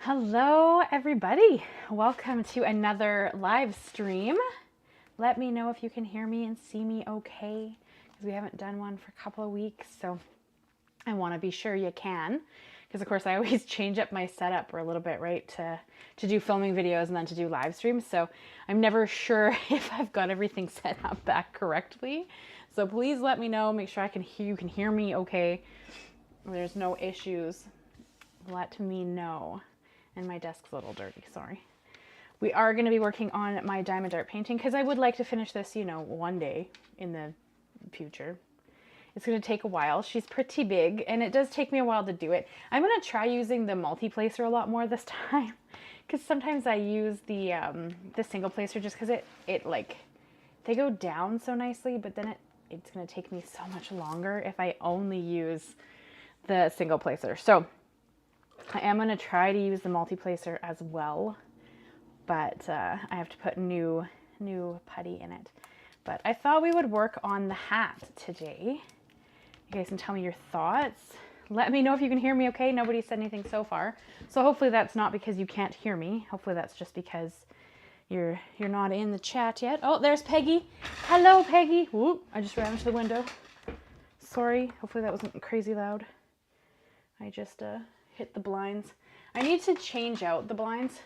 Hello, everybody. Welcome to another live stream. Let me know if you can hear me and see me okay, because we haven't done one for a couple of weeks, so I want to be sure you can, because of course I always change up my setup for a little bit, right, to do filming videos and then to do live streams, so I'm never sure if I've got everything set up back correctly. So please let me know, make sure you can hear me okay. There's no issues. Let me know. And my desk's a little dirty, sorry. We are going to be working on my diamond art painting because I would like to finish this, one day in the future. It's going to take a while. She's pretty big and it does take me a while to do it. I'm going to try using the multi-placer a lot more this time because sometimes I use the single placer just because they go down so nicely, but then it's going to take me so much longer if I only use the single placer. So I am going to try to use the multi-placer as well, but I have to put new putty in it. But I thought we would work on the hat today. You guys can tell me your thoughts. Let me know if you can hear me okay. Nobody said anything so far. So hopefully that's not because you can't hear me. Hopefully that's just because you're not in the chat yet. Oh, there's Peggy. Hello, Peggy. Whoop, I just ran into the window. Sorry. Hopefully that wasn't crazy loud. I just hit the blinds. I need to change out the blinds.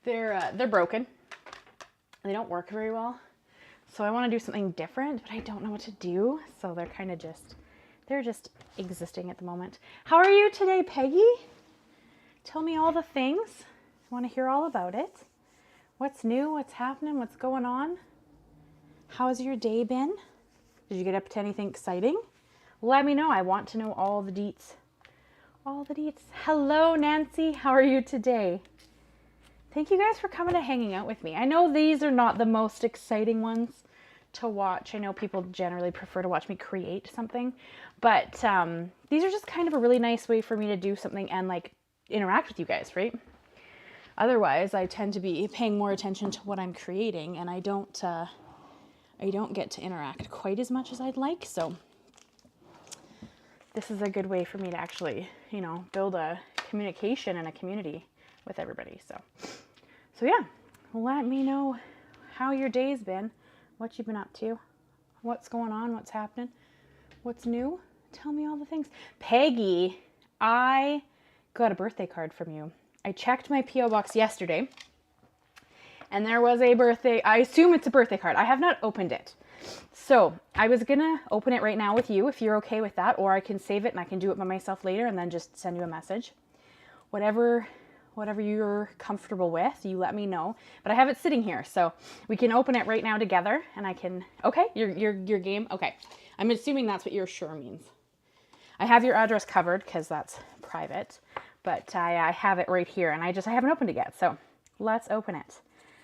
They're broken. They don't work very well. So I want to do something different, but I don't know what to do. So they're kind of they're just existing at the moment. How are you today, Peggy? Tell me all the things. I want to hear all about it. What's new? What's happening? What's going on? How's your day been? Did you get up to anything exciting? Let me know. I want to know all the deets. All the deets. Hello, Nancy. How are you today? Thank you guys for coming and hanging out with me. I know these are not the most exciting ones to watch. I know people generally prefer to watch me create something, but these are just kind of a really nice way for me to do something and interact with you guys, right? Otherwise, I tend to be paying more attention to what I'm creating, and I don't get to interact quite as much as I'd like. So this is a good way for me to actually, build a communication and a community with everybody. So yeah, let me know how your day's been, what you've been up to, what's going on, what's happening, what's new. Tell me all the things. Peggy, I got a birthday card from you. I checked my P.O. box yesterday and there was a birthday. I assume it's a birthday card. I have not opened it. So I was gonna open it right now with you if you're okay with that, or I can save it and I can do it by myself later and then just send you a message. Whatever you're comfortable with, you let me know. But I have it sitting here, so we can open it right now together and I can, okay, your game, okay. I'm assuming that's what your sure means. I have your address covered because that's private, but I have it right here and I haven't opened it yet. So let's open it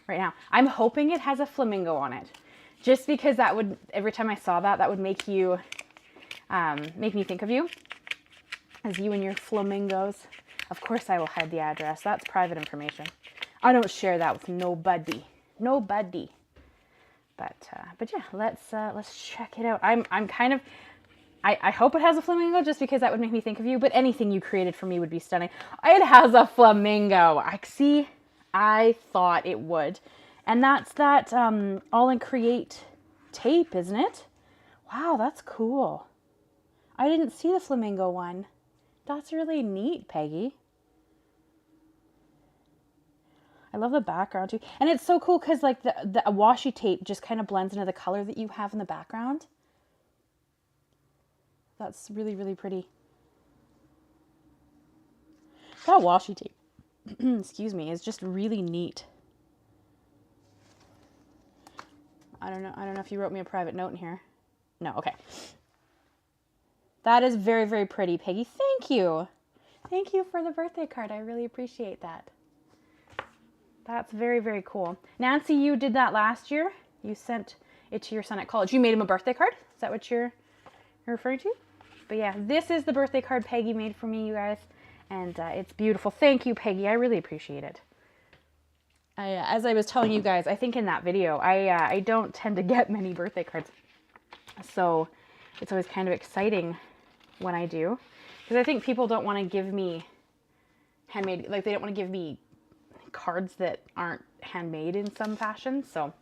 right now. I'm hoping it has a flamingo on it. Just because that would, every time I saw that would make you, make me think of you, as you and your flamingos. Of course I will hide the address. That's private information. I don't share that with nobody. Nobody. But yeah, let's check it out. I'm kind of, I hope it has a flamingo just because that would make me think of you, but anything you created for me would be stunning. It has a flamingo. I thought it would. And that's that All in Create tape, isn't it? Wow, that's cool. I didn't see the flamingo one. That's really neat, Peggy. I love the background too. And it's so cool because the washi tape just kind of blends into the color that you have in the background. That's really, really pretty. That washi tape, excuse me, is just really neat. I don't know if you wrote me a private note in here. No, okay. That is very, very pretty, Peggy. Thank you. Thank you for the birthday card. I really appreciate that. That's very, very cool. Nancy, you did that last year. You sent it to your son at college. You made him a birthday card? Is that what you're referring to? But yeah, this is the birthday card Peggy made for me, you guys. And it's beautiful. Thank you, Peggy. I really appreciate it. As I was telling you guys, I think in that video, I don't tend to get many birthday cards. So it's always kind of exciting when I do. Because I think people don't want to give me handmade, like they don't want to give me cards that aren't handmade in some fashion. So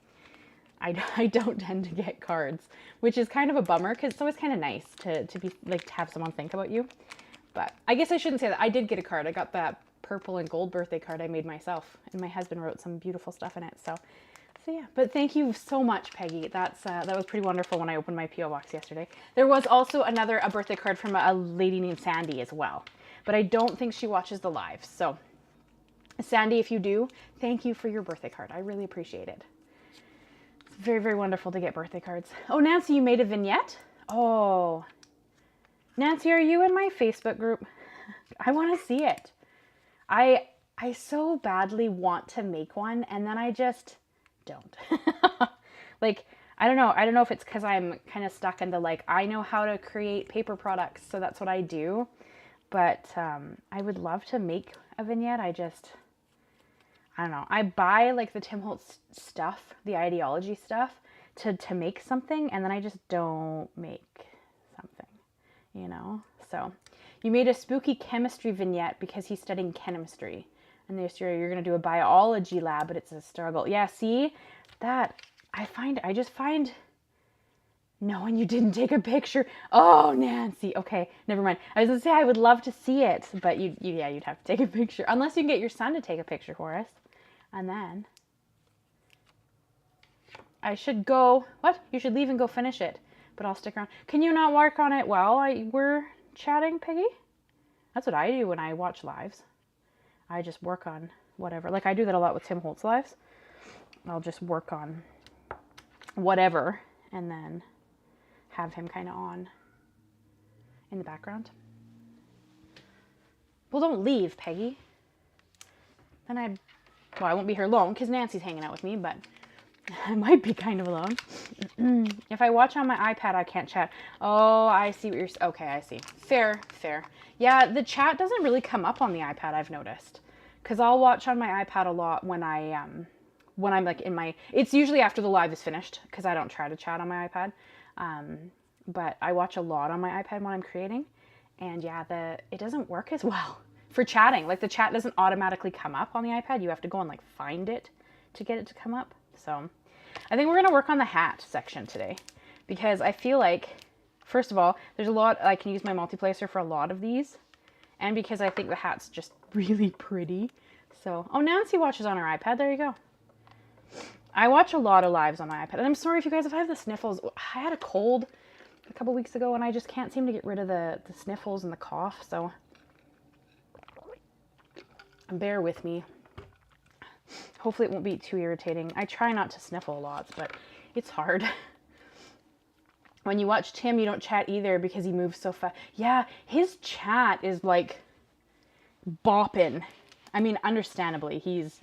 I don't tend to get cards, which is kind of a bummer because it's always kind of nice to be like to have someone think about you. But I guess I shouldn't say that. I did get a card. I got that purple and gold birthday card I made myself, and my husband wrote some beautiful stuff in it. So yeah. But thank you so much, Peggy. That was pretty wonderful when I opened my PO box yesterday. There was also a birthday card from a lady named Sandy as well, but I don't think she watches the live. So Sandy, if you do, thank you for your birthday card. I really appreciate it. Very, very wonderful to get birthday cards. Oh, Nancy, you made a vignette? Oh. Nancy, are you in my Facebook group? I want to see it. I so badly want to make one, and then I just don't. Like, I don't know. I don't know if it's because I'm kind of stuck in the, like, I know how to create paper products, so that's what I do. But I would love to make a vignette. I don't know. I buy like the Tim Holtz stuff, the ideology stuff to make something, and then I just don't make something, you know? So you made a spooky chemistry vignette because he's studying chemistry. And this year you're going to do a biology lab, but it's a struggle. Yeah, see? That, I just find... No, and you didn't take a picture. Oh, Nancy. Okay, never mind. I was going to say I would love to see it, but you'd have to take a picture. Unless you can get your son to take a picture for us. And then I should go, what? You should leave and go finish it, but I'll stick around. Can you not work on it while we're chatting, Peggy? That's what I do when I watch lives. I just work on whatever. Like I do that a lot with Tim Holtz lives. I'll just work on whatever and then have him kind of on in the background. Well, don't leave, Peggy. Then well, I won't be here alone because Nancy's hanging out with me, but I might be kind of alone. If I watch on my iPad, I can't chat. Oh, I see what you're... Okay, I see. Fair. Yeah, the chat doesn't really come up on the iPad, I've noticed. Because I'll watch on my iPad a lot when I'm like in my... It's usually after the live is finished because I don't try to chat on my iPad. But I watch a lot on my iPad when I'm creating. And yeah, it doesn't work as well for chatting. Like the chat doesn't automatically come up on the iPad. You have to go and like find it to get it to come up. So I think we're going to work on the hat section today because I feel like, first of all, there's a lot, I can use my multiplacer for a lot of these. And because I think the hat's just really pretty. So, oh, Nancy watches on her iPad. There you go. I watch a lot of lives on my iPad. And I'm sorry if you guys, if I have the sniffles. I had a cold a couple weeks ago and I just can't seem to get rid of the sniffles and the cough. So bear with me. Hopefully it won't be too irritating. I try not to sniffle a lot, but it's hard. When you watch Tim, you don't chat either because he moves so fast. Yeah, his chat is like bopping. I mean, understandably, he's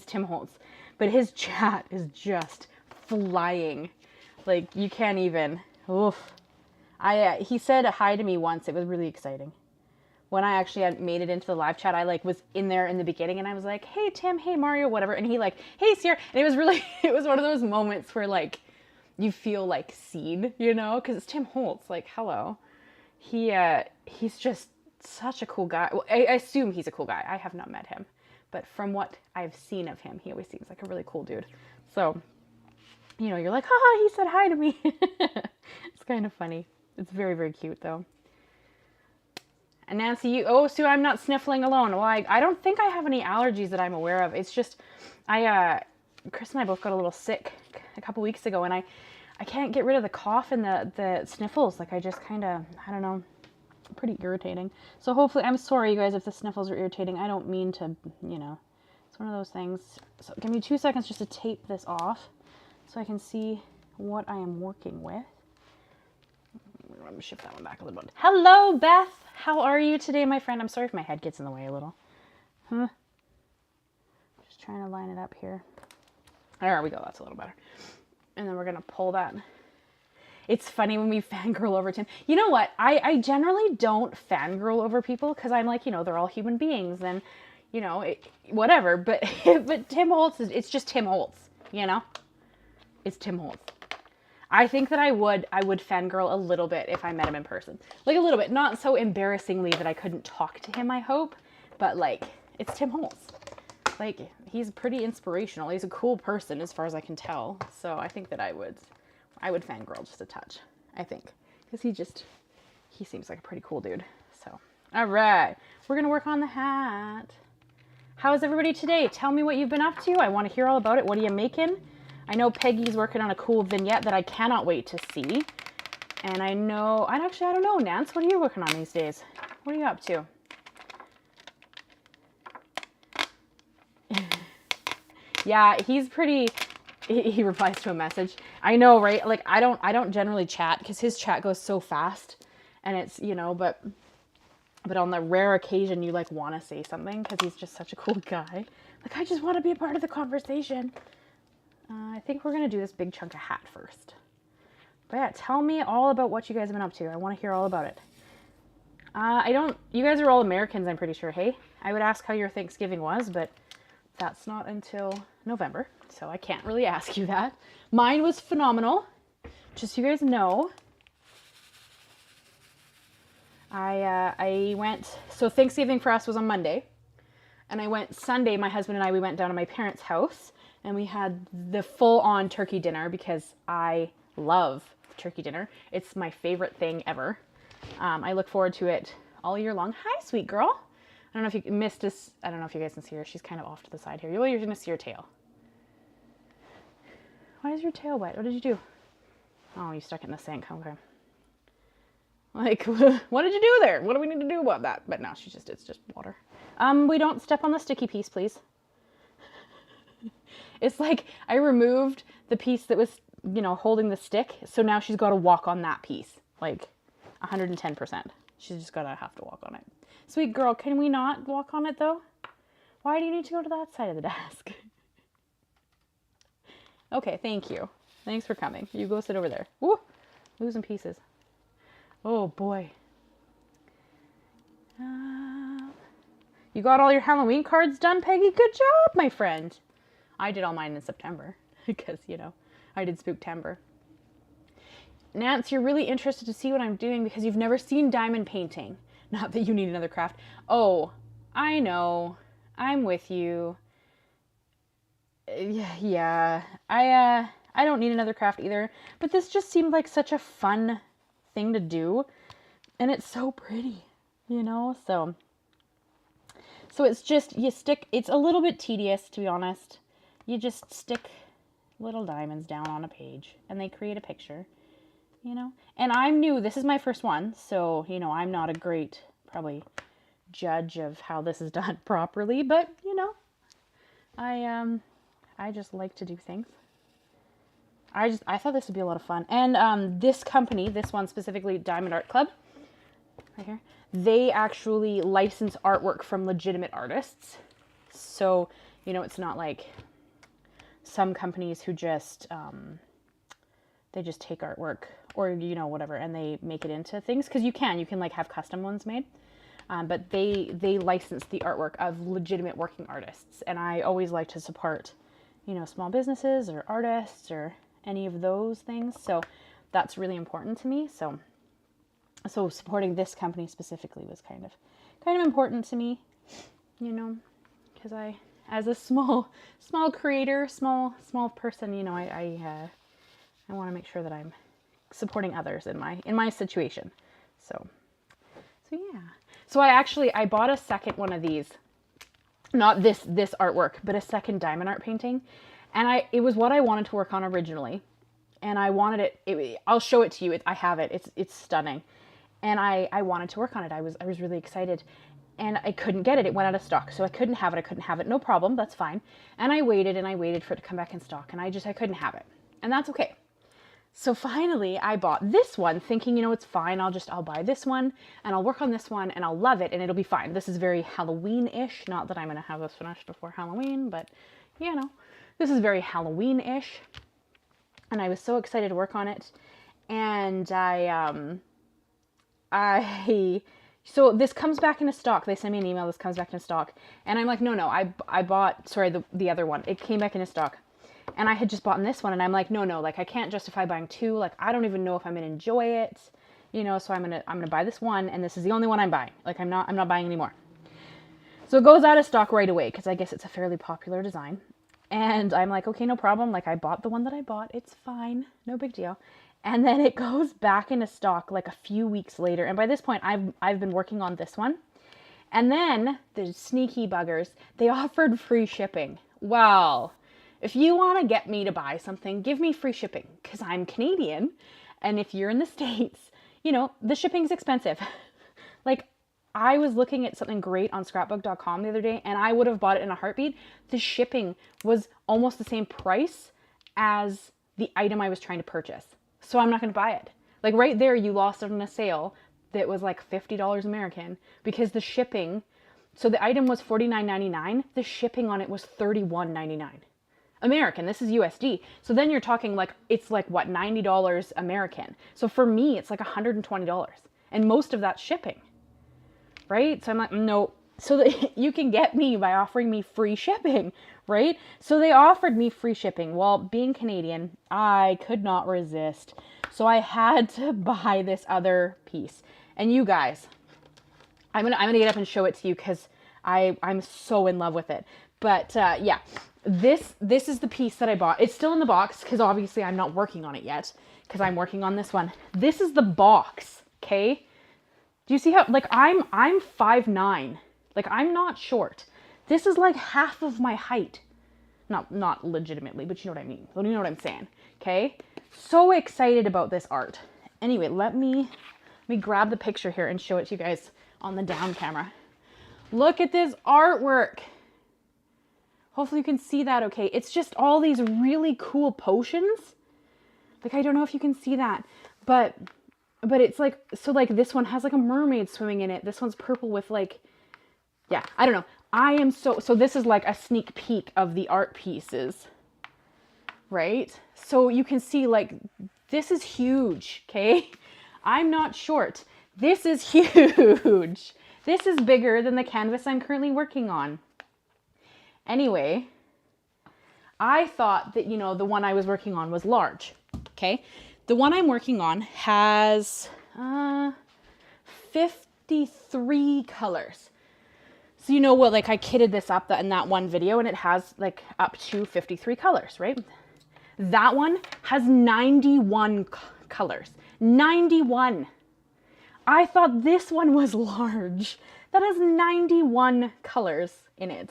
Tim Holtz, but his chat is just flying. Like, you can't even, oof. He said hi to me once. It was really exciting. When I actually had made it into the live chat, I like was in there in the beginning and I was like, hey, Tim, hey, Mario, whatever. And he like, hey, Ciara. And it was really, it was one of those moments where like, you feel like seen, you know, because it's Tim Holtz. Like, hello. He's just such a cool guy. Well, I assume he's a cool guy. I have not met him, but from what I've seen of him, he always seems like a really cool dude. So, you know, you're like, haha, he said hi to me. It's kind of funny. It's very, very cute though. And Nancy, Sue, I'm not sniffling alone. Well, I don't think I have any allergies that I'm aware of. It's just, Chris and I both got a little sick a couple weeks ago, and I can't get rid of the cough and the sniffles. Like, I just kind of, I don't know, pretty irritating. So hopefully, I'm sorry, you guys, if the sniffles are irritating. I don't mean to, you know, it's one of those things. So give me 2 seconds just to tape this off so I can see what I am working with. Let me shift that one back a little bit. Hello, Beth. How are you today, my friend? I'm sorry if my head gets in the way a little. Just trying to line it up here. There we go. That's a little better. And then we're going to pull that. It's funny when we fangirl over Tim. You know what? I generally don't fangirl over people because I'm like, you know, they're all human beings and, you know, whatever. But but Tim Holtz, it's just Tim Holtz, you know? It's Tim Holtz. I think that I would fangirl a little bit if I met him in person. Like a little bit. Not so embarrassingly that I couldn't talk to him, I hope. but like, it's Tim Holtz. Like, he's pretty inspirational. He's a cool person as far as I can tell. So I think that I would fangirl just a touch, I think. Because he seems like a pretty cool dude. So, all right. We're going to work on the hat. How is everybody today? Tell me what you've been up to. I want to hear all about it. What are you making? I know Peggy's working on a cool vignette that I cannot wait to see. And I don't know, Nance, what are you working on these days? What are you up to? Yeah, he's pretty, he replies to a message. I know, right? Like, I don't generally chat because his chat goes so fast, and it's, but on the rare occasion you like want to say something because he's just such a cool guy. Like, I just want to be a part of the conversation. I think we're going to do this big chunk of hat first. But yeah, tell me all about what you guys have been up to. I want to hear all about it. You guys are all Americans, I'm pretty sure, hey? I would ask how your Thanksgiving was, but that's not until November, so I can't really ask you that. Mine was phenomenal, just so you guys know. I went, so Thanksgiving for us was on Monday, and I went Sunday, my husband and I, we went down to my parents' house, and we had the full-on turkey dinner because I love turkey dinner. It's my favorite thing ever. I look forward to it all year long. Hi, sweet girl. I don't know if you missed this. I don't know if you guys can see her. She's kind of off to the side here. You're going to see her tail. Why is your tail wet? What did you do? Oh, you stuck it in the sink. Okay. Like, what did you do there? What do we need to do about that? But no, it's just water. We don't step on the sticky piece, please. It's like I removed the piece that was, holding the stick. So now she's got to walk on that piece. Like 110%. She's just got to have to walk on it. Sweet girl, can we not walk on it though? Why do you need to go to that side of the desk? Okay, thank you. Thanks for coming. You go sit over there. Woo! Losing pieces. Oh boy. You got all your Halloween cards done, Peggy? Good job, my friend. I did all mine in September because, I did Spooktember. Nance, you're really interested to see what I'm doing because you've never seen diamond painting. Not that you need another craft. Oh, I know. I'm with you. Yeah. I don't need another craft either. But this just seemed like such a fun thing to do. And it's so pretty, So it's just, it's a little bit tedious, to be honest. You just stick little diamonds down on a page and they create a picture. And I'm new. This is my first one. So, I'm not a great, probably, judge of how this is done properly. But, I just like to do things. I thought this would be a lot of fun. And this company, this one specifically, Diamond Art Club, right here, they actually license artwork from legitimate artists. So, it's not like some companies who just, they just take artwork or, whatever, and they make it into things. Because you can like have custom ones made. But they license the artwork of legitimate working artists. And I always like to support, small businesses or artists or any of those things. So that's really important to me. So supporting this company specifically was kind of important to me, because I, as a small creator, small person, I want to make sure that I'm supporting others in my situation. So yeah. So I bought a second one of these, not this artwork, but a second diamond art painting. And it was what I wanted to work on originally. And I wanted it, I'll show it to you. I have it. It's stunning. And I wanted to work on it. I was really excited. And I couldn't get it. It went out of stock. So I couldn't have it. No problem. That's fine. And I waited for it to come back in stock. And I couldn't have it. And that's okay. So finally I bought this one thinking, it's fine. I'll buy this one and I'll work on this one and I'll love it and it'll be fine. This is very Halloween-ish. Not that I'm going to have this finished before Halloween, but this is very Halloween-ish. And I was so excited to work on it. And so this comes back into stock. They send me an email. This comes back into stock. And I'm like, no, I bought, the other one. It came back into stock. And I had just bought this one, and I'm like, no, like I can't justify buying two. Like I don't even know if I'm gonna enjoy it, so I'm gonna buy this one, and this is the only one I'm buying. Like I'm not buying anymore. So it goes out of stock right away because I guess it's a fairly popular design. And I'm like, okay, no problem. Like, I bought the one that I bought. It's fine. No big deal. And then it goes back into stock like a few weeks later. And by this point, I've been working on this one. And then the sneaky buggers, they offered free shipping. Well, if you want to get me to buy something, give me free shipping because I'm Canadian. And if you're in the States, you know, the shipping's expensive. Like, I was looking at something great on scrapbook.com the other day and I would have bought it in a heartbeat. The shipping was almost the same price as the item I was trying to purchase. So I'm not going to buy it. Like, right there, you lost it on a sale that was like $50 American because the shipping, so the item was $49.99. The shipping on it was $31.99 American. This is USD. So then you're talking like, it's like what, $90 American. So for me, it's like $120 and most of that's shipping, right? So I'm like, no. So that you can get me by offering me free shipping, right? So they offered me free shipping. Well, being Canadian, I could not resist. So I had to buy this other piece. And you guys, I'm gonna get up and show it to you because I'm so in love with it. But yeah, this is the piece that I bought. It's still in the box because obviously I'm not working on it yet because I'm working on this one. This is the box, okay? Do you see how, like, I'm 5'9". Like, I'm not short. This is like half of my height. Not legitimately, but you know what I mean. You know what I'm saying, okay? So excited about this art. Anyway, let me grab the picture here and show it to you guys on the down camera. Look at this artwork. Hopefully you can see that okay. It's just all these really cool potions. Like, I don't know if you can see that, but it's like, so like this one has like a mermaid swimming in it. This one's purple with like, yeah, I don't know. I am so this is like a sneak peek of the art pieces, right? So you can see like, this is huge, okay? I'm not short. This is huge. This is bigger than the canvas I'm currently working on. Anyway, I thought that, you know, the one I was working on was large, okay? The one I'm working on has 53 colors. So you know what, like I kitted this up in that one video and it has like up to 53 colors, right? That one has 91 colors. 91. I thought this one was large. That has 91 colors in it.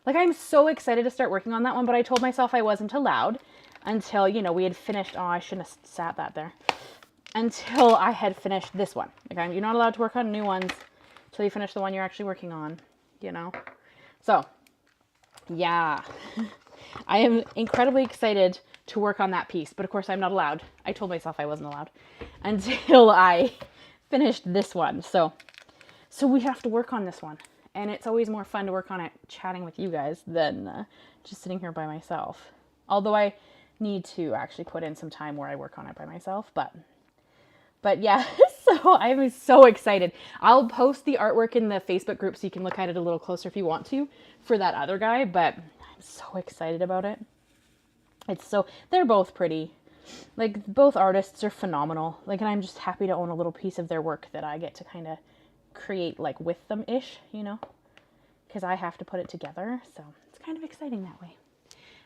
Like, I'm so excited to start working on that one, but I told myself I wasn't allowed until, you know, we had finished. Oh, I shouldn't have sat that there. Until I had finished this one. Like, you're not allowed to work on new ones until you finish the one you're actually working on, you know? So, yeah. I am incredibly excited to work on that piece, but of course I'm not allowed. I told myself I wasn't allowed until I finished this one. So we have to work on this one. And it's always more fun to work on it chatting with you guys than just sitting here by myself. Although I need to actually put in some time where I work on it by myself. But yeah, so I'm so excited. I'll post the artwork in the Facebook group so you can look at it a little closer if you want to for that other guy. But I'm so excited about it. They're both pretty. Like, both artists are phenomenal. Like, and I'm just happy to own a little piece of their work that I get to kind of create like with them-ish, you know, because I have to put it together, so it's kind of exciting that way.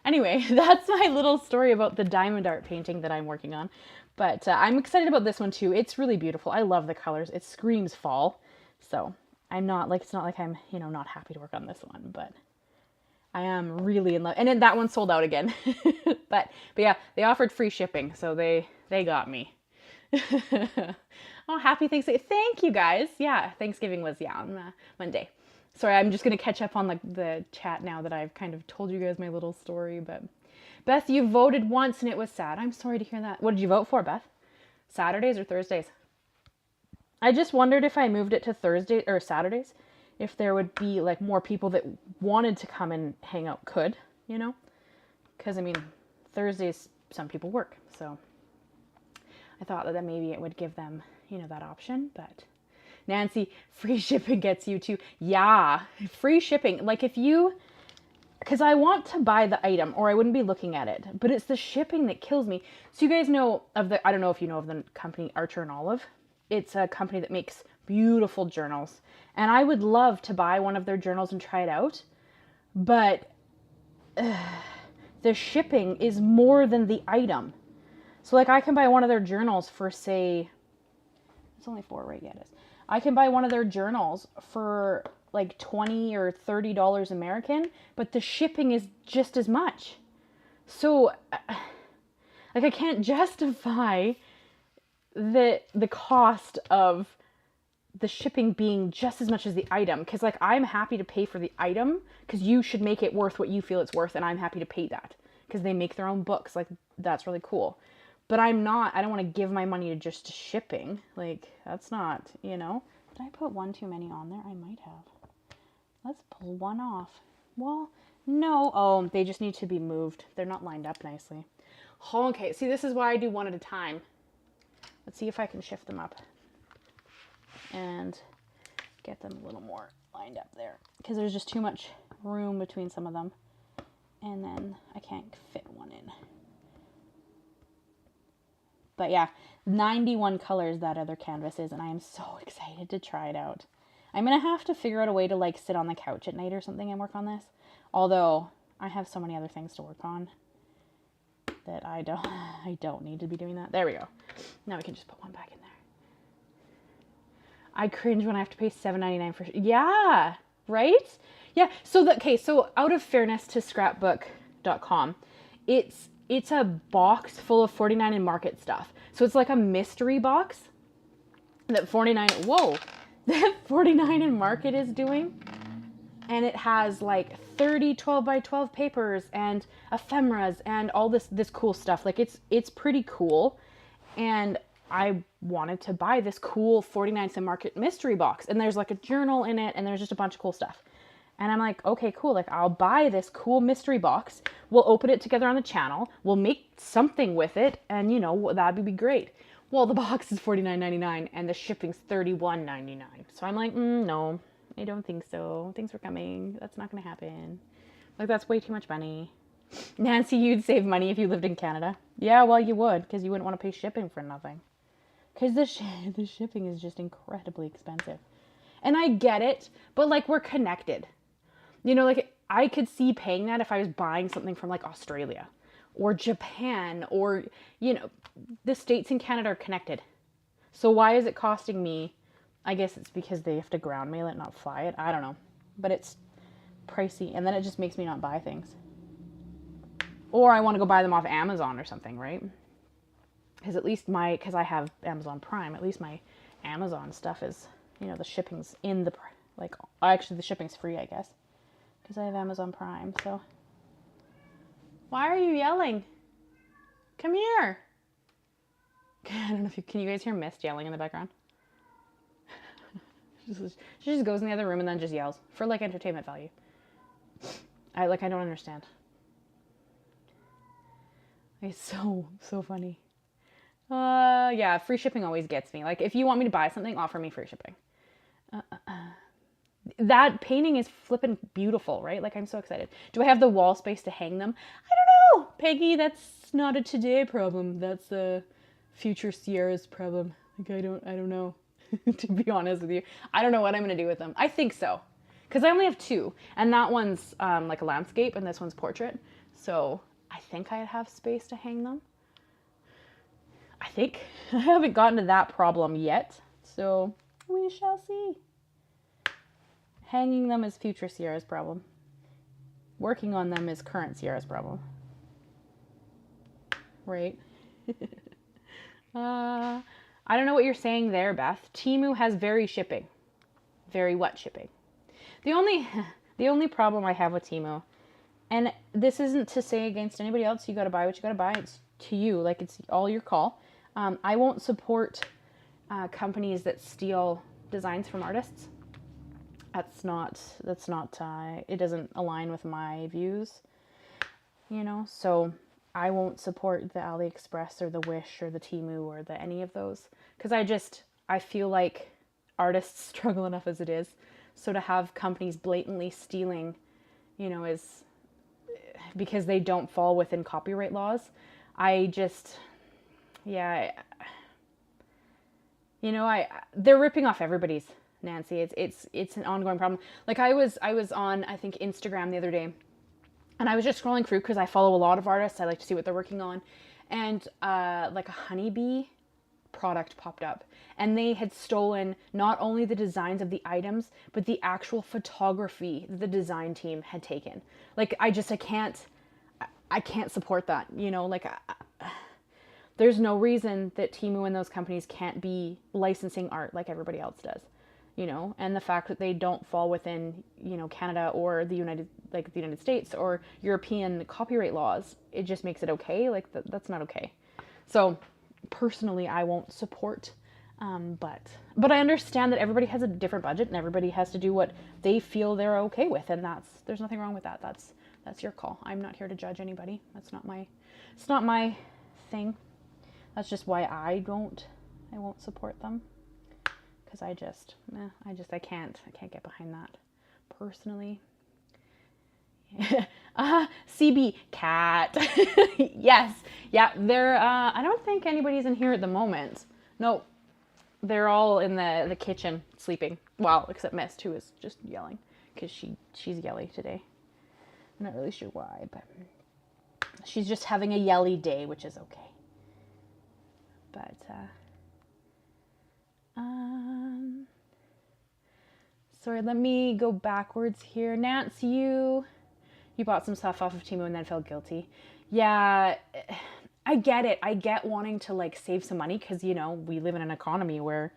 Anyway, that's my little story about the diamond art painting that I'm working on, but I'm excited about this one too. It's really beautiful. I love the colors. It screams fall, so I'm not like, it's not like I'm, you know, not happy to work on this one, but I am really in love. And then that one sold out again. but yeah, they offered free shipping, so they got me. Oh, happy Thanksgiving. Thank you guys. Yeah, Thanksgiving was, on Monday. Sorry, I'm just going to catch up on the chat now that I've kind of told you guys my little story. But Beth, you voted once and it was sad. I'm sorry to hear that. What did you vote for, Beth? Saturdays or Thursdays? I just wondered if I moved it to Thursday or Saturdays, if there would be like more people that wanted to come and hang out could, you know? Because, I mean, Thursdays, some people work, so I thought that maybe it would give them, you know, that option. But Nancy, free shipping gets you too. Yeah, free shipping. Like, if you, because I want to buy the item or I wouldn't be looking at it, but it's the shipping that kills me. So you guys know of I don't know if you know of the company Archer and Olive. It's a company that makes beautiful journals. And I would love to buy one of their journals and try it out. But the shipping is more than the item. So like I can buy one of their journals for, say, it's only 4, right? Yeah, it is. I can buy one of their journals for like $20 or $30 American, but the shipping is just as much. So like I can't justify the cost of the shipping being just as much as the item, because like I'm happy to pay for the item because you should make it worth what you feel it's worth, and I'm happy to pay that because they make their own books. Like that's really cool. But I don't want to give my money to just shipping. Like that's not, you know. Did I put one too many on there? I might have. Let's pull one off. Well, no. Oh, they just need to be moved. They're not lined up nicely. Okay, see, this is why I do one at a time. Let's see if I can shift them up and get them a little more lined up there, because there's just too much room between some of them, and then I can't fit one in. But yeah, 91 colors that other canvas is, and I am so excited to try it out. I'm gonna have to figure out a way to like sit on the couch at night or something and work on this, although I have so many other things to work on that I don't need to be doing that. There we go. Now we can just put one back in there. I cringe when I have to pay $7.99 for, yeah, right? Yeah, so out of fairness to scrapbook.com, it's a box full of 49 and Market stuff. So it's like a mystery box that 49 and Market is doing. And it has like 30 12 by 12 papers and ephemeras and all this cool stuff. Like it's pretty cool. And I wanted to buy this cool 49 cent Market mystery box. And there's like a journal in it, and there's just a bunch of cool stuff. And I'm like, okay, cool. Like I'll buy this cool mystery box. We'll open it together on the channel. We'll make something with it. And you know, that'd be great. Well, the box is $49.99 and the shipping's $31.99. So I'm like, no, I don't think so. Things were coming. That's not going to happen. Like that's way too much money. Nancy, you'd save money if you lived in Canada. Yeah, well, you would, because you wouldn't want to pay shipping for nothing. Because the shipping is just incredibly expensive. And I get it, but like we're connected. You know, like I could see paying that if I was buying something from like Australia or Japan, or, you know, the States and Canada are connected. So why is it costing me? I guess it's because they have to ground mail it, not fly it. I don't know. But it's pricey, and then it just makes me not buy things. Or I want to go buy them off Amazon or something, right? Because I have Amazon Prime, at least my Amazon stuff is, you know, the shipping's in the, like, actually the shipping's free, I guess, because I have Amazon Prime. So why are you yelling? Come here. I don't know if can you guys hear Mist yelling in the background? She just goes in the other room and then just yells for like entertainment value. I don't understand. It's so funny. Yeah, free shipping always gets me. Like if you want me to buy something, offer me free shipping. That painting is flippin' beautiful, right? Like I'm so excited. Do I have the wall space to hang them? I don't know, Peggy. That's not a today problem. That's a future Ciara's problem. Like I don't know. To be honest with you, I don't know what I'm gonna do with them. I think so, because I only have 2, and that one's like a landscape, and this one's portrait. So I think I have space to hang them. I think I haven't gotten to that problem yet, so we shall see. Hanging them is future Ciara's problem. Working on them is current Ciara's problem. Right? I don't know what you're saying there, Beth. Temu has very shipping. Very what shipping? The only problem I have with Temu, and this isn't to say against anybody else, you gotta buy what you gotta buy. It's to you, like it's all your call. I won't support companies that steal designs from artists. That's not, it doesn't align with my views, you know, so I won't support the AliExpress or the Wish or the Temu or the any of those, because I feel like artists struggle enough as it is. So to have companies blatantly stealing, you know, is because they don't fall within copyright laws. You know, they're ripping off everybody's, Nancy. It's an ongoing problem. Like I was on, I think, Instagram the other day, and I was just scrolling through because I follow a lot of artists. I like to see what they're working on. And like a honeybee product popped up, and they had stolen not only the designs of the items, but the actual photography the design team had taken. Like I can't support that, you know, like there's no reason that Temu and those companies can't be licensing art like everybody else does, you know, and the fact that they don't fall within, you know, Canada or the United States or European copyright laws, it just makes it okay. Like that's not okay. So personally, I won't support, but I understand that everybody has a different budget and everybody has to do what they feel they're okay with, and there's nothing wrong with that. That's your call. I'm not here to judge anybody. It's not my thing. That's just why I won't support them, because I can't get behind that personally. CB cat. Yes. Yeah, they're I don't think anybody's in here at the moment. No. They're all in the kitchen sleeping. Well, except Mist, who is just yelling because she's yelly today. I'm not really sure why, but she's just having a yelly day, which is okay. But sorry, let me go backwards here. Nance, you bought some stuff off of Temu and then felt guilty. Yeah, I get it. I get wanting to like save some money because, you know, we live in an economy where,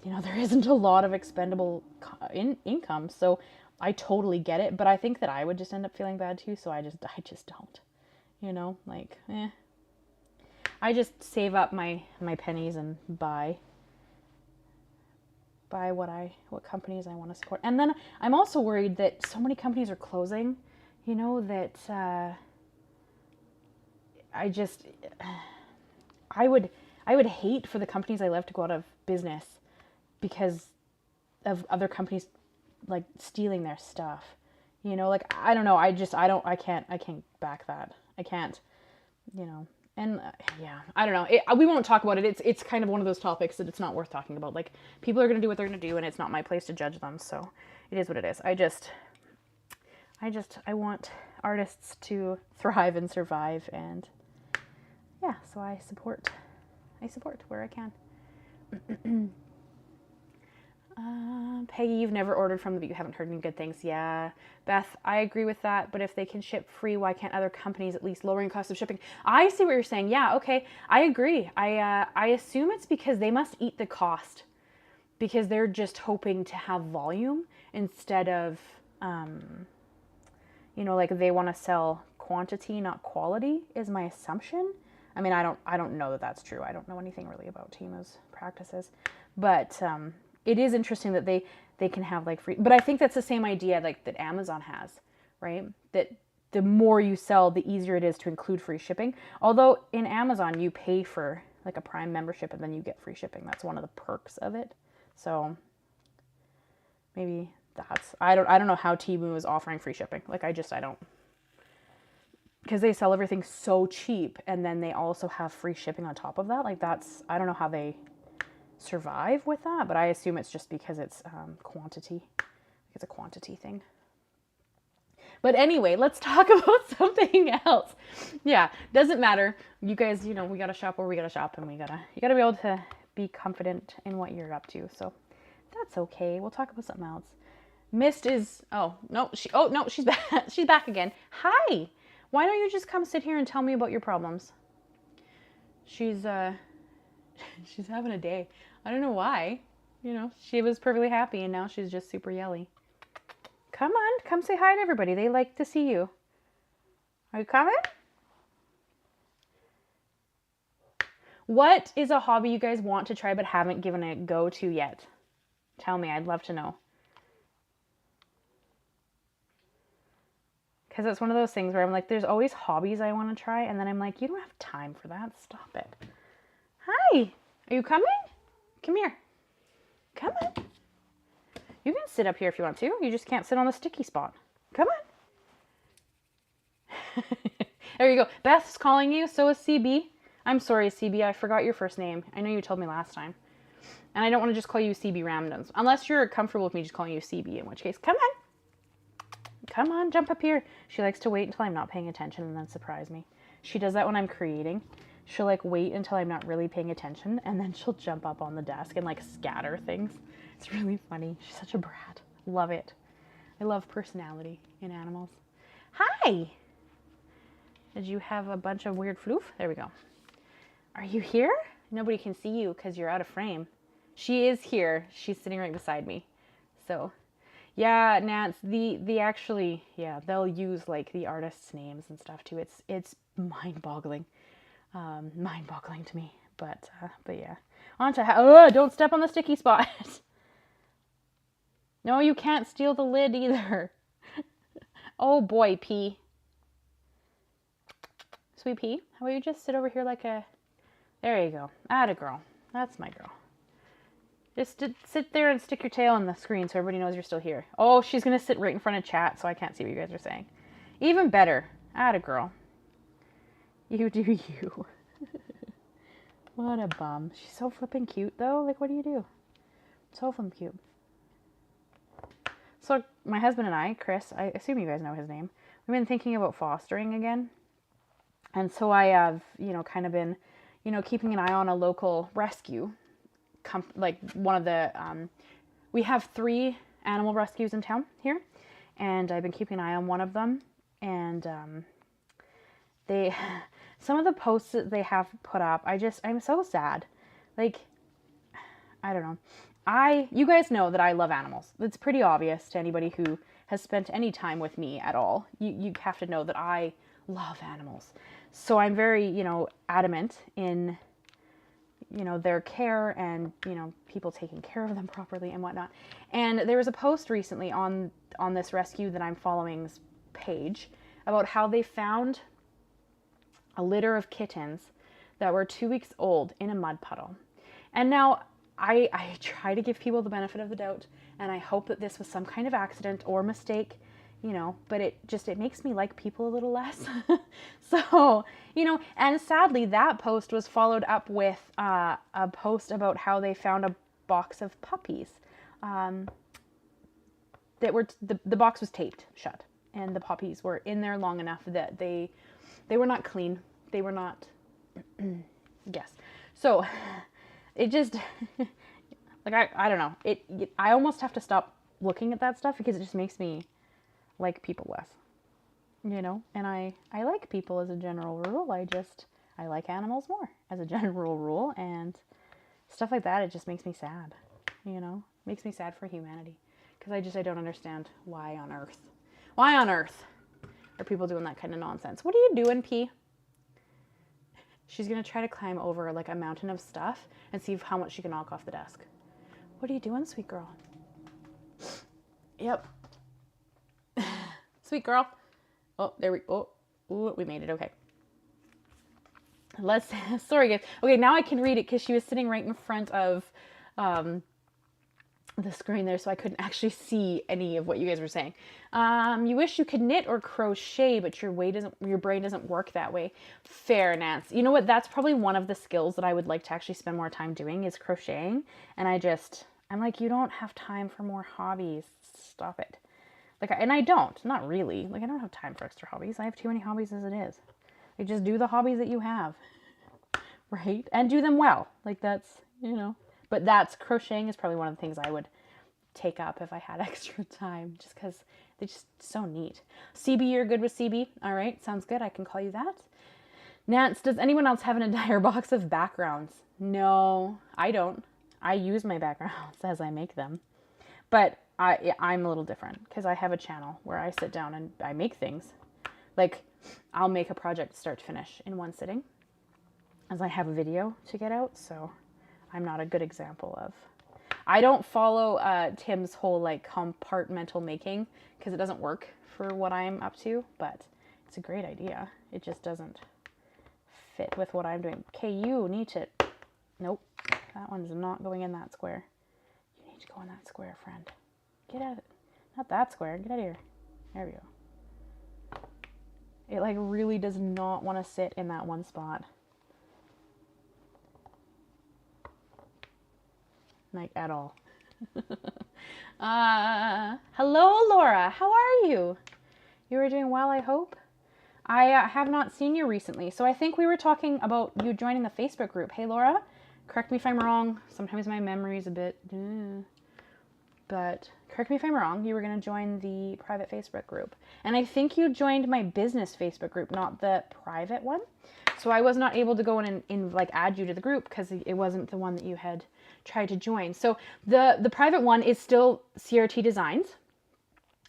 you know, there isn't a lot of expendable income. So I totally get it. But I think that I would just end up feeling bad too. So I just don't, you know, like, I just save up my pennies and buy what companies I want to support. And then I'm also worried that so many companies are closing, you know, that I would hate for the companies I love to go out of business because of other companies like stealing their stuff. You know, like I don't know, I can't back that. I can't, you know. And yeah, I don't know. We won't talk about it. It's kind of one of those topics that it's not worth talking about. Like, people are going to do what they're going to do, and it's not my place to judge them. So it is what it is. I want artists to thrive and survive, and yeah, so I support where I can. Peggy, you've never ordered from them, but you haven't heard any good things. Yeah, Beth, I agree with that, but if they can ship free, why can't other companies at least lowering cost of shipping? I see what you're saying. Yeah, okay, I agree. I assume it's because they must eat the cost because they're just hoping to have volume instead of, you know, like they want to sell quantity, not quality, is my assumption. I mean, I don't know that that's true. I don't know anything really about Temu's practices, but it is interesting that they can have like free, but I think that's the same idea like that Amazon has, right? That the more you sell, the easier it is to include free shipping. Although in Amazon, you pay for like a Prime membership and then you get free shipping. That's one of the perks of it. So maybe I don't know how Temu is offering free shipping. Like I don't, because they sell everything so cheap and then they also have free shipping on top of that. Like I don't know how they survive with that, but I assume it's just because it's quantity. It's a quantity thing. But anyway, let's talk about something else. Yeah, doesn't matter. You guys, you know, we gotta shop where we gotta shop, and you gotta be able to be confident in what you're up to. So that's okay. We'll talk about something else. Mist is she's back. She's back again. Hi. Why don't you just come sit here and tell me about your problems? She's having a day. I don't know why. You know, she was perfectly happy and now she's just super yelly. Come on, come say hi to everybody. They like to see you. Are you coming? What is a hobby you guys want to try but haven't given a go to yet? Tell me, I'd love to know. Because it's one of those things where I'm like, there's always hobbies I want to try, and then I'm like, you don't have time for that. Stop it. Hi. Are you coming? Come here. Come on. You can sit up here if you want to. You just can't sit on the sticky spot. Come on. There you go. Beth's calling you. So is CB. I'm sorry, CB. I forgot your first name. I know you told me last time. And I don't want to just call you CB randoms. Unless you're comfortable with me just calling you CB, in which case, come on. Come on, jump up here. She likes to wait until I'm not paying attention and then surprise me. She does that when I'm creating. She'll like wait until I'm not really paying attention and then she'll jump up on the desk and like scatter things. It's really funny. She's such a brat. Love it. I love personality in animals. Hi! Did you have a bunch of weird floof? There we go. Are you here? Nobody can see you because you're out of frame. She is here. She's sitting right beside me. So, yeah, Nance, the actually, yeah, they'll use like the artists' names and stuff too. It's mind-boggling. Mind-boggling to me. But yeah. On to don't step on the sticky spot. No, you can't steal the lid either. Oh boy, P. Sweet P, how about you just sit over here like a... There you go. Atta girl. That's my girl. Just sit there and stick your tail on the screen so everybody knows you're still here. Oh, she's going to sit right in front of chat so I can't see what you guys are saying. Even better. Atta girl. You do you. What a bum. She's so flippin' cute though. Like, what do you do? So flippin' cute. So my husband and I, Chris, I assume you guys know his name, we've been thinking about fostering again. And so I have, kind of been, keeping an eye on a local rescue. Like one of the, we have 3 animal rescues in town here. And I've been keeping an eye on one of them. And some of the posts that they have put up, I'm so sad. Like, I don't know. You guys know that I love animals. It's pretty obvious to anybody who has spent any time with me at all. You have to know that I love animals. So I'm very, adamant in, their care and, people taking care of them properly and whatnot. And there was a post recently on this rescue that I'm following's page about how they found a litter of kittens that were 2 weeks old in a mud puddle. And now I try to give people the benefit of the doubt, and I hope that this was some kind of accident or mistake, but it makes me like people a little less. So, and sadly that post was followed up with a post about how they found a box of puppies that were, the box was taped shut, and the puppies were in there long enough that they were not clean. They were not, yes. So it just, like, I don't know. I almost have to stop looking at that stuff because it just makes me like people less, and I like people as a general rule. I like animals more as a general rule, and stuff like that, it just makes me sad, makes me sad for humanity because I don't understand why on earth are people doing that kind of nonsense. What are you doing, P? She's going to try to climb over like a mountain of stuff and see how much she can knock off the desk. What are you doing, sweet girl? Yep. Sweet girl. Oh, there we go. Oh, we made it. Okay. Sorry guys. Okay, now I can read it because she was sitting right in front of the screen there, so I couldn't actually see any of what you guys were saying. You wish you could knit or crochet, but your brain doesn't work that way. Fair, Nance. You know what? That's probably one of the skills that I would like to actually spend more time doing is crocheting. And I'm like, you don't have time for more hobbies. Stop it. And I don't, not really. I don't have time for extra hobbies. I have too many hobbies as it is. Just do the hobbies that you have, right? And do them well. That's, but crocheting is probably one of the things I would take up if I had extra time, just because they're just so neat. CB, you're good with CB? All right, sounds good. I can call you that. Nance, does anyone else have an entire box of backgrounds? No, I don't. I use my backgrounds as I make them. But I'm a little different because I have a channel where I sit down and I make things. I'll make a project start to finish in one sitting as I have a video to get out, so I'm not a good example of... I don't follow Tim's whole compartmental making because it doesn't work for what I'm up to, but it's a great idea. It just doesn't fit with what I'm doing. Okay, you need to... Nope, that one's not going in that square. You need to go in that square, friend. Get out of it. Not that square. Get out of here. There we go. It really does not want to sit in that one spot. like at all. Hello, Laura. How are you? You are doing well, I hope. I have not seen you recently, so I think we were talking about you joining the Facebook group. Hey, Laura, correct me if I'm wrong. Sometimes my memory is a bit, but correct me if I'm wrong. You were going to join the private Facebook group, and I think you joined my business Facebook group, not the private one. So I was not able to go in and like add you to the group because it wasn't the one that you had tried to join. So the private one is still CRT Designs,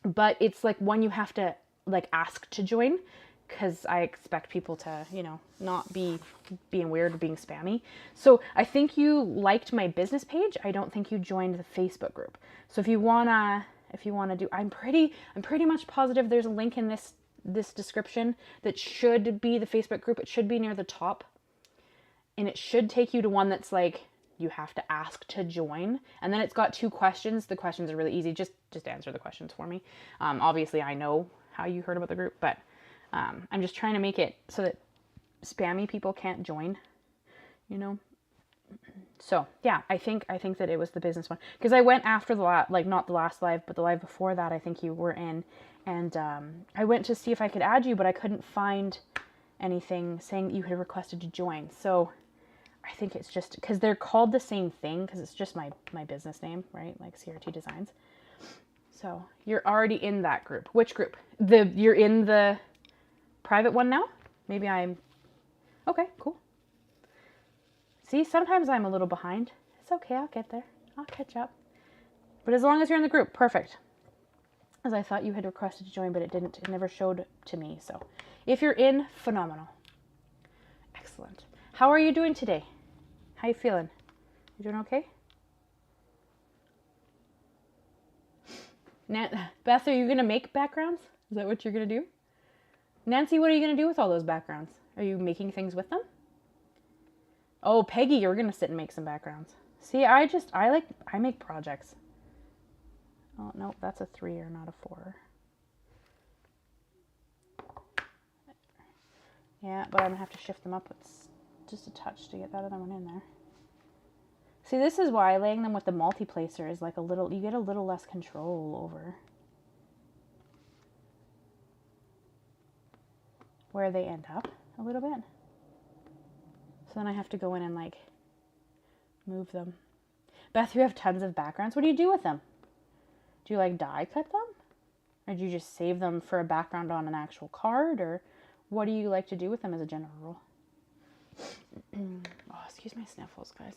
but it's like one you have to like ask to join, because I expect people to, you know, not be being weird or being spammy. So I think you liked my business page. I don't think you joined the Facebook group. So if you wanna do, I'm pretty much positive there's a link in this description that should be the Facebook group. It should be near the top, and it should take you to one that's like you have to ask to join, and then it's got 2 questions. The questions are really easy. Just answer the questions for me. Obviously I know how you heard about the group, but I'm just trying to make it so that spammy people can't join, you know? So yeah, I think that it was the business one, because I went after the like not the last live, but the live before that, I think you were in, and I went to see if I could add you, but I couldn't find anything saying that you had requested to join. So I think it's just because they're called the same thing, because it's just my business name, right? Like CRT Designs. So you're already in that group. Which group? You're in the private one now? Maybe I'm... Okay, cool. See, sometimes I'm a little behind. It's okay, I'll get there. I'll catch up. But as long as you're in the group, perfect. As I thought you had requested to join, but it didn't. It never showed to me. So if you're in, phenomenal. Excellent. How are you doing today? How you feeling? You doing okay? Beth, are you going to make backgrounds? Is that what you're going to do? Nancy, what are you going to do with all those backgrounds? Are you making things with them? Oh, Peggy, you're going to sit and make some backgrounds. See, I make projects. Oh, no, that's a 3 or not a 4. Yeah, but I'm going to have to shift them up. It's just a touch to get that other one in there. See, this is why laying them with the multi-placer is like you get a little less control over where they end up a little bit. So then I have to go in and like move them. Beth, you have tons of backgrounds. What do you do with them? Do you like die cut them? Or do you just save them for a background on an actual card? Or what do you like to do with them as a general rule? Oh, excuse my sniffles, guys.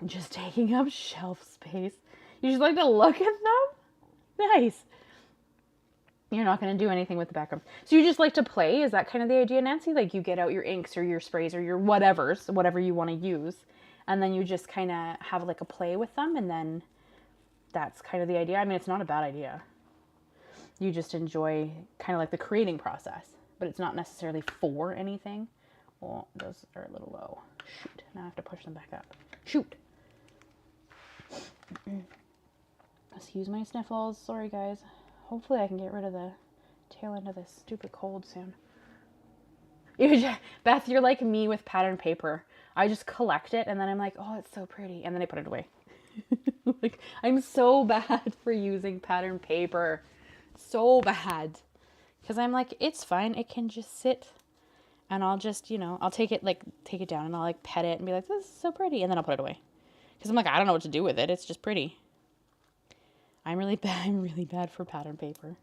Just taking up shelf space. You just like to look at them? Nice. You're not going to do anything with the background. So you just like to play? Is that kind of the idea, Nancy? Like you get out your inks or your sprays or your whatever you want to use, and then you just kind of have like a play with them, and then that's kind of the idea. I mean, it's not a bad idea. You just enjoy kind of like the creating process, but it's not necessarily for anything. Well, those are a little low. Shoot. Now I have to push them back up. Shoot. Excuse my sniffles. Sorry, guys. Hopefully I can get rid of the tail end of this stupid cold soon. Beth, you're like me with pattern paper. I just collect it and then I'm like, oh, it's so pretty. And then I put it away. Like, I'm so bad for using pattern paper. So bad. Because I'm like, it's fine. It can just sit. And I'll just, I'll take it down and I'll like pet it and be like, this is so pretty. And then I'll put it away. Because I'm like, I don't know what to do with it. It's just pretty. I'm really bad for pattern paper.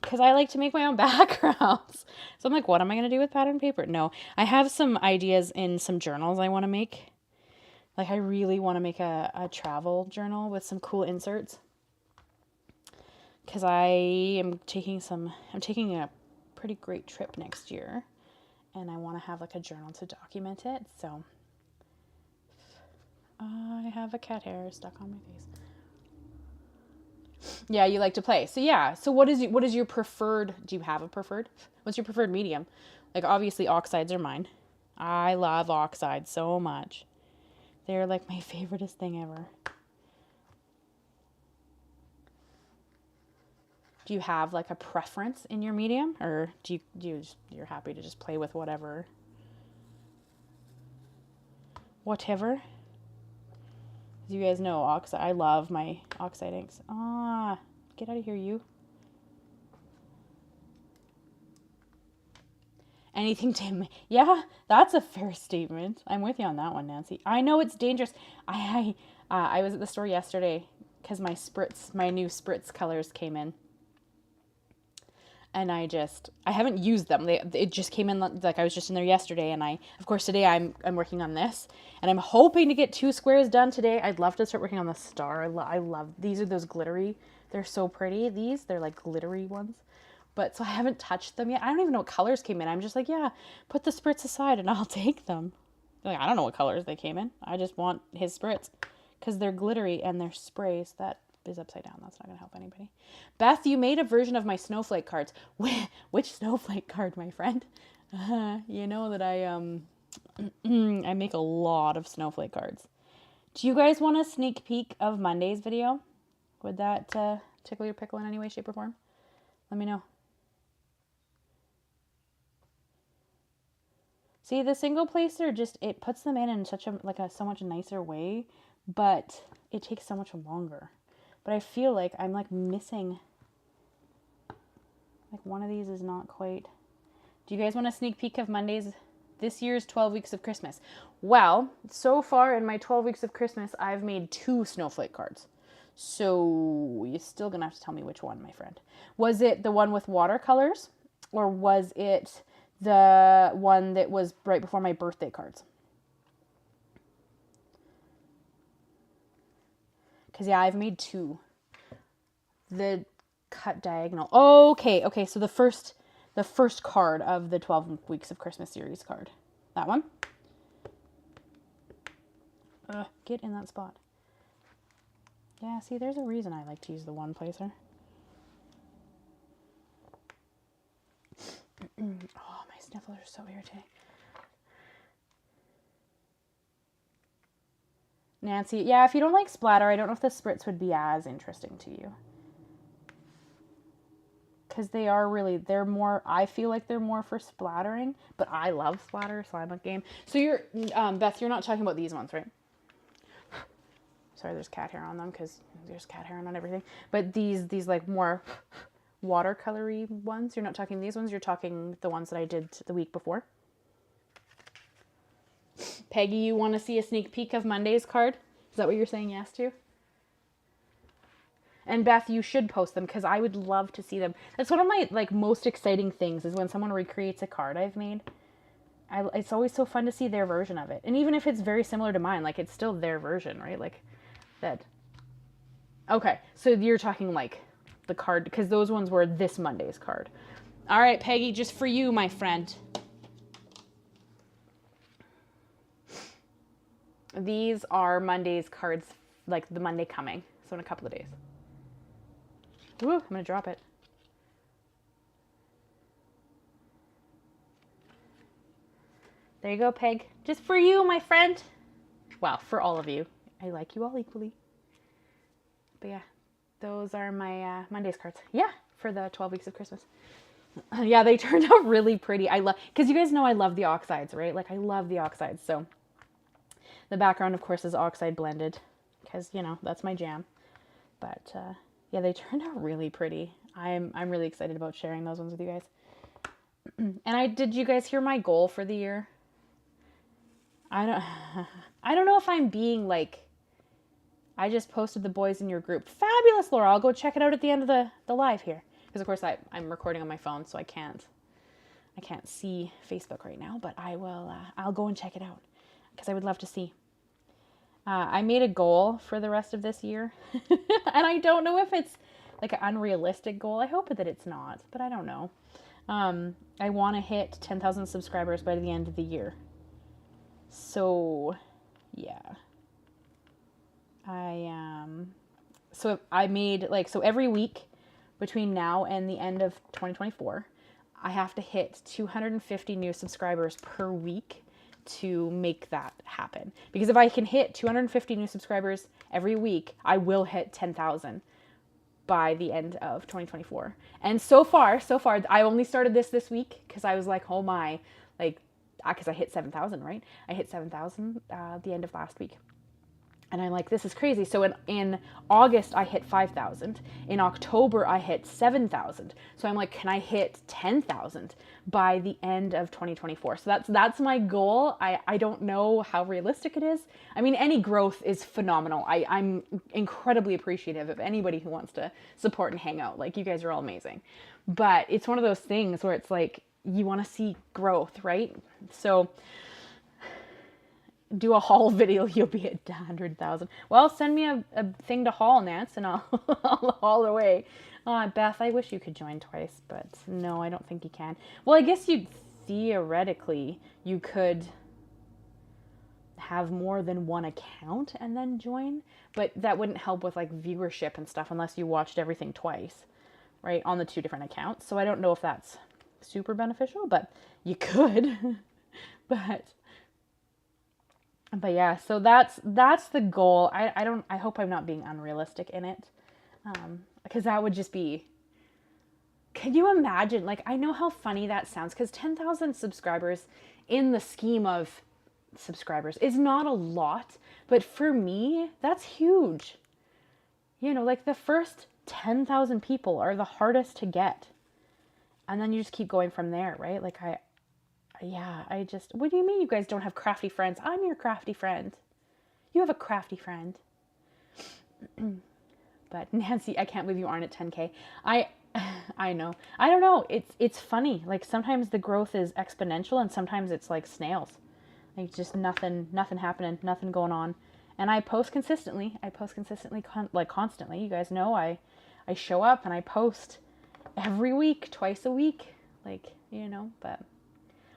Because I like to make my own backgrounds. So I'm like, what am I going to do with pattern paper? No, I have some ideas in some journals I want to make. Like I really want to make a travel journal with some cool inserts. Because I'm taking a pretty great trip next year. And I want to have like a journal to document it. So I have a cat hair stuck on my face. Yeah, you like to play. So yeah. So what is your preferred? Do you have a preferred? What's your preferred medium? Like obviously oxides are mine. I love oxides so much. They're like my favoriteest thing ever. Do you have like a preference in your medium, or you're happy to just play with whatever? Whatever. As you guys know, I love my oxide inks. Ah, get out of here, you. Anything to... Yeah, that's a fair statement. I'm with you on that one, Nancy. I know it's dangerous. I was at the store yesterday because my new spritz colors came in. And I haven't used them. It just came in, like I was just in there yesterday. And of course, today I'm working on this. And I'm hoping to get 2 squares done today. I'd love to start working on the star. I love, these are those glittery. They're so pretty. They're like glittery ones. But so I haven't touched them yet. I don't even know what colors came in. I'm just like, yeah, put the spritz aside and I'll take them. Like, I don't know what colors they came in. I just want his spritz because they're glittery and they're sprays. That is upside down. That's not going to help anybody. Beth, you made a version of my snowflake cards. Which snowflake card, my friend? You know that I make a lot of snowflake cards. Do you guys want a sneak peek of Monday's video? Would that tickle your pickle in any way, shape, or form? Let me know. See, the single placer it puts them in such a so much nicer way, but it takes so much longer. But I feel like I'm like missing, like one of these is not quite. Do you guys want a sneak peek of this year's 12 weeks of Christmas? Well, so far in my 12 weeks of Christmas, I've made 2 snowflake cards. So you're still gonna have to tell me which one, my friend. Was it the one with watercolors, or was it the one that was right before my birthday cards? Because yeah, I've made 2. The cut diagonal. Okay, so the first card of the 12 weeks of Christmas series card. That one. Get in that spot. Yeah, see, there's a reason I like to use the one placer. Oh, my sniffles are so irritating. Nancy, yeah, if you don't like splatter, I don't know if the spritz would be as interesting to you. Because I feel like they're more for splattering, but I love splatter, so I'm a game. So you're, Beth, you're not talking about these ones, right? Sorry, there's cat hair on them because there's cat hair on everything. But these like more watercolory ones, you're not talking these ones, you're talking the ones that I did the week before. Peggy, you want to see a sneak peek of Monday's card? Is that what you're saying yes to? And Beth, you should post them because I would love to see them. That's one of my like most exciting things is when someone recreates a card I've made. It's always so fun to see their version of it. And even if it's very similar to mine, like it's still their version, right? Like that. Okay, so you're talking like the card, because those ones were this Monday's card. All right, Peggy, just for you, my friend. These are Monday's cards, like the Monday coming, so in a couple of days. Ooh, I'm going to drop it. There you go, Peg. Just for you, my friend. Well, for all of you. I like you all equally. But yeah, those are my Monday's cards. Yeah, for the 12 weeks of Christmas. Yeah, they turned out really pretty. Because you guys know I love the oxides, right? Like, I love the oxides. So the background, of course, is oxide blended. Because, you know, that's my jam. But, yeah, they turned out really pretty. I'm really excited about sharing those ones with you guys. And did you guys hear my goal for the year? I don't know if I'm being like, I just posted the boys in your group. Fabulous, Laura. I'll go check it out at the end of the live here. Because of course I'm recording on my phone, so I can't see Facebook right now, but I will, I'll go and check it out because I would love to see. I made a goal for the rest of this year and I don't know if it's like an unrealistic goal. I hope that it's not, but I don't know. I want to hit 10,000 subscribers by the end of the year. So, yeah. So I made so every week between now and the end of 2024, I have to hit 250 new subscribers per week to make that happen. Because if I can hit 250 new subscribers every week, I will hit 10,000. by the end of 2024. And so far, I only started this week because I was like, oh my, like, because I hit 7,000, right? I hit 7,000 the end of last week. And I'm like, this is crazy. So in August, I hit 5,000. In October, I hit 7,000. So I'm like, can I hit 10,000 by the end of 2024? So that's my goal. I don't know how realistic it is. I mean, any growth is phenomenal. I'm incredibly appreciative of anybody who wants to support and hang out. Like, you guys are all amazing. But it's one of those things where it's like, you want to see growth, right? So do a haul video, you'll be at 100,000. Well, send me a thing to haul, Nance, and I'll haul away. Beth, I wish you could join twice, but no, I don't think you can. Well, I guess theoretically, you could have more than one account and then join, but that wouldn't help with like viewership and stuff unless you watched everything twice, right, on the 2 different accounts. So I don't know if that's super beneficial, but you could. But yeah, so that's the goal. I hope I'm not being unrealistic in it. Because that would just be, can you imagine? Like, I know how funny that sounds, because 10,000 subscribers in the scheme of subscribers is not a lot, but for me, that's huge. You know, like the first 10,000 people are the hardest to get. And then you just keep going from there, right? Like what do you mean you guys don't have crafty friends? I'm your crafty friend. You have a crafty friend. But Nancy, I can't believe you aren't at 10K. I know. I don't know. It's funny. Like, sometimes the growth is exponential and sometimes it's like snails. Like, just nothing happening, nothing going on. And I post consistently. Constantly. You guys know I show up and I post every week, twice a week. Like, you know, but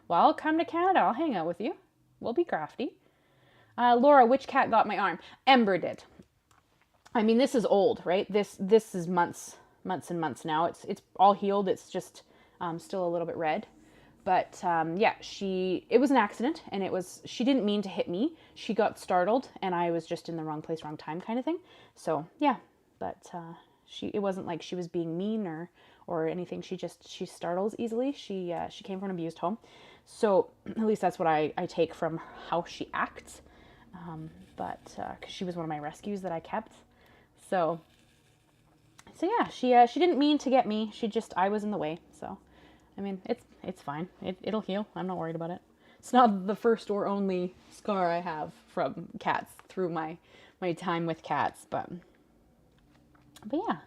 well, I'll come to Canada. I'll hang out with you. We'll be crafty. Laura, which cat got my arm? Ember did. I mean, this is old, right? This is months and months now. It's all healed. It's just still a little bit red. But yeah, it was an accident, and she didn't mean to hit me. She got startled, and I was just in the wrong place, wrong time kind of thing. So yeah, but it wasn't like she was being mean or anything. She startles easily. She came from an abused home. So at least that's what I take from how she acts. But because she was one of my rescues that I kept. So yeah, she didn't mean to get me. I was in the way. So, I mean, it's fine. It'll heal. I'm not worried about it. It's not the first or only scar I have from cats through my time with cats, but yeah.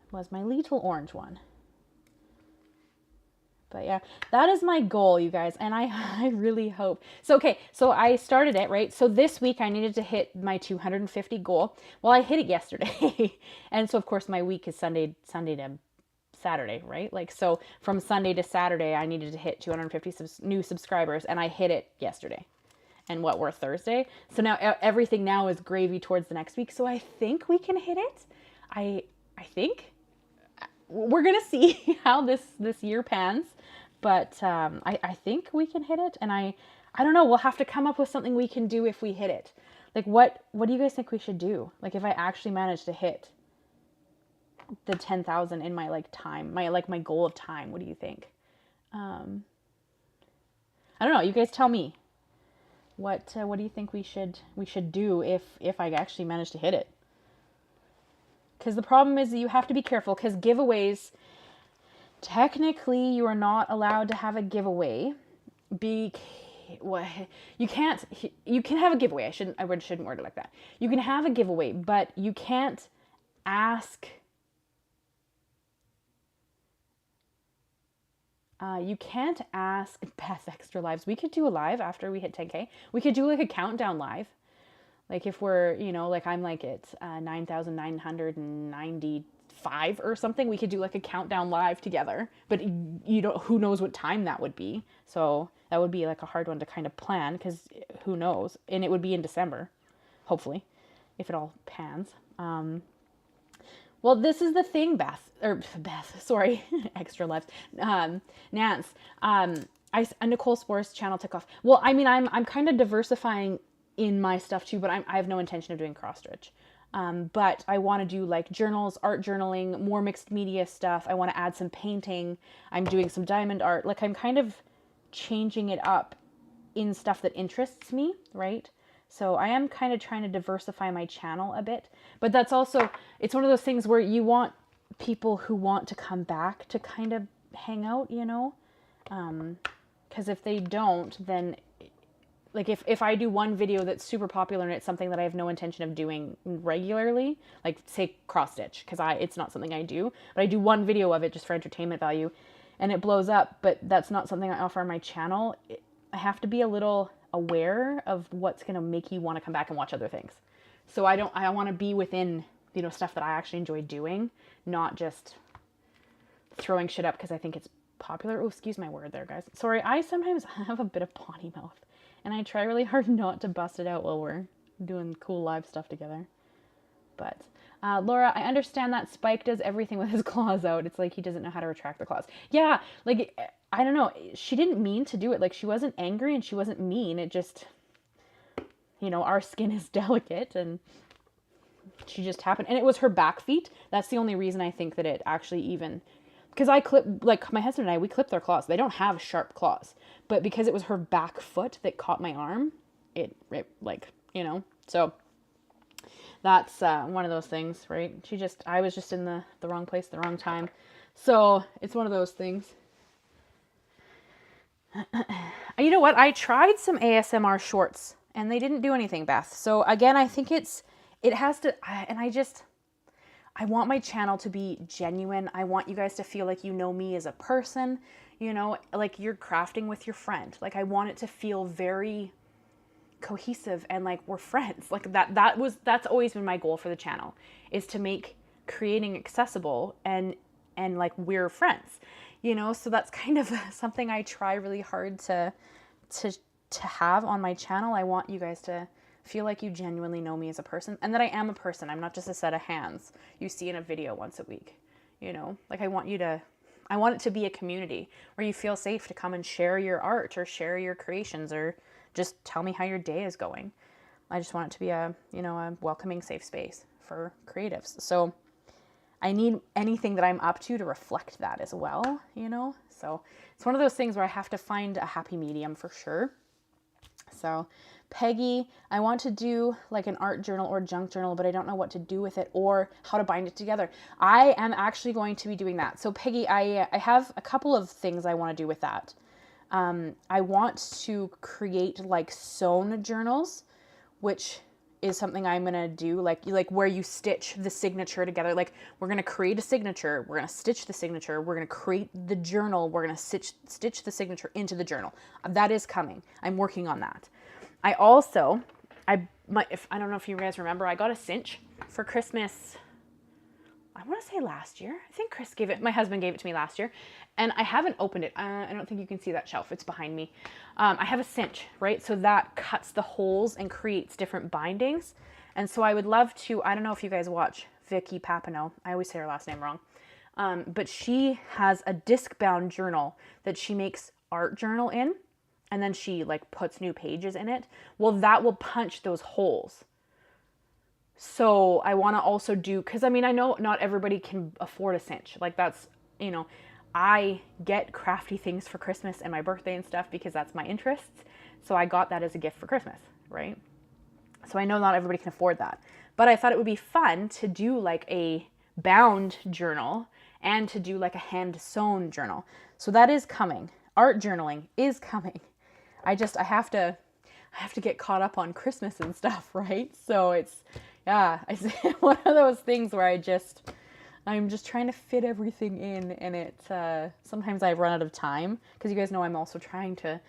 It was my little orange one. But yeah, that is my goal, you guys, and I really hope. So, okay, so I started it, right? So this week I needed to hit my 250 goal. Well, I hit it yesterday. And so, of course, my week is Sunday to Saturday, right? Like, so from Sunday to Saturday, I needed to hit 250 new subscribers, and I hit it yesterday. And we're Thursday. So now everything now is gravy towards the next week. So I think we can hit it. I think. We're going to see how this year pans. But I think we can hit it. And I don't know. We'll have to come up with something we can do if we hit it. Like, what do you guys think we should do? Like, if I actually manage to hit the 10,000 in my time, my goal of time, what do you think? I don't know. You guys tell me. What do you think we should do if I actually manage to hit it? Because the problem is that you have to be careful, because giveaways, technically you are not allowed to have a giveaway. You can have a giveaway. I shouldn't word it like that. You can have a giveaway, but you can't ask. Beth Extra Lives. We could do a live after we hit 10K. We could do like a countdown live. Like, if we're, like I'm like at 9,995 or something, we could do like a countdown live together. But who knows what time that would be. So that would be like a hard one to kind of plan, because who knows? And it would be in December, hopefully, if it all pans. Well, this is the thing, sorry, Extra Lives, Nance, Nicole Spore's channel took off. Well, I mean, I'm kind of diversifying in my stuff too, but I have no intention of doing cross stitch. But I want to do like journals, art journaling, more mixed media stuff. I want to add some painting. I'm doing some diamond art. Like I'm kind of changing it up in stuff that interests me, right? So I am kind of trying to diversify my channel a bit. But that's also, it's one of those things where you want people who want to come back to kind of hang out, you know? Because if they don't, then like if I do one video that's super popular and it's something that I have no intention of doing regularly, like say cross stitch, because it's not something I do, but I do one video of it just for entertainment value and it blows up, but that's not something I offer on my channel, I have to be a little aware of what's going to make you want to come back and watch other things. So I want to be within, you know, stuff that I actually enjoy doing, not just throwing shit up because I think it's popular. Oh, excuse my word there, guys. Sorry, I sometimes have a bit of potty mouth and I try really hard not to bust it out while we're doing cool live stuff together. But Laura, I understand that Spike does everything with his claws out. It's like he doesn't know how to retract the claws. Yeah, like, I don't know. She didn't mean to do it. Like, she wasn't angry and she wasn't mean. It just, you know, our skin is delicate and she just happened. And it was her back feet. That's the only reason I think that it actually even... Because I clip, like my husband and I, we clip their claws. They don't have sharp claws. But because it was her back foot that caught my arm, it like, you know, so... That's one of those things, right? I was just in the wrong place, the wrong time. So it's one of those things. You know what? I tried some ASMR shorts and they didn't do anything, Beth. So again, I think it has to, and I want my channel to be genuine. I want you guys to feel like you know me as a person, you know, like you're crafting with your friend. Like I want it to feel very cohesive and like we're friends. Like that's always been my goal for the channel, is to make creating accessible and like we're friends, you know. So that's kind of something I try really hard to have on my channel. I want you guys to feel like you genuinely know me as a person and that I am a person. I'm not just a set of hands you see in a video once a week, you know. Like I want it to be a community where you feel safe to come and share your art or share your creations or just tell me how your day is going. I just want it to be a welcoming, safe space for creatives. So I need anything that I'm up to reflect that as well, you know? So it's one of those things where I have to find a happy medium for sure. So Peggy, I want to do like an art journal or junk journal, but I don't know what to do with it or how to bind it together. I am actually going to be doing that. So Peggy, I have a couple of things I want to do with that. I want to create like sewn journals, which is something I'm going to do, like where you stitch the signature together. Like we're going to create a signature, we're going to stitch the signature, we're going to create the journal, we're going to stitch the signature into the journal. That is coming. I'm working on that. I also, I don't know if you guys remember, I got a cinch for Christmas. I want to say last year. I think Chris my husband gave it to me last year. And I haven't opened it. I don't think you can see that shelf. It's behind me. I have a cinch, right? So that cuts the holes and creates different bindings. And so I would love to, I don't know if you guys watch Vicky Papineau. I always say her last name wrong. But she has a disc-bound journal that she makes art journal in. And then she like puts new pages in it. Well, that will punch those holes. So I want to also do, because I mean, I know not everybody can afford a cinch. Like that's, you know, I get crafty things for Christmas and my birthday and stuff because that's my interests. So I got that as a gift for Christmas, right? So I know not everybody can afford that. But I thought it would be fun to do like a bound journal and to do like a hand sewn journal. So that is coming. Art journaling is coming. I have to get caught up on Christmas and stuff, right? So it's, yeah, it's one of those things where I'm just trying to fit everything in, and sometimes I run out of time, because you guys know I'm also trying to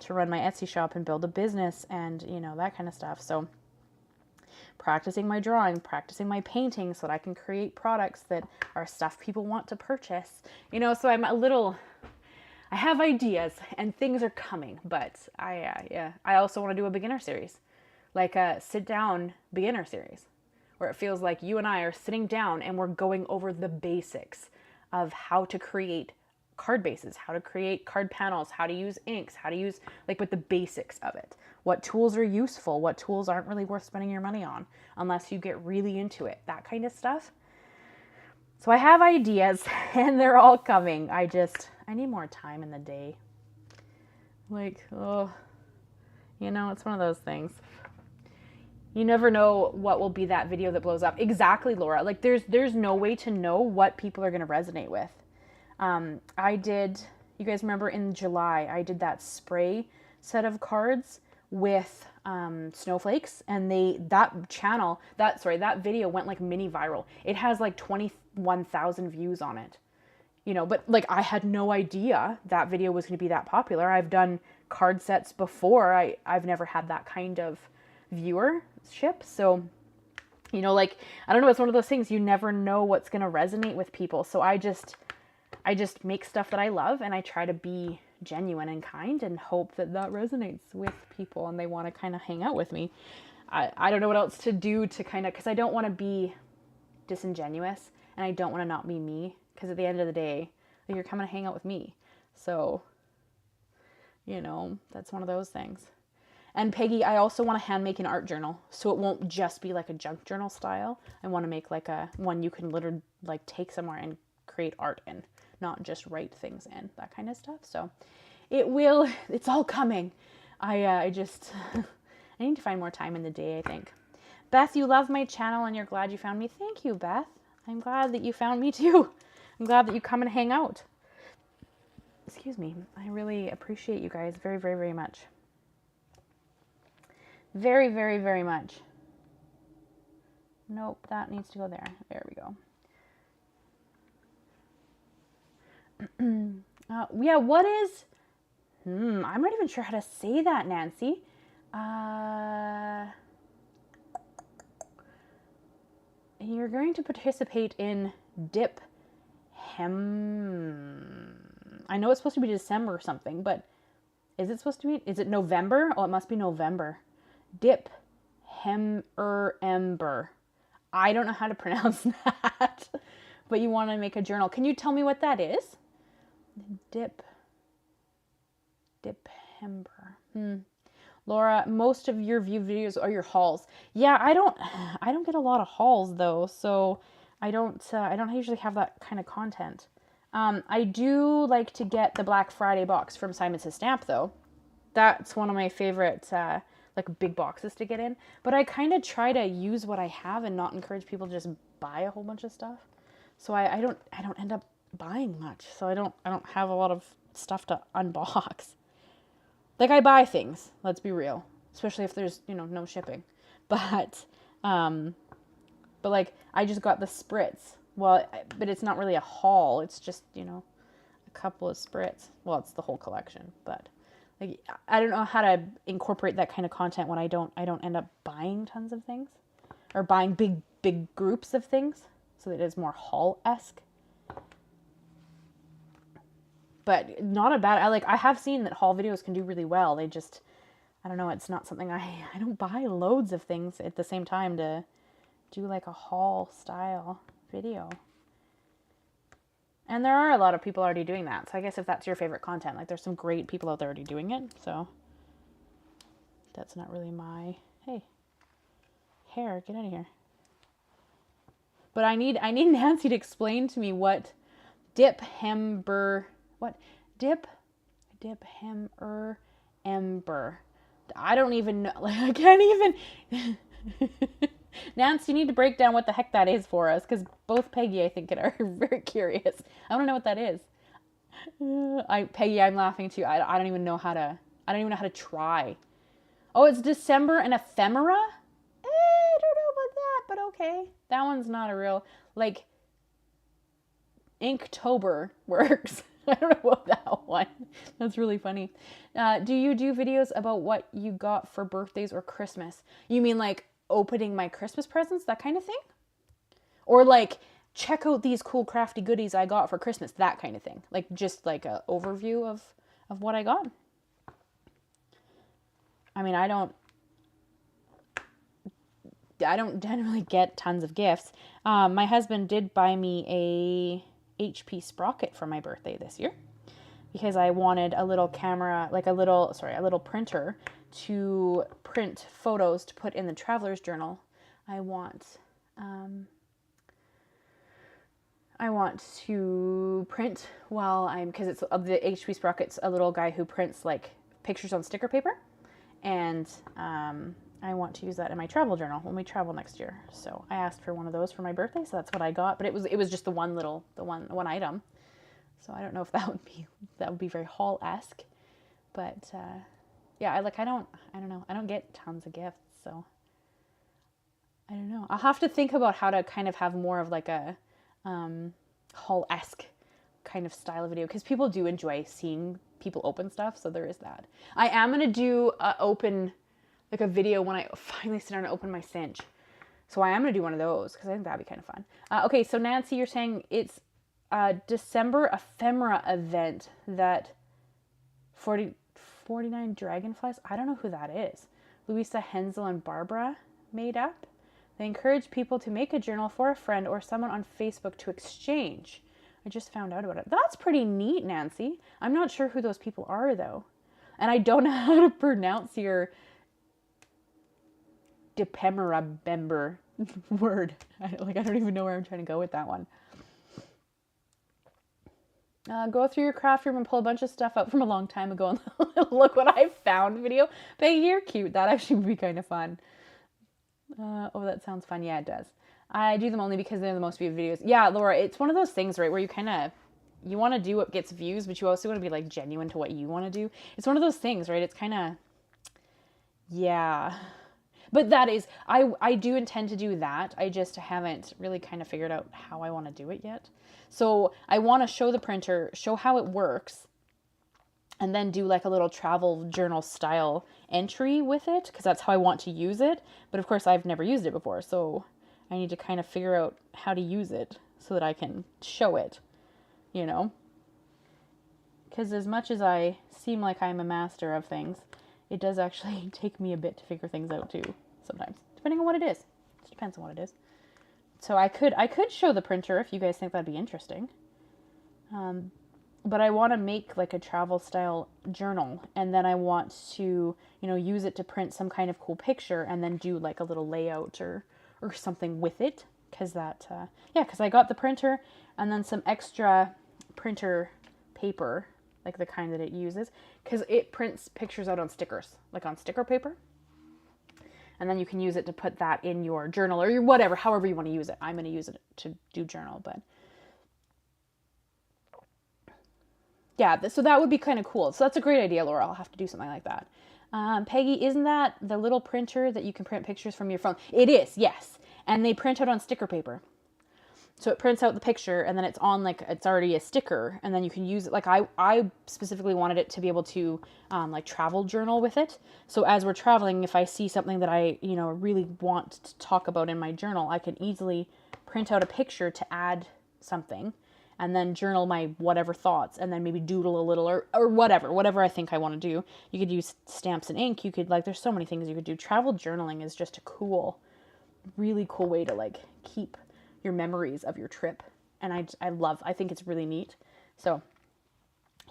run my Etsy shop and build a business and, you know, that kind of stuff. So practicing my drawing, practicing my painting so that I can create products that are stuff people want to purchase, you know. So I have ideas and things are coming, but I also want to do a beginner series, like a sit down beginner series, where it feels like you and I are sitting down and we're going over the basics of how to create card bases, how to create card panels, how to use inks, how to use like with the basics of it. What tools are useful, what tools aren't really worth spending your money on unless you get really into it, that kind of stuff. So I have ideas and they're all coming. I need more time in the day. Like, oh, you know, it's one of those things. You never know what will be that video that blows up. Exactly, Laura. Like there's no way to know what people are going to resonate with. You guys remember in July, I did that spray set of cards with snowflakes, and that video went like mini viral. It has like 21,000 views on it. You know, but like I had no idea that video was going to be that popular. I've done card sets before. I've never had that kind of viewership. So, you know, like, I don't know, it's one of those things, you never know what's going to resonate with people. So I just make stuff that I love, and I try to be genuine and kind and hope that resonates with people and they want to kind of hang out with me. I don't know what else to do to kind of, because I don't want to be disingenuous and I don't want to not be me, because at the end of the day, like, you're coming to hang out with me. So, you know, that's one of those things. And Peggy, I also want to hand make an art journal, so it won't just be like a junk journal style. I want to make like one you can literally like take somewhere and create art in, not just write things in, that kind of stuff. So it's all coming. I just, I need to find more time in the day, I think. Beth, you love my channel and you're glad you found me. Thank you, Beth. I'm glad that you found me too. I'm glad that you come and hang out. Excuse me. I really appreciate you guys very, very, very much. Very, very, very much. Nope, that needs to go there. There we go. Yeah, what is... I'm not even sure how to say that, Nancy. You're going to participate in Dip Hem... I know it's supposed to be December or something, but is it supposed to be... Is it November? Oh, it must be November. Dip Ember. I don't know how to pronounce that, but you want to make a journal. Can you tell me what that is? Dip Ember. Laura, most of your view videos are your hauls. Yeah, I don't get a lot of hauls though, so I don't usually have that kind of content. I do like to get the Black Friday box from Simon Says Stamp though. That's one of my favorite like big boxes to get in, but I kind of try to use what I have and not encourage people to just buy a whole bunch of stuff. So I don't end up buying much. So I don't have a lot of stuff to unbox. Like I buy things, let's be real, especially if there's, you know, no shipping. But like I just got the spritz. Well, but it's not really a haul. It's just, you know, a couple of spritz. Well, it's the whole collection, but like, I don't know how to incorporate that kind of content when I don't end up buying tons of things or buying big groups of things, so that it's more haul-esque. But not a bad, I have seen that haul videos can do really well. They just, I don't know, it's not something I don't buy loads of things at the same time to do like a haul style video. And there are a lot of people already doing that. So I guess if that's your favorite content, like there's some great people out there already doing it. So that's not really my, hey, hair, get out of here. But I need Nancy to explain to me what Dip Ember. I don't even know. Like, I can't even. Nancy, you need to break down what the heck that is for us, because both Peggy, I think, are very curious. I don't know what that is. Peggy, I'm laughing too. I don't even know how to. I don't even know how to try. Oh, it's December and ephemera? I don't know about that, but okay. That one's not a real, like, Inktober works. I don't know about that one. That's really funny. Do you do videos about what you got for birthdays or Christmas? You mean like opening my Christmas presents, that kind of thing? Or like, check out these cool crafty goodies I got for Christmas, that kind of thing? Like, just like an overview of what I got? I mean, I don't generally get tons of gifts. My husband did buy me a HP sprocket for my birthday this year. because I wanted a little camera, like a little printer to print photos to put in the traveler's journal. I want to print while because it's of the HP Sprocket's a little guy who prints like pictures on sticker paper, and I want to use that in my travel journal when we travel next year. So I asked for one of those for my birthday, so that's what I got. But it was just the one item. So I don't know if that would be very haul-esque, but yeah, I don't know. I don't get tons of gifts, so I don't know. I'll have to think about how to kind of have more of like a haul-esque kind of style of video, because people do enjoy seeing people open stuff, so there is that. I am going to do a video when I finally sit down and open my cinch. So I am going to do one of those, because I think that'd be kind of fun. Okay, so Nancy, you're saying it's a December ephemera event that 49 Dragonflies, I don't know who that is. Louisa, Hensel, and Barbara made up. They encourage people to make a journal for a friend or someone on Facebook to exchange. I just found out about it. That's pretty neat, Nancy. I'm not sure who those people are, though. And I don't know how to pronounce your Depemera member word. I don't even know where I'm trying to go with that one. Go through your craft room and pull a bunch of stuff up from a long time ago and look what I found video. Peggy, you're cute. That actually would be kind of fun. Oh, that sounds fun. Yeah, it does. I do them only because they're the most viewed videos. Yeah, Laura, it's one of those things, right, where you want to do what gets views, but you also want to be like genuine to what you want to do. It's one of those things, right? It's kind of, yeah. But that is, I do intend to do that. I just haven't really kind of figured out how I want to do it yet. So I want to show the printer, show how it works, and then do like a little travel journal style entry with it, because that's how I want to use it. But of course, I've never used it before, so I need to kind of figure out how to use it so that I can show it, you know? Because as much as I seem like I'm a master of things, it does actually take me a bit to figure things out too, sometimes, depending on what it is. It depends on what it is. So I could show the printer if you guys think that'd be interesting. But I want to make like a travel style journal, and then I want to, use it to print some kind of cool picture and then do like a little layout or something with it. Because because I got the printer and then some extra printer paper, like the kind that it uses, because it prints pictures out on stickers, like on sticker paper. And then you can use it to put that in your journal or your whatever, however you want to use it. I'm going to use it to do journal, but yeah, so that would be kind of cool. So that's a great idea, Laura. I'll have to do something like that. Peggy, isn't that the little printer that you can print pictures from your phone? It is, yes. And they print out on sticker paper. So it prints out the picture, and then it's on like, it's already a sticker, and then you can use it. Like I specifically wanted it to be able to like travel journal with it. So as we're traveling, if I see something that I, really want to talk about in my journal, I can easily print out a picture to add something and then journal my whatever thoughts, and then maybe doodle a little or whatever I think I want to do. You could use stamps and ink. You could, like, there's so many things you could do. Travel journaling is just a really cool way to like keep your memories of your trip. And I think it's really neat. So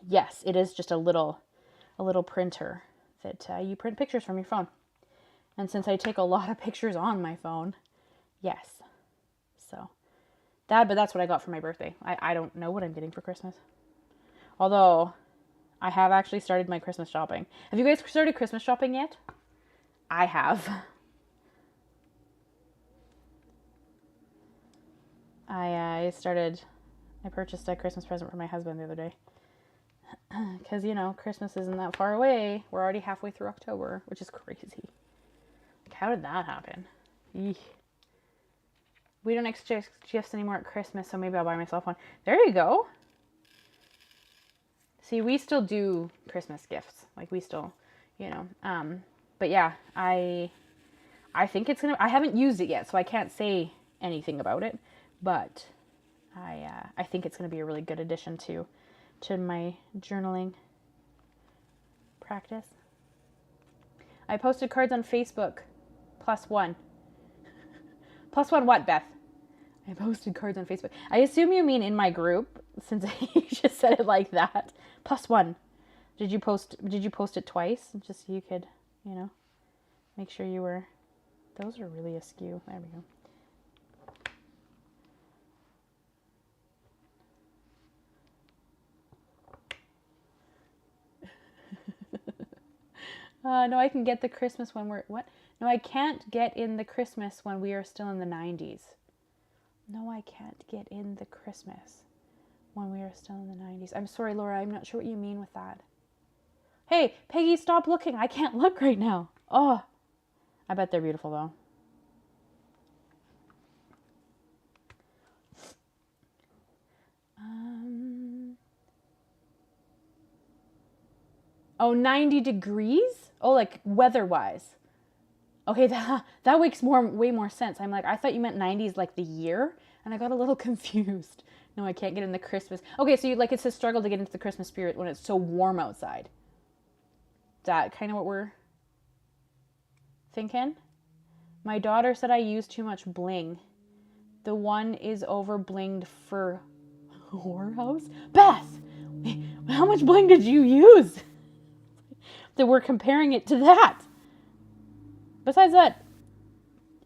yes, it is just a little printer that you print pictures from your phone. And since I take a lot of pictures on my phone, yes. So but that's what I got for my birthday. I don't know what I'm getting for Christmas. Although I have actually started my Christmas shopping. Have you guys started Christmas shopping yet? I have. I purchased a Christmas present for my husband the other day. Because, Christmas isn't that far away. We're already halfway through October, which is crazy. Like, how did that happen? Eek. We don't exchange gifts anymore at Christmas, so maybe I'll buy myself one. There you go. See, we still do Christmas gifts. Like, we still, But yeah, I think it's I haven't used it yet, so I can't say anything about it. But I think it's going to be a really good addition to my journaling practice. I posted cards on Facebook. +1. +1 what, Beth? I posted cards on Facebook. I assume you mean in my group, since you just said it like that. +1. Did you post it twice? Just so you could, make sure you were... Those are really askew. There we go. No, I can get the Christmas when we're... What? No, I can't get in the Christmas when we are still in the 90s. No, I can't get in the Christmas when we are still in the 90s. I'm sorry, Laura. I'm not sure what you mean with that. Hey, Peggy, stop looking. I can't look right now. Oh, I bet they're beautiful, though. Oh, 90 degrees? Oh, like weather-wise. Okay, that makes way more sense. I'm like, I thought you meant 90s like the year, and I got a little confused. No, I can't get in the Christmas. Okay, so it's a struggle to get into the Christmas spirit when it's so warm outside. Is that kind of what we're thinking? My daughter said I use too much bling. The one is over blinged for whorehouse. Beth, how much bling did you use? That we're comparing it to that. Besides that,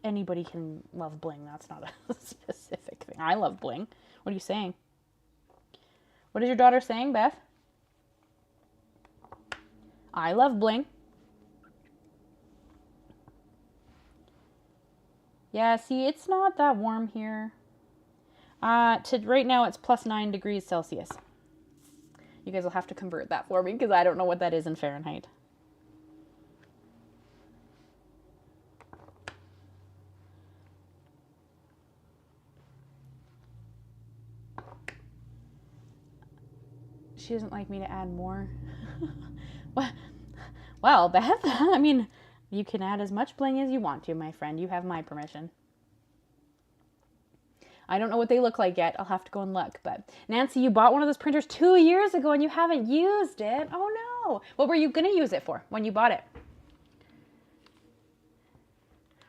anybody can love bling. That's not a specific thing. I love bling. What are you saying? What is your daughter saying, Beth? I love bling. Yeah, see, it's not that warm here. Right now, it's +9 degrees Celsius. You guys will have to convert that for me because I don't know what that is in Fahrenheit. She doesn't like me to add more. Well, Beth, I mean, you can add as much bling as you want to, my friend. You have my permission. I don't know what they look like yet. I'll have to go and look. But Nancy, you bought one of those printers 2 years ago and you haven't used it. Oh no. What were you going to use it for when you bought it?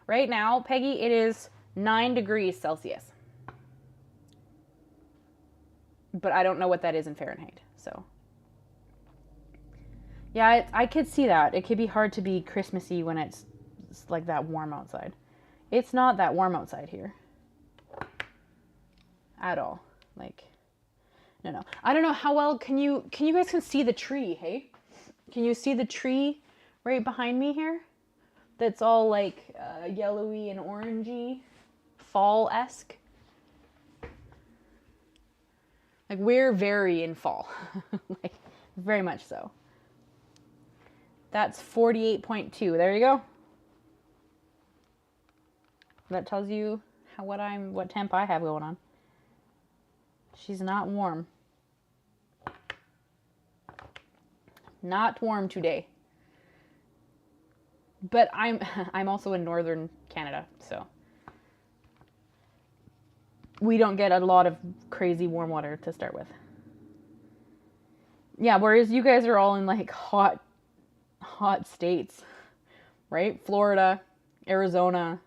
Right now, Peggy, it is 9 degrees Celsius. But I don't know what that is in Fahrenheit. So, yeah, I could see that. It could be hard to be Christmassy when it's like that warm outside. It's not that warm outside here. At all. No. I don't know how well can you guys see the tree, hey? Can you see the tree right behind me here? That's all yellowy and orangey, fall-esque. We're very in fall. Very much so. That's 48.2. There you go. That tells you what temp I have going on. She's not warm. Not warm today. But I'm also in northern Canada, so we don't get a lot of crazy warm water to start with. Yeah, whereas you guys are all in hot states, right? Florida, Arizona.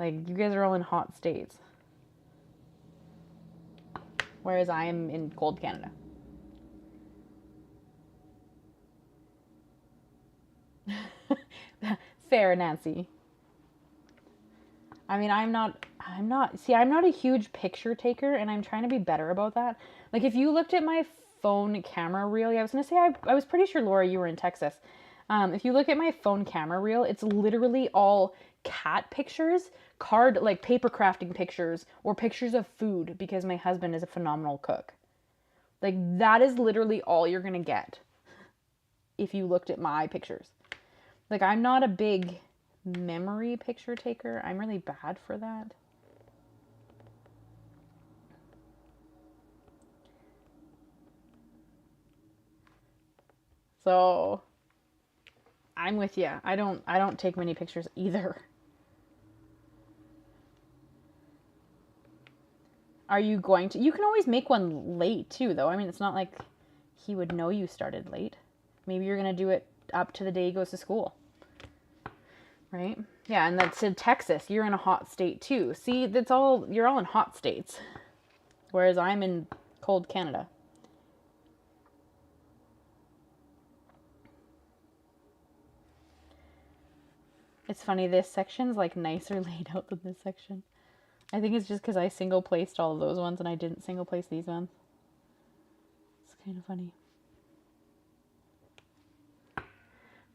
You guys are all in hot states. Whereas I am in cold Canada. Fair, Nancy. I mean, I'm not a huge picture taker, and I'm trying to be better about that. If you looked at my phone camera reel, I was going to say, I was pretty sure, Laura, you were in Texas. If you look at my phone camera reel, it's literally all cat pictures, paper crafting pictures, or pictures of food, because my husband is a phenomenal cook. That is literally all you're going to get if you looked at my pictures. I'm not a big memory picture taker. I'm really bad for that. So I'm with you. I don't take many pictures either. Are you going to? You can always make one late too, though. I mean, it's not like he would know you started late. Maybe you're going to do it up to the day he goes to school. Right? Yeah, and that's in Texas. You're in a hot state too. See, you're all in hot states. Whereas I'm in cold Canada. It's funny, this section's like nicer laid out than this section. I think it's just because I single placed all of those ones and I didn't single place these ones. It's kind of funny.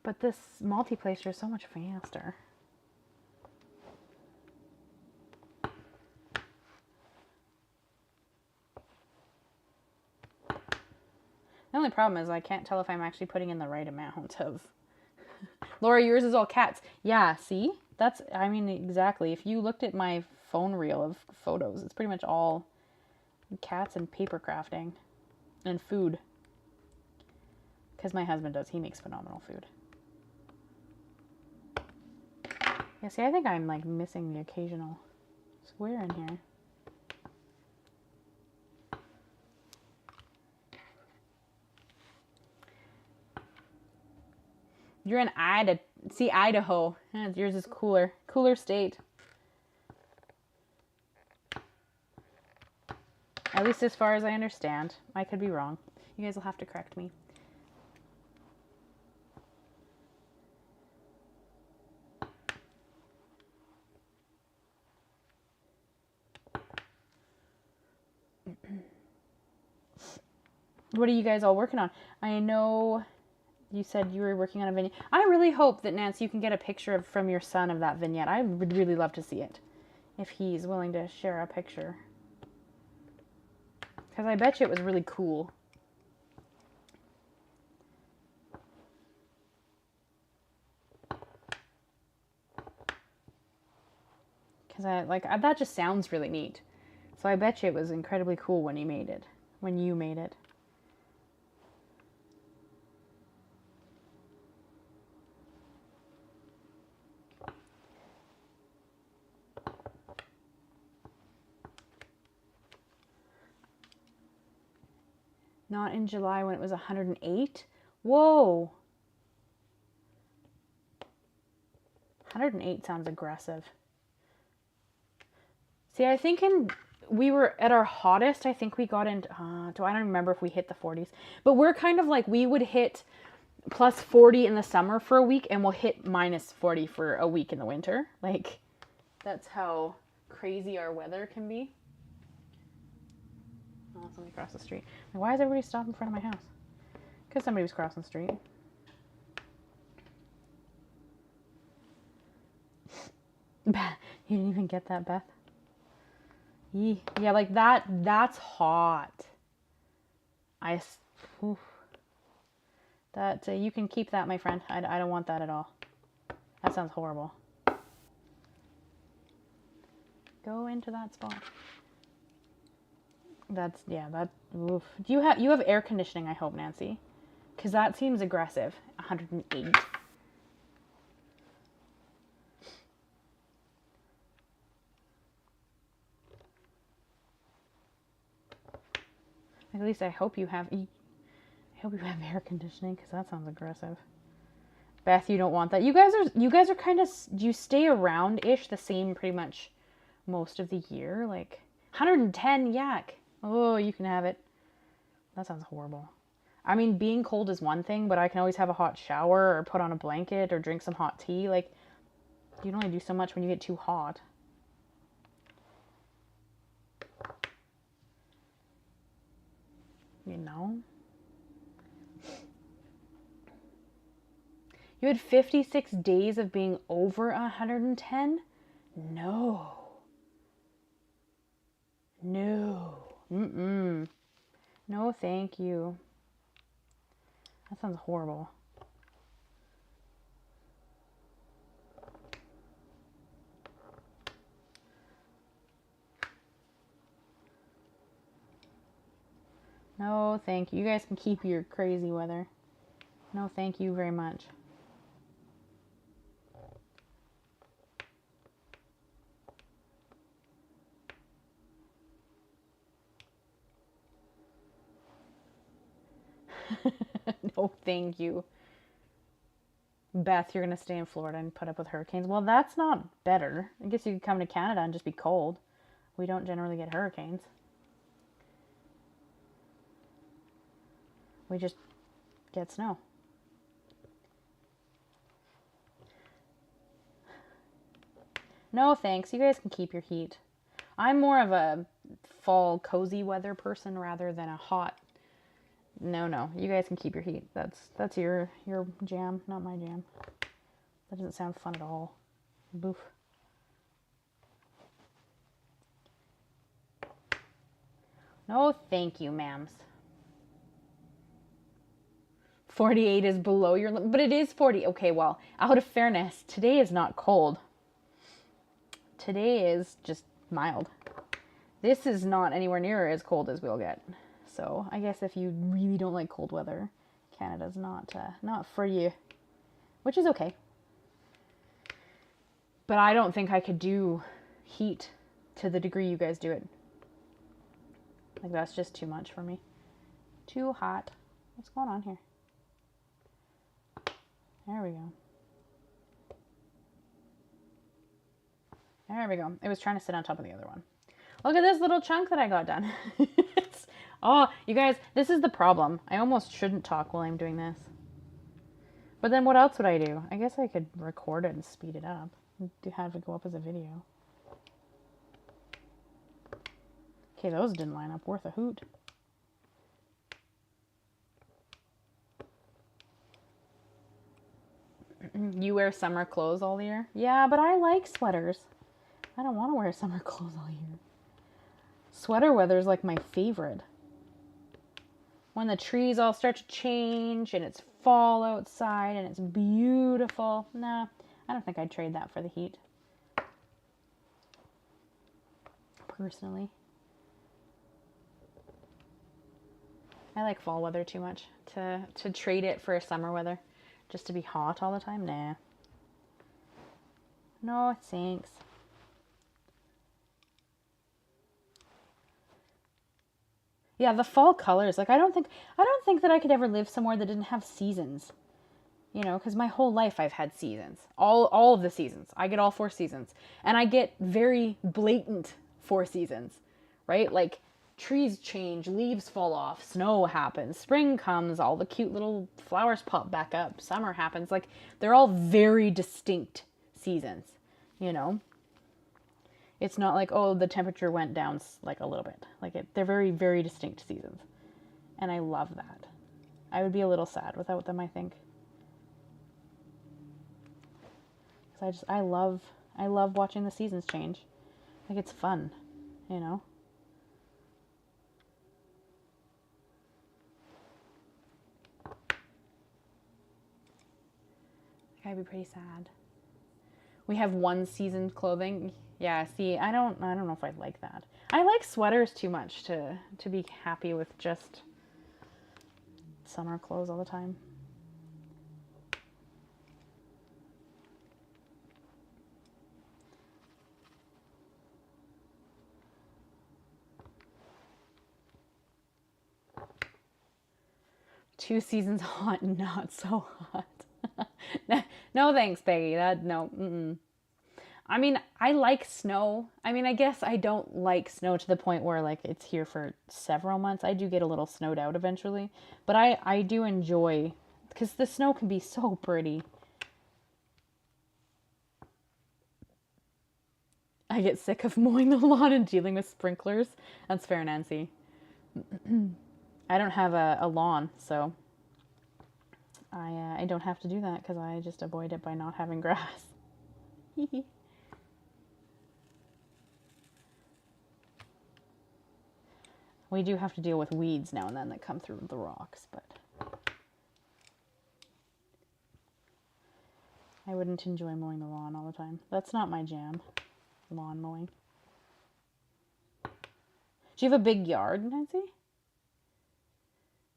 But this multi-placer is so much faster. The only problem is I can't tell if I'm actually putting in the right amount of... Laura, yours is all cats. Yeah, see? That's, I mean, exactly. If you looked at my phone reel of photos, it's pretty much all cats and paper crafting and food. Because my husband does. He makes phenomenal food. Yeah, see, I think I'm like missing the occasional square in here. You're in Idaho. See, Idaho. Yeah, yours is cooler. Cooler state. At least as far as I understand. I could be wrong. You guys will have to correct me. What are you guys all working on? I know you said you were working on a vignette. I really hope that, Nancy, you can get a picture from your son of that vignette. I would really love to see it. If he's willing to share a picture. Because I bet you it was really cool. Because that just sounds really neat. So I bet you it was incredibly cool when you made it. When you made it. Not in July when it was 108. Whoa. 108 sounds aggressive. See, I think we were at our hottest. I think we got into, I don't remember if we hit the 40s. But we're kind of like, we would hit plus 40 in the summer for a week and we'll hit minus 40 for a week in the winter. Like, that's how crazy our weather can be. Oh, somebody crossed the street. Why is everybody stopped in front of my house? Because somebody was crossing the street. Beth, you didn't even get that, Beth? Yeah, like that's hot. You can keep that, my friend. I don't want that at all. That sounds horrible. Go into that spot. Oof. You have air conditioning, I hope, Nancy. Because that seems aggressive. 108. At least I hope you have air conditioning, because that sounds aggressive. Beth, you don't want that. You guys are kind of, you stay around-ish the same pretty much most of the year. Like 110, yak. Oh, you can have it. That sounds horrible. I mean, being cold is one thing, but I can always have a hot shower or put on a blanket or drink some hot tea. Like, you can only do so much when you get too hot. You know? You had 56 days of being over 110? No. No. Mm-mm. No, thank you. That sounds horrible. No, thank you. You guys can keep your crazy weather. No, thank you very much. No, thank you. Beth, you're going to stay in Florida and put up with hurricanes. Well, that's not better. I guess you could come to Canada and just be cold. We don't generally get hurricanes. We just get snow. No, thanks. You guys can keep your heat. I'm more of a fall cozy weather person rather than a hot. No. You guys can keep your heat. That's your jam, not my jam. That doesn't sound fun at all. Boof. No, thank you, ma'ams. 48 is below your limit, but it is 40. Okay, well, out of fairness, today is not cold. Today is just mild. This is not anywhere near as cold as we'll get. So I guess if you really don't like cold weather, Canada's not for you, which is okay. But I don't think I could do heat to the degree you guys do it. Like, that's just too much for me. Too hot. What's going on here? There we go. There we go. It was trying to sit on top of the other one. Look at this little chunk that I got done. Oh, you guys, this is the problem. I almost shouldn't talk while I'm doing this. But then what else would I do? I guess I could record it and speed it up. Have it go up as a video. Okay, those didn't line up. Worth a hoot. You wear summer clothes all year? Yeah, but I like sweaters. I don't want to wear summer clothes all year. Sweater weather is like my favorite. When the trees all start to change and it's fall outside and it's beautiful. Nah, I don't think I'd trade that for the heat. Personally. I like fall weather too much to trade it for summer weather. Just to be hot all the time? Nah. No, thanks. Yeah, the fall colors. Like, I don't think that I could ever live somewhere that didn't have seasons. You know, because my whole life I've had seasons. All of the seasons. I get all 4 seasons. And I get very blatant 4 seasons. Right? Like, trees change, leaves fall off, snow happens, spring comes, all the cute little flowers pop back up, summer happens. Like, they're all very distinct seasons, you know? It's not like, oh, the temperature went down like a little bit. Like, they're very, very distinct seasons. And I love that. I would be a little sad without them, I think. Because I love watching the seasons change. Like, it's fun, you know? I'd be pretty sad. We have one season clothing. Yeah, see, I don't know if I'd like that. I like sweaters too much to be happy with just summer clothes all the time. Two seasons hot, not so hot. No thanks, Peggy. No. I mean, I like snow. I mean, I guess I don't like snow to the point where, like, it's here for several months. I do get a little snowed out eventually. But I do enjoy, because the snow can be so pretty. I get sick of mowing the lawn and dealing with sprinklers. That's fair, Nancy. I don't have a lawn, so I don't have to do that because I just avoid it by not having grass. We do have to deal with weeds now and then that come through the rocks, but I wouldn't enjoy mowing the lawn all the time. That's not my jam, lawn mowing. Do you have a big yard, Nancy?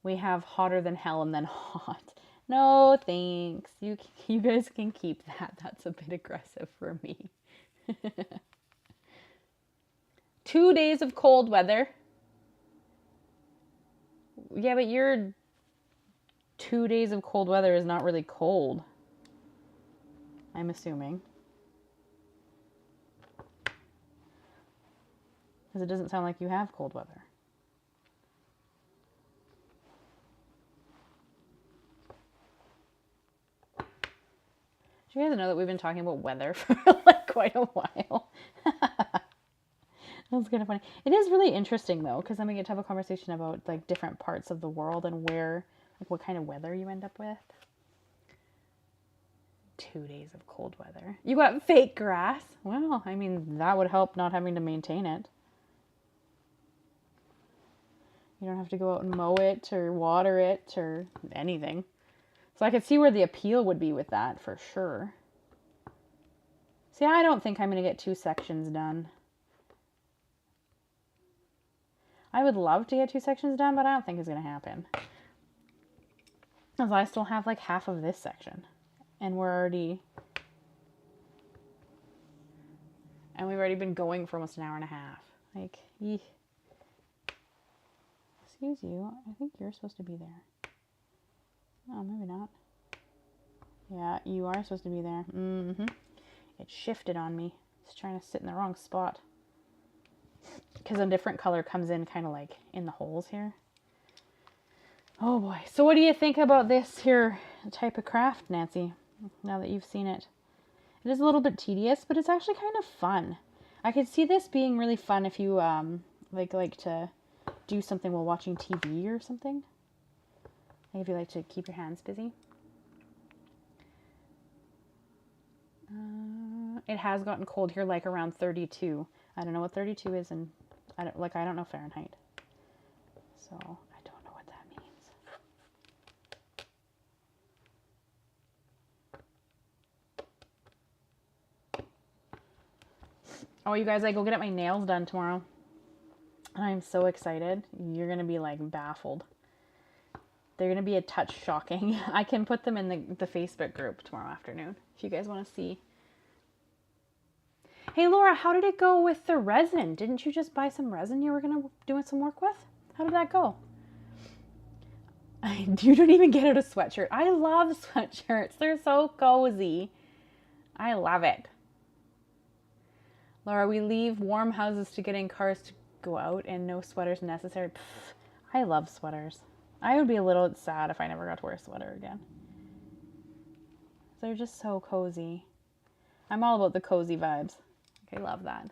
We have hotter than hell and then hot. No, thanks. You guys can keep that. That's a bit aggressive for me. 2 days of cold weather. Yeah, but your 2 days of cold weather is not really cold. I'm assuming. Because it doesn't sound like you have cold weather. Do you guys know that we've been talking about weather for like quite a while? That's kind of funny. It is really interesting though, because then we get to have a conversation about like different parts of the world and where, like what kind of weather you end up with. 2 days of cold weather. You got fake grass? Well, I mean, that would help not having to maintain it. You don't have to go out and mow it or water it or anything. So I could see where the appeal would be with that for sure. See, I don't think I'm going to get 2 sections done. I would love to get 2 sections done, but I don't think it's going to happen. Because I still have like half of this section. And we've already been going for almost an hour and a half. Like, eeh. Excuse you, I think you're supposed to be there. Oh, maybe not. Yeah, you are supposed to be there. Mm-hmm. It shifted on me. It's trying to sit in the wrong spot. Because a different color comes in kind of like in the holes here. Oh boy. So what do you think about this here type of craft, Nancy? Now that you've seen it. It is a little bit tedious, but it's actually kind of fun. I could see this being really fun if you like to do something while watching TV or something. Like if you like to keep your hands busy. It has gotten cold here, like around 32. I don't know what 32 is, and I don't know Fahrenheit. So I don't know what that means. Oh, you guys, I go get my nails done tomorrow. And I'm so excited. You're going to be like baffled. They're going to be a touch shocking. I can put them in the Facebook group tomorrow afternoon if you guys want to see. Hey, Laura, how did it go with the resin? Didn't you just buy some resin you were going to do some work with? How did that go? You don't even get out a sweatshirt. I love sweatshirts. They're so cozy. I love it. Laura, we leave warm houses to get in cars to go out and no sweaters necessary. Pfft, I love sweaters. I would be a little sad if I never got to wear a sweater again. They're just so cozy. I'm all about the cozy vibes. I love that.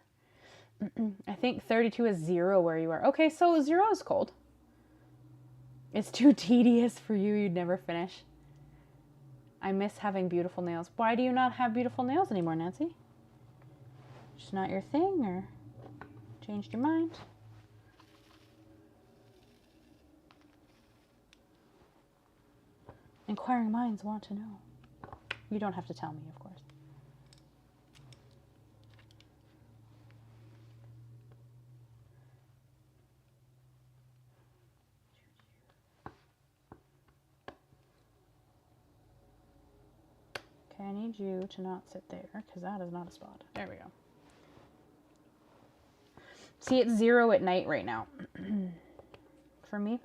I think 32 is 0 where you are. Okay, so 0 is cold. It's too tedious for you. You'd never finish. I miss having beautiful nails. Why do you not have beautiful nails anymore, Nancy? Just not your thing, or changed your mind? Inquiring minds want to know. You don't have to tell me, of course. Okay, I need you to not sit there, because that is not a spot. There we go. See, it's 0 at night right now. For me.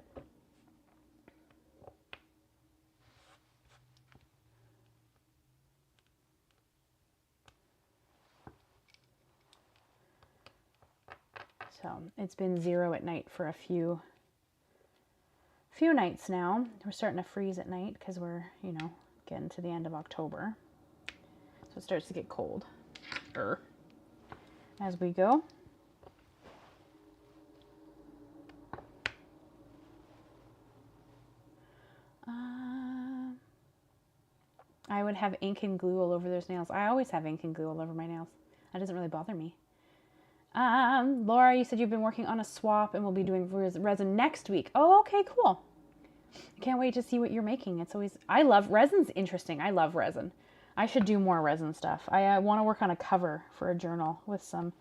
So it's been 0 at night for a few nights now. We're starting to freeze at night because we're, getting to the end of October. So it starts to get cold as we go. I would have ink and glue all over those nails. I always have ink and glue all over my nails. That doesn't really bother me. Laura, you said you've been working on a swap and we'll be doing resin next week. Oh, okay, cool. I can't wait to see what you're making. I love resin's interesting. I love resin. I should do more resin stuff. I want to work on a cover for a journal with some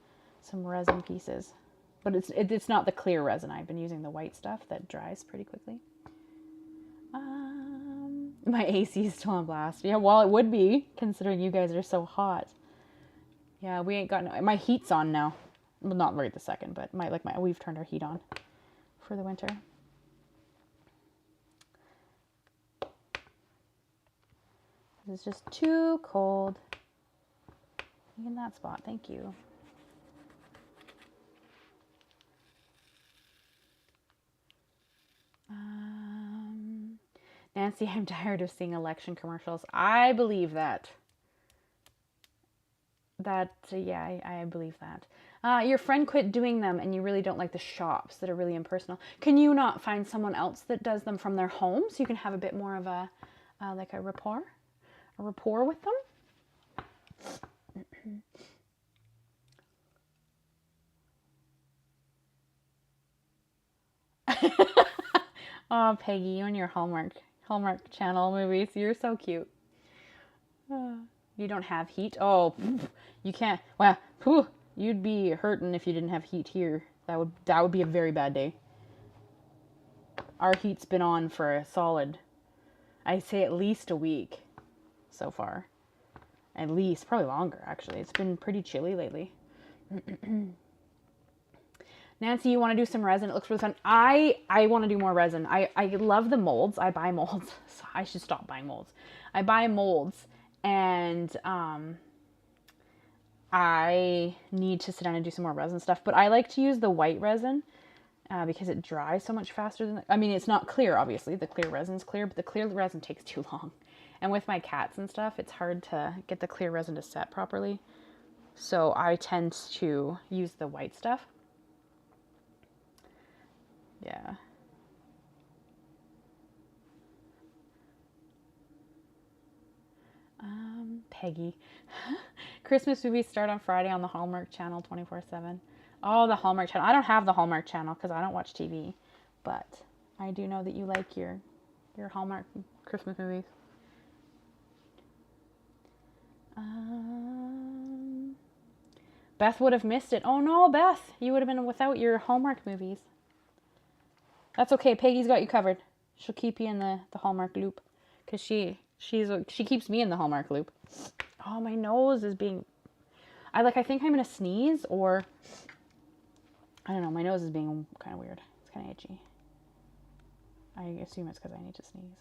resin pieces, but it's not the clear resin. I've been using the white stuff that dries pretty quickly. My AC is still on blast. Yeah, well, it would be considering you guys are so hot. Yeah, we ain't got my heat's on now. Well, not right this second, but we've turned our heat on for the winter. It's just too cold. In that spot. Thank you. Nancy, I'm tired of seeing election commercials. I believe that. Yeah, I believe that. Your friend quit doing them and you really don't like the shops that are really impersonal. Can you not find someone else that does them from their home so you can have a bit more of a, like a rapport with them? Oh, Peggy, you and your Hallmark Channel movies. You're so cute. You don't have heat? Oh, you can't. Well, you'd be hurting if you didn't have heat here. That would be a very bad day. Our heat's been on for a solid, I'd say at least a week so far. At least, probably longer actually. It's been pretty chilly lately. Nancy, you want to do some resin? It looks really fun. I want to do more resin. I love the molds. I buy molds. So I should stop buying molds. I buy molds and I need to sit down and do some more resin stuff. But I like to use the white resin because it dries so much faster than... I mean, it's not clear, obviously. The clear resin's clear, but the clear resin takes too long. And with my cats and stuff, it's hard to get the clear resin to set properly. So I tend to use the white stuff. Yeah. Peggy. Christmas movies start on Friday on the Hallmark Channel 24/7. Oh, the Hallmark Channel. I don't have the Hallmark Channel because I don't watch TV. But I do know that you like your Hallmark Christmas movies. Beth would have missed it. Oh no, Beth. You would have been without your Hallmark movies. That's okay. Peggy's got you covered. She'll keep you in the Hallmark loop. Because she keeps me in the Hallmark loop. Oh, my nose is being... I think I'm going to sneeze or... I don't know. My nose is being kind of weird. It's kind of itchy. I assume it's because I need to sneeze.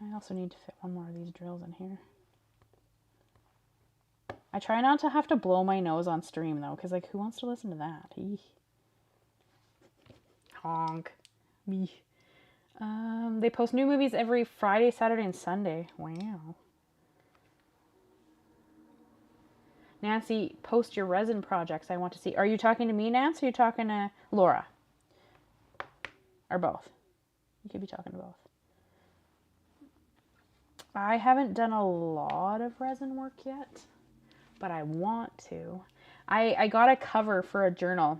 I also need to fit one more of these drills in here. I try not to have to blow my nose on stream, though. Because, who wants to listen to that? Eek. Honk. Me. They post new movies every Friday, Saturday, and Sunday. Wow. Nancy, post your resin projects. I want to see. Are you talking to me, Nancy, or are you talking to Laura? Or both? You could be talking to both. I haven't done a lot of resin work yet, but I want to. I got a cover for a journal.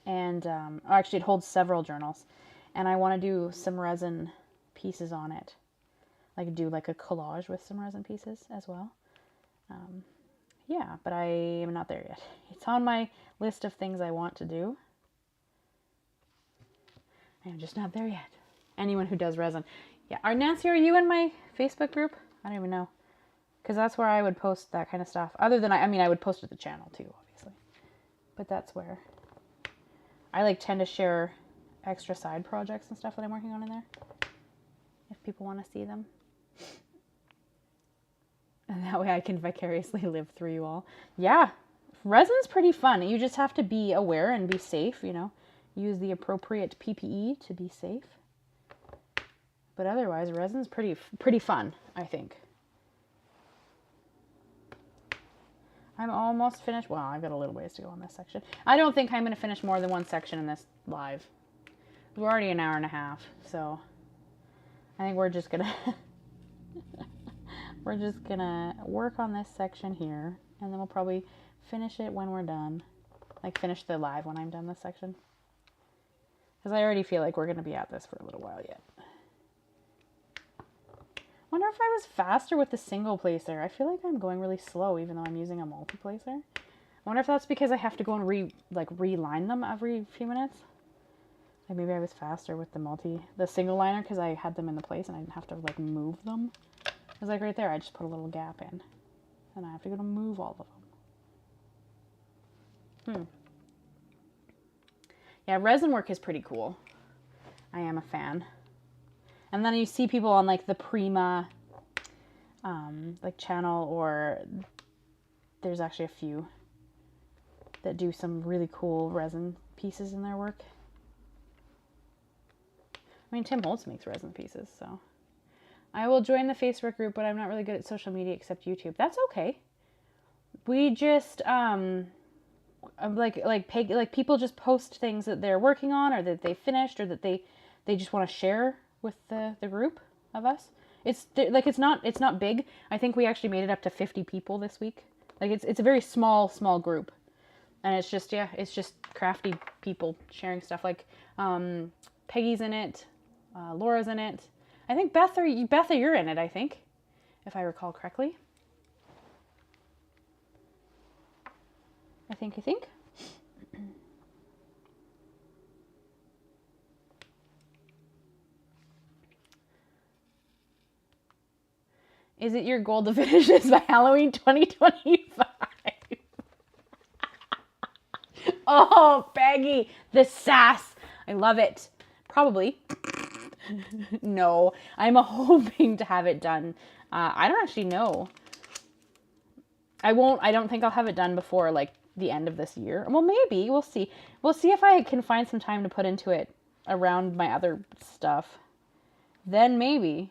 And actually, it holds several journals. And I want to do some resin pieces on it. Do a collage with some resin pieces as well. Yeah, but I am not there yet. It's on my list of things I want to do. I am just not there yet. Anyone who does resin. Yeah, Nancy, are you in my Facebook group? I don't even know. Because that's where I would post that kind of stuff. Other than, I would post it to the channel too, obviously. But that's where I tend to share extra side projects and stuff that I'm working on in there. If people want to see them. And that way I can vicariously live through you all. Yeah, resin's pretty fun. You just have to be aware and be safe, Use the appropriate PPE to be safe. But otherwise, resin's pretty fun, I think. I'm almost finished. Well, I've got a little ways to go on this section. I don't think I'm going to finish more than one section in this live. We're already an hour and a half, so I think we're just gonna work on this section here, and then we'll probably finish it when we're done. Finish the live when I'm done this section. Because I already feel like we're going to be at this for a little while yet. Wonder if I was faster with the single placer. I feel like I'm going really slow even though I'm using a multi-placer. I wonder if that's because I have to go and reline them every few minutes. Maybe I was faster with the single liner because I had them in the place and I didn't have to move them. It was right there, I just put a little gap in. And I have to go to move all of them. Yeah, resin work is pretty cool. I am a fan. And then you see people on the Prima like channel, or there's actually a few that do some really cool resin pieces in their work. I mean, Tim Holtz makes resin pieces, so. I will join the Facebook group, but I'm not really good at social media except YouTube. That's okay. We just, like people just post things that they're working on, or that they finished, or that they just want to share with the group of us. It's not big. I think we actually made it up to 50 people this week. Like it's a very small group, and it's just crafty people sharing stuff. Like Peggy's in it, Laura's in it. I think Beth, you're in it. I think, if I recall correctly. I think. Is it your goal to finish this by Halloween 2025? Oh, Peggy, the sass. I love it. Probably. No, I'm hoping to have it done. I don't actually know. I don't think I'll have it done before like the end of this year. Well, maybe. We'll see. We'll see if I can find some time to put into it around my other stuff. Then maybe.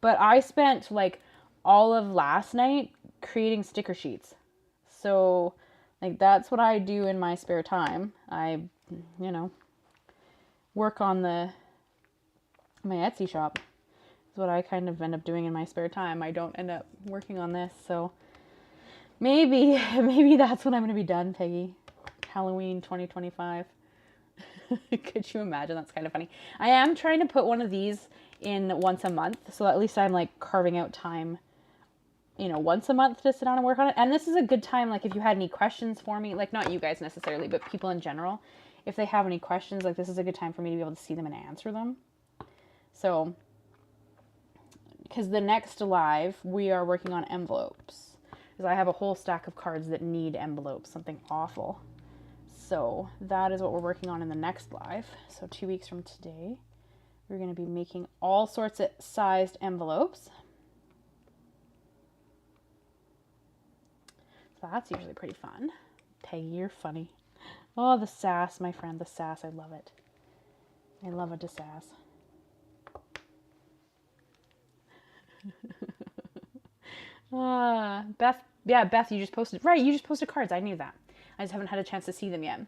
But I spent like all of last night creating sticker sheets. So like that's what I do in my spare time. I, work on my Etsy shop. Is what I kind of end up doing in my spare time. I don't end up working on this. So maybe that's when I'm going to be done, Peggy. Halloween 2025. Could you imagine? That's kind of funny. I am trying to put one of these in once a month, so at least I'm like carving out time, once a month to sit down and work on it. And this is a good time, like if you had any questions for me, like not you guys necessarily, but people in general, if they have any questions, like this is a good time for me to be able to see them and answer them. So, because the next live, we are working on envelopes, because I have a whole stack of cards that need envelopes, something awful. So that is what we're working on in the next live. So 2 weeks from today, we're going to be making all sorts of sized envelopes. So that's usually pretty fun. Peggy, you're funny. Oh, the sass, my friend, the sass. I love it. I love a sass. Beth, yeah, Beth, you just posted. Right, you just posted cards. I knew that. I just haven't had a chance to see them yet.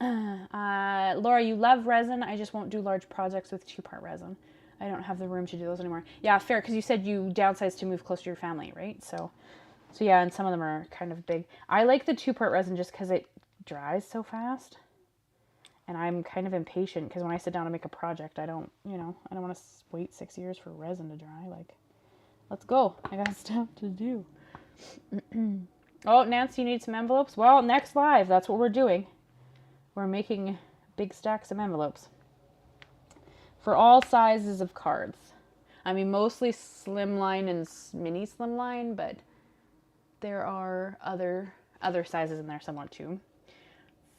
Laura, you love resin. I just won't do large projects with 2-part resin. I don't have the room to do those anymore. Yeah, fair, because you said you downsized to move closer to your family, right? So yeah, and some of them are kind of big. I like the 2-part resin just because it dries so fast. And I'm kind of impatient because when I sit down to make a project, I don't want to wait 6 years for resin to dry. Like, let's go. I got stuff to do. Oh, Nancy, you need some envelopes? Well, next live, that's what we're doing. We're making big stacks of envelopes. For all sizes of cards. I mean, mostly slimline and mini slimline, but there are other sizes in there somewhat too.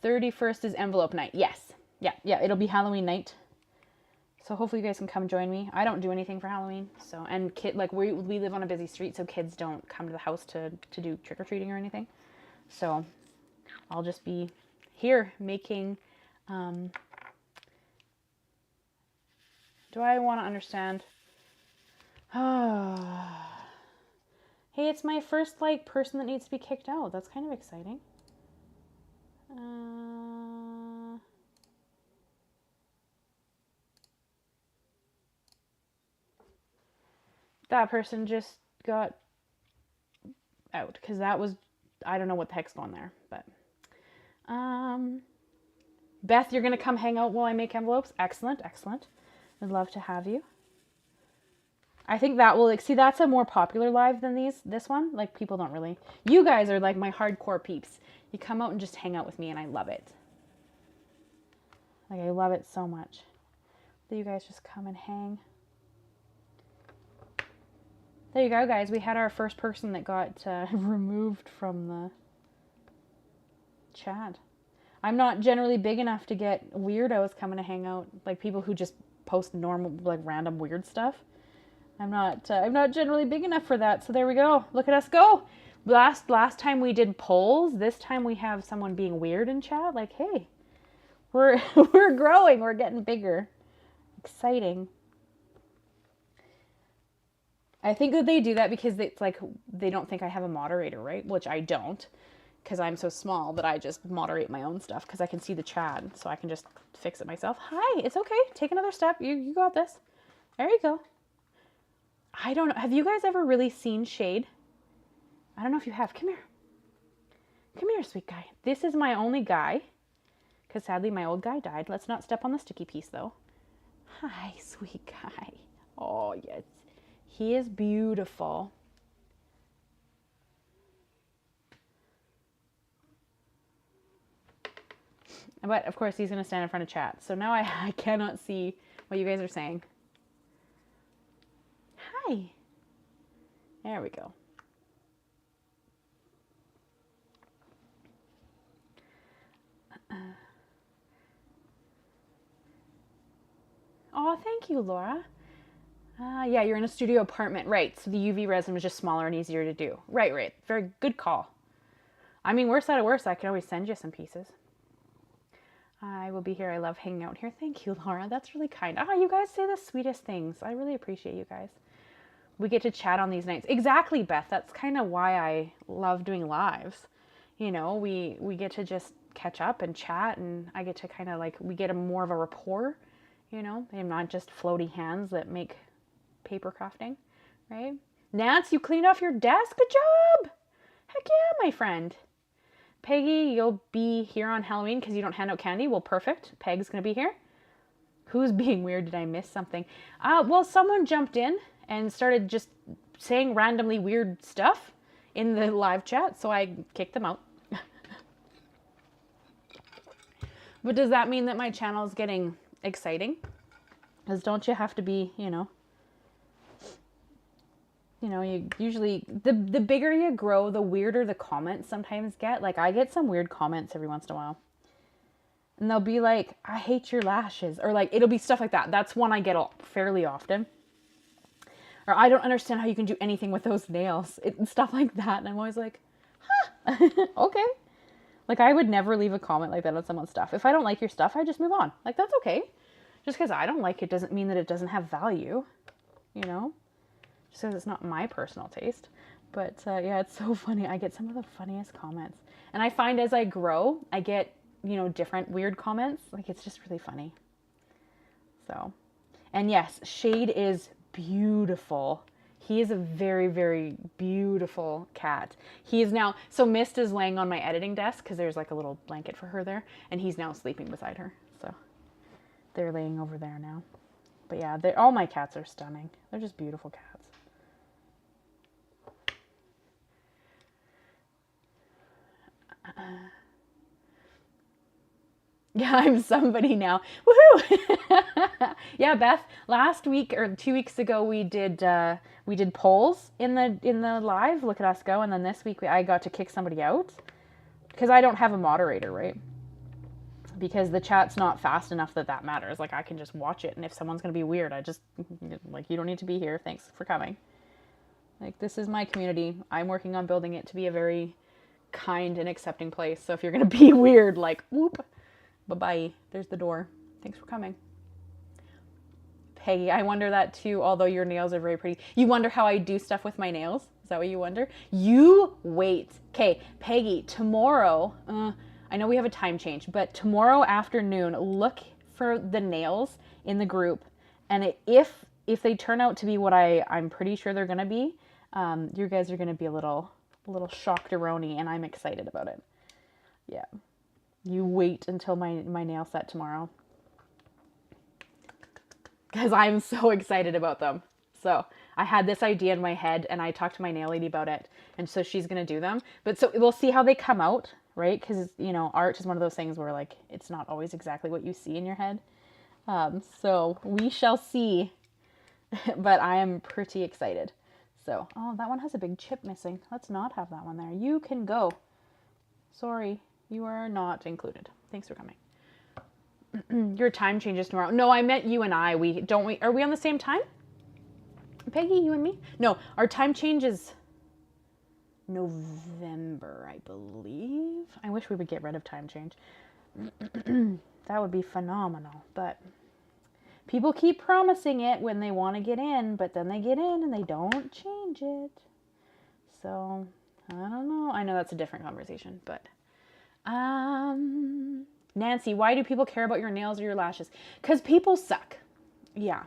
31st is envelope night. Yes. Yeah, it'll be Halloween night. So hopefully you guys can come join me. I don't do anything for Halloween. So, and we live on a busy street, so kids don't come to the house to do trick-or-treating or anything. So I'll just be here making, do I want to understand? Oh, hey, it's my first person that needs to be kicked out. That's kind of exciting. That person just got out because that was, I don't know what the heck's going there, but Beth, you're gonna come hang out while I make envelopes. Excellent. I'd love to have you. I think that will, see, that's a more popular live than this one. Like, people don't really, you guys are like my hardcore peeps. You come out and just hang out with me, and I love it. Like, I love it so much that you guys just come and hang. There you go, guys. We had our first person that got removed from the chat. I'm not generally big enough to get weirdos coming to hang out, like people who just post normal, like random weird stuff. I'm not generally big enough for that. So there we go. Look at us go. Last time we did polls. This time we have someone being weird in chat. Like, hey, we're we're growing. We're getting bigger. Exciting. I think that they do that because it's like they don't think I have a moderator, right? Which I don't, because I'm so small that I just moderate my own stuff because I can see the chat, so I can just fix it myself. Hi, it's okay. Take another step. You got this. There you go. I don't know. Have you guys ever really seen shade? I don't know if you have. Come here. Come here, sweet guy. This is my only guy, because sadly my old guy died. Let's not step on the sticky piece, though. Hi, sweet guy. Oh, yes. He is beautiful. But, of course, he's going to stand in front of chat. So now I cannot see what you guys are saying. Hi. There we go. Oh, thank you, Laura. Yeah, you're in a studio apartment. Right, so the UV resin was just smaller and easier to do. Right. Very good call. I mean, worse out of worse, I can always send you some pieces. I will be here. I love hanging out here. Thank you, Laura. That's really kind. Oh, you guys say the sweetest things. I really appreciate you guys. We get to chat on these nights. Exactly, Beth. That's kind of why I love doing lives. You know, we get to just catch up and chat, and I get to kind of like, we get a more of a rapport, you know, and not just floaty hands that make paper crafting, right? Nance, you cleaned off your desk? Good job! Heck yeah, my friend. Peggy, you'll be here on Halloween because you don't hand out candy? Well, perfect. Peg's going to be here. Who's being weird? Did I miss something? Well, someone jumped in and started just saying randomly weird stuff in the live chat, so I kicked them out. But does that mean that my channel is getting exciting? Because don't you have to be, you know, you usually, the bigger you grow, the weirder the comments sometimes get. Like, I get some weird comments every once in a while. And they'll be like, I hate your lashes. Or like, it'll be stuff like that. That's one I get fairly often. Or I don't understand how you can do anything with those nails. And stuff like that. And I'm always like, huh, okay. Like, I would never leave a comment like that on someone's stuff. If I don't like your stuff, I just move on. Like, that's okay. Just because I don't like it doesn't mean that it doesn't have value, you know? Just because it's not my personal taste. But yeah, it's so funny. I get some of the funniest comments. And I find as I grow, I get, you know, different weird comments. Like, it's just really funny. So, and yes, Shade is beautiful. He is a very, very beautiful cat. He is now, so Mist is laying on my editing desk because there's like a little blanket for her there. And he's now sleeping beside her. So they're laying over there now. But yeah, all my cats are stunning. They're just beautiful cats. Yeah, I'm somebody now. Woohoo! Yeah, Beth, last week or 2 weeks ago we did polls in the live. Look at us go. And then this week I got to kick somebody out because I don't have a moderator, right? Because the chat's not fast enough that matters. Like, I can just watch it, and if someone's gonna be weird, I just like, you don't need to be here. Thanks for coming. Like, this is my community. I'm working on building it to be a very kind and accepting place. So if you're gonna be weird, like, whoop, bye-bye. There's the door. Thanks for coming. Peggy, I wonder that too, although your nails are very pretty. You wonder how I do stuff with my nails? Is that what you wonder? You wait. Okay, Peggy, tomorrow, I know we have a time change, but tomorrow afternoon, look for the nails in the group. And if they turn out to be what I'm pretty sure they're gonna be, you guys are gonna be a little shocked-a-roni, and I'm excited about it. Yeah. You wait until my nail set tomorrow. Because I'm so excited about them. So I had this idea in my head, and I talked to my nail lady about it, and so she's going to do them. But so we'll see how they come out, right? Because, you know, art is one of those things where, like, it's not always exactly what you see in your head. So we shall see. But I am pretty excited. So, oh, that one has a big chip missing. Let's not have that one there. You can go. Sorry, you are not included. Thanks for coming. Your time changes tomorrow. No, I meant you and I. Are we on the same time? Peggy, you and me? No, our time change is November, I believe. I wish we would get rid of time change. That would be phenomenal. But people keep promising it when they want to get in, but then they get in and they don't change it. So, I don't know. I know that's a different conversation, but Nancy, why do people care about your nails or your lashes? Because people suck. Yeah.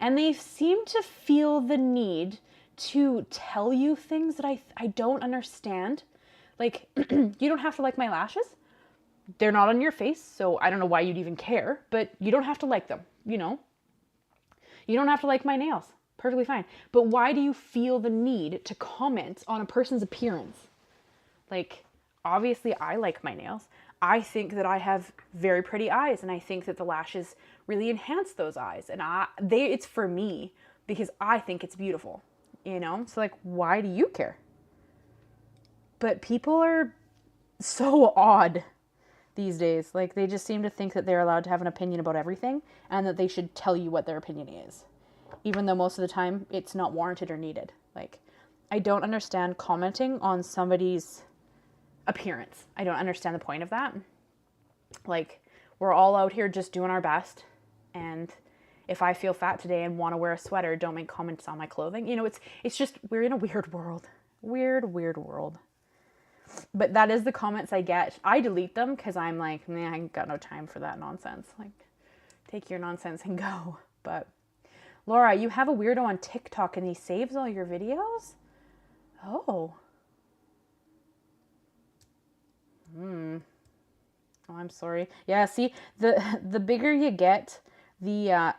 And they seem to feel the need to tell you things that I don't understand. Like, you don't have to like my lashes. They're not on your face, so I don't know why you'd even care, but you don't have to like them, you know? You don't have to like my nails. Perfectly fine. But why do you feel the need to comment on a person's appearance? Like, obviously I like my nails. I think that I have very pretty eyes, and I think that the lashes really enhance those eyes. And it's for me because I think it's beautiful, you know? So like, why do you care? But people are so odd these days. Like, they just seem to think that they're allowed to have an opinion about everything and that they should tell you what their opinion is, even though most of the time it's not warranted or needed. Like, I don't understand commenting on somebody's appearance. I don't understand the point of that. Like, we're all out here just doing our best, and if I feel fat today and want to wear a sweater, don't make comments on my clothing. You know, it's just, we're in a weird world. Weird world. But that is the comments I get. I delete them because I'm like, man, I ain't got no time for that nonsense. Like, take your nonsense and go. But Laura, you have a weirdo on TikTok and he saves all your videos? Oh. Oh, I'm sorry. Yeah, see, the bigger you get, the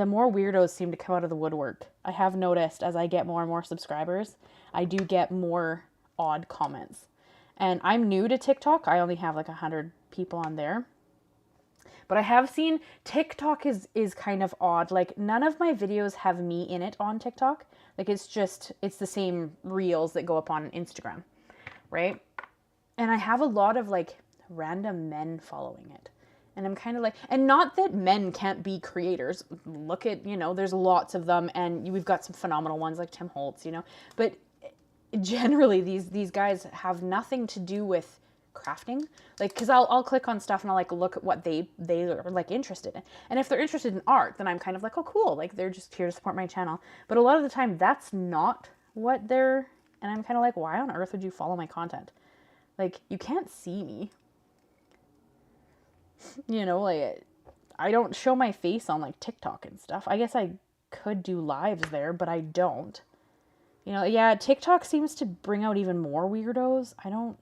more weirdos seem to come out of the woodwork. I have noticed as I get more and more subscribers, I do get more odd comments. And I'm new to TikTok. I only have like 100 people on there. But I have seen TikTok is kind of odd. Like, none of my videos have me in it on TikTok. Like, it's the same reels that go up on Instagram, right? And I have a lot of like random men following it. And I'm kind of like, and not that men can't be creators. Look at, you know, there's lots of them, and we've got some phenomenal ones like Tim Holtz, you know. But generally these guys have nothing to do with crafting. Like, because I'll click on stuff and I'll like look at what they are like interested in. And if they're interested in art, then I'm kind of like, oh cool, like they're just here to support my channel. But a lot of the time that's not what they're, and I'm kind of like, why on earth would you follow my content? Like, you can't see me. You know, like, I don't show my face on like TikTok and stuff. I guess I could do lives there, but I don't. You know, yeah, TikTok seems to bring out even more weirdos. I don't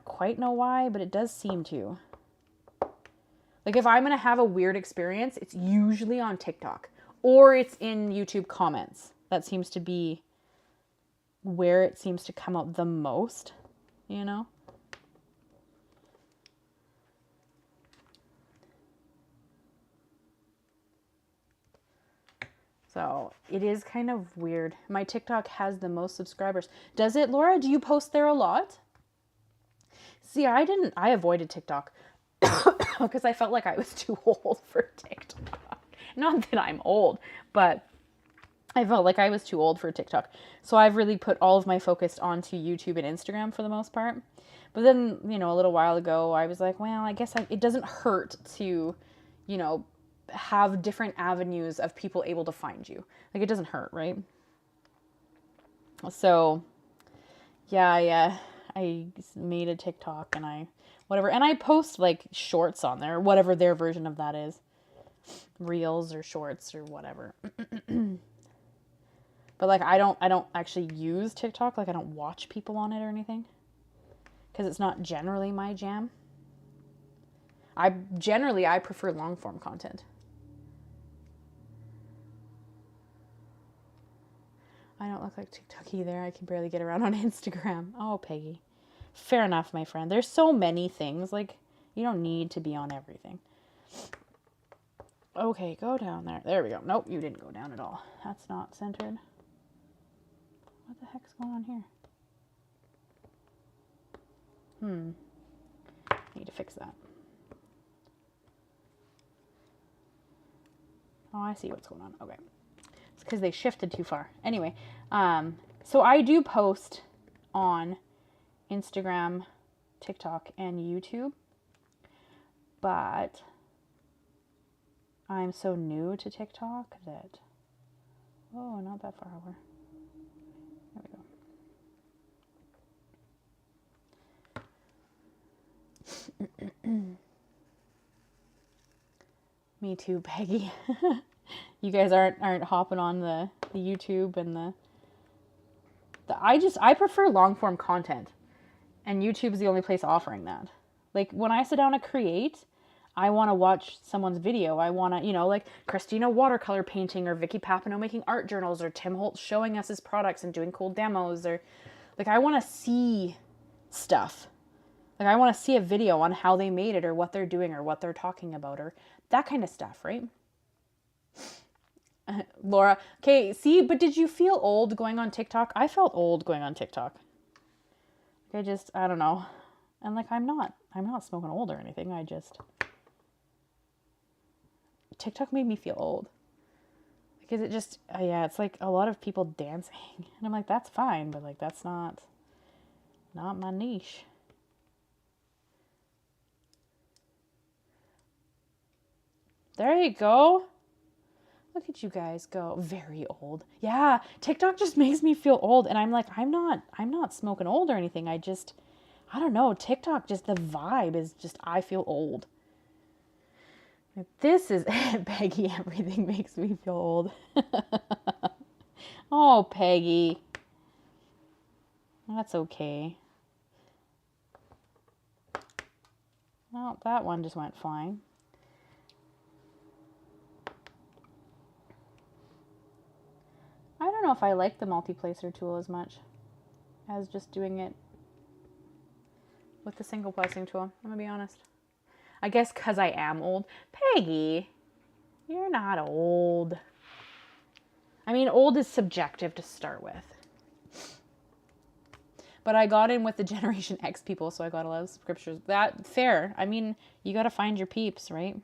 quite know why, but it does seem to. Like, if I'm going to have a weird experience, it's usually on TikTok or it's in YouTube comments. That seems to be where it seems to come out the most, you know? So it is kind of weird. My TikTok has the most subscribers. Does it, Laura? Do you post there a lot? See, I avoided TikTok because I felt like I was too old for TikTok. Not that I'm old, but I felt like I was too old for TikTok. So I've really put all of my focus onto YouTube and Instagram for the most part. But then, you know, a little while ago, I was like, well, I guess it doesn't hurt to, you know, have different avenues of people able to find you. Like, it doesn't hurt, right? So, yeah, I made a TikTok and whatever. And I post, like, shorts on there, whatever their version of that is. Reels or shorts or whatever. But, like, I don't actually use TikTok. Like, I don't watch people on it or anything. Because it's not generally my jam. I prefer long form content. I don't look like TikTok either. I can barely get around on Instagram. Oh, Peggy. Fair enough, my friend. There's so many things. Like, you don't need to be on everything. Okay, go down there. There we go. Nope, you didn't go down at all. That's not centered. What the heck's going on here? Need to fix that. Oh, I see what's going on. Okay. because they shifted too far. Anyway, so I do post on Instagram, TikTok, and YouTube, but I'm so new to TikTok that, oh, not that far over. There we go. Me too, Peggy. You guys aren't hopping on the YouTube and I prefer long form content, and YouTube's the only place offering that. Like when I sit down to create, I want to watch someone's video. I want to, like Christina watercolor painting, or Vicky Papineau making art journals, or Tim Holtz showing us his products and doing cool demos, or like I want to see stuff. Like I want to see a video on how they made it, or what they're doing, or what they're talking about, or that kind of stuff, right? Laura, okay, see, but did you feel old going on TikTok? I felt old going on TikTok. I don't know. And like, I'm not smoking old or anything. TikTok made me feel old. Because it's like a lot of people dancing. And I'm like, that's fine, but like, that's not my niche. There you go. Look at you guys go. Very old. Yeah, TikTok just makes me feel old. And I'm like, I'm not smoking old or anything. I don't know. TikTok, just the vibe is just, I feel old. This is Peggy. Everything makes me feel old. Oh, Peggy. That's okay. Well, that one just went flying. I don't know if I like the multi-placer tool as much as just doing it with the single placing tool. I'm gonna be honest. I guess because I am old. Peggy, you're not old. I mean, old is subjective to start with. But I got in with the Generation X people, so I got a lot of subscriptions. That, fair. I mean, you gotta find your peeps, right?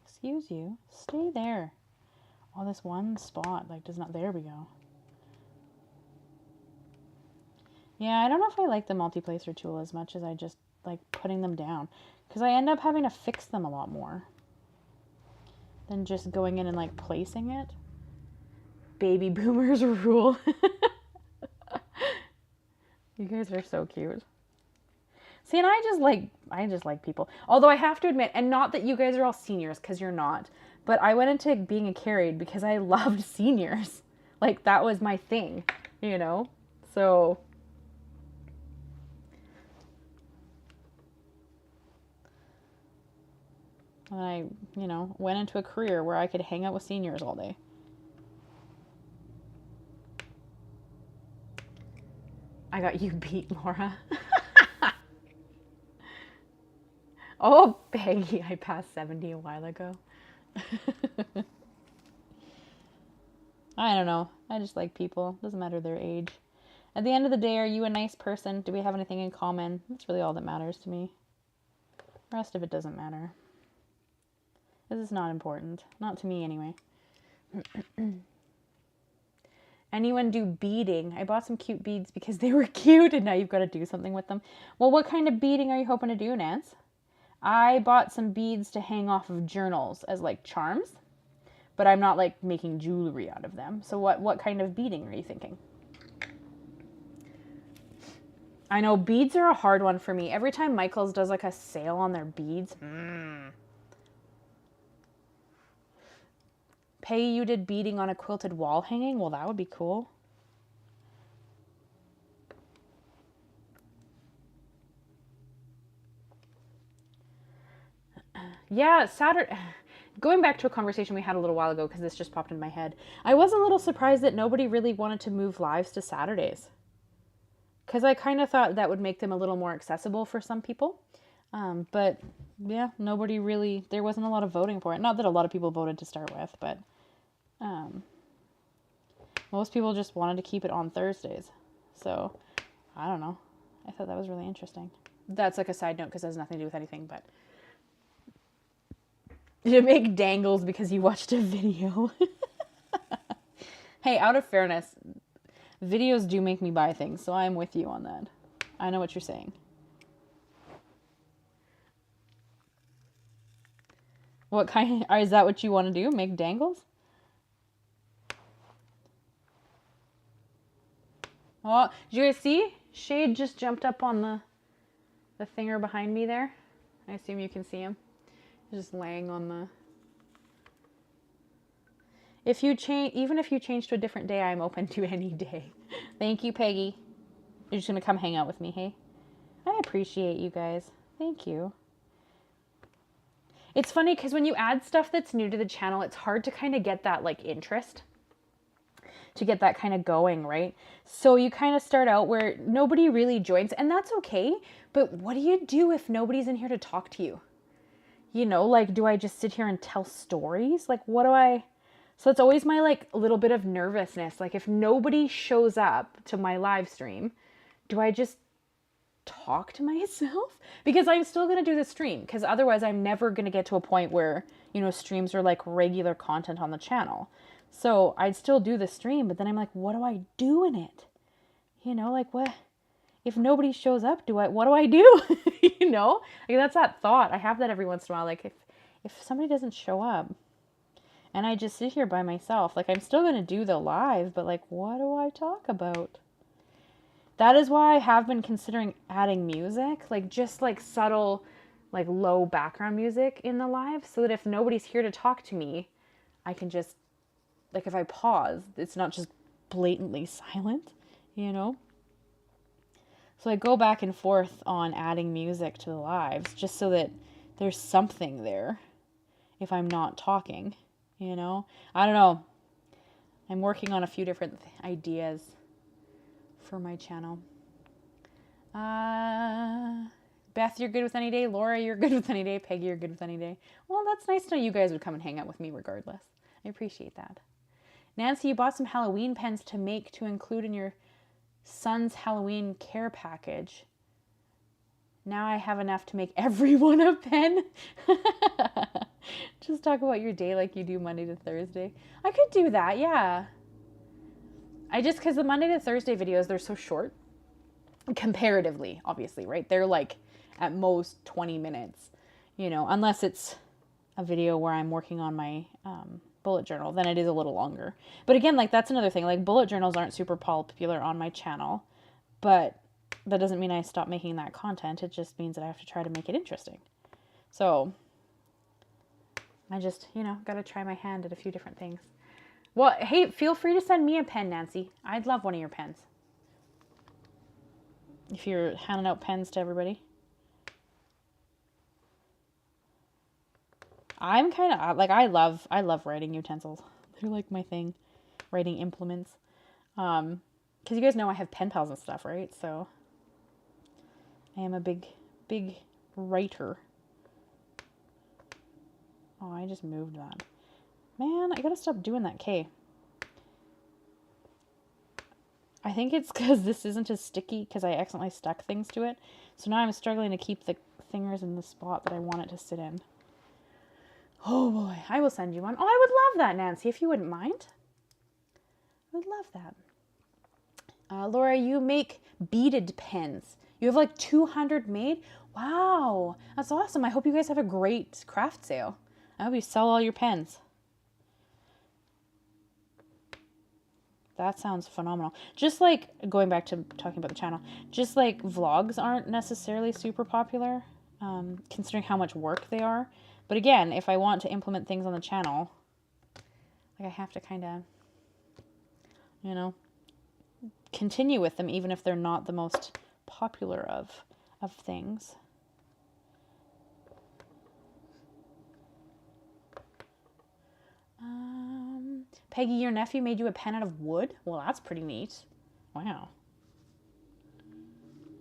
Excuse you. Stay there. Oh, this one spot, like, does not... There we go. Yeah, I don't know if I like the multi-placer tool as much as I just like putting them down. Because I end up having to fix them a lot more than just going in and like placing it. Baby boomers rule. You guys are so cute. See, and I just like people. Although I have to admit, and not that you guys are all seniors, because you're not, but I went into being a carried because I loved seniors. Like, that was my thing, you know? So... And I, went into a career where I could hang out with seniors all day. I got you beat, Laura. Oh, Peggy, I passed 70 a while ago. I don't know. I just like people. Doesn't matter their age. At the end of the day, are you a nice person? Do we have anything in common? That's really all that matters to me. The rest of it doesn't matter. This is not important. Not to me, anyway. Anyone do beading? I bought some cute beads because they were cute, and now you've got to do something with them. Well, what kind of beading are you hoping to do, Nance? I bought some beads to hang off of journals as, like, charms. But I'm not, like, making jewelry out of them. So what kind of beading are you thinking? I know, beads are a hard one for me. Every time Michaels does, like, a sale on their beads... Pay you did beading on a quilted wall hanging? Well, that would be cool. Yeah, Saturday... Going back to a conversation we had a little while ago, because this just popped in my head. I was a little surprised that nobody really wanted to move lives to Saturdays. Because I kind of thought that would make them a little more accessible for some people. But, yeah, nobody really... There wasn't a lot of voting for it. Not that a lot of people voted to start with, but... most people just wanted to keep it on Thursdays. So, I don't know. I thought that was really interesting. That's like a side note because it has nothing to do with anything, but to make dangles because you watched a video. Hey, out of fairness, videos do make me buy things, so I'm with you on that. I know what you're saying. What kind? Is that what you want to do? Make dangles? Oh, did you guys see? Shade just jumped up on the thinger behind me there. I assume you can see him. He's just laying on the... If you change, even if you change to a different day, I'm open to any day. Thank you, Peggy. You're just going to come hang out with me, hey? I appreciate you guys. Thank you. It's funny because when you add stuff that's new to the channel, it's hard to kind of get that like interest, to get that kind of going, right? So you kind of start out where nobody really joins, and that's okay. But what do you do if nobody's in here to talk to you? You know, like, do I just sit here and tell stories? Like, what do I... So it's always my like little bit of nervousness. Like if nobody shows up to my live stream, do I just talk to myself? Because I'm still going to do the stream, because otherwise I'm never going to get to a point where, you know, streams are like regular content on the channel. So I'd still do the stream, but then I'm like, what do I do in it? You know, like what, if nobody shows up, what do I do? You know, like that's that thought. I have that every once in a while. Like if somebody doesn't show up and I just sit here by myself, like I'm still going to do the live, but like, what do I talk about? That is why I have been considering adding music, like just like subtle, like low background music in the live, so that if nobody's here to talk to me, I can just, like if I pause, it's not just blatantly silent, you know? So I go back and forth on adding music to the lives just so that there's something there if I'm not talking, you know? I don't know. I'm working on a few different ideas for my channel. Beth, you're good with any day. Laura, you're good with any day. Peggy, you're good with any day. Well, that's nice to know you guys would come and hang out with me regardless. I appreciate that. Nancy, you bought some Halloween pens to make to include in your son's Halloween care package. Now I have enough to make everyone a pen. Just talk about your day like you do Monday to Thursday. I could do that, yeah. Because the Monday to Thursday videos, they're so short. Comparatively, obviously, right? They're like at most 20 minutes, you know, unless it's a video where I'm working on my bullet journal, then it is a little longer. But again, like that's another thing, like bullet journals aren't super popular on my channel, but that doesn't mean I stop making that content. It just means that I have to try to make it interesting. So I just, you know, got to try my hand at a few different things. Well, hey, feel free to send me a pen, Nancy. I'd love one of your pens. If you're handing out pens to everybody. I'm kind of, like, I love writing utensils. They're like my thing. Writing implements. Because you guys know I have pen pals and stuff, right? So I am a big writer. Oh, I just moved that. Man, I gotta stop doing that, K. I think it's because this isn't as sticky because I accidentally stuck things to it. So now I'm struggling to keep the fingers in the spot that I want it to sit in. Oh boy, I will send you one. Oh, I would love that, Nancy, if you wouldn't mind. I would love that. Laura, you make beaded pens. You have like 200 made? Wow, that's awesome. I hope you guys have a great craft sale. I hope you sell all your pens. That sounds phenomenal. Just like, going back to talking about the channel, just like vlogs aren't necessarily super popular, considering how much work they are. But again, if I want to implement things on the channel, like I have to kind of, you know, continue with them even if they're not the most popular of things. Peggy, your nephew made you a pen out of wood? Well, that's pretty neat. Wow.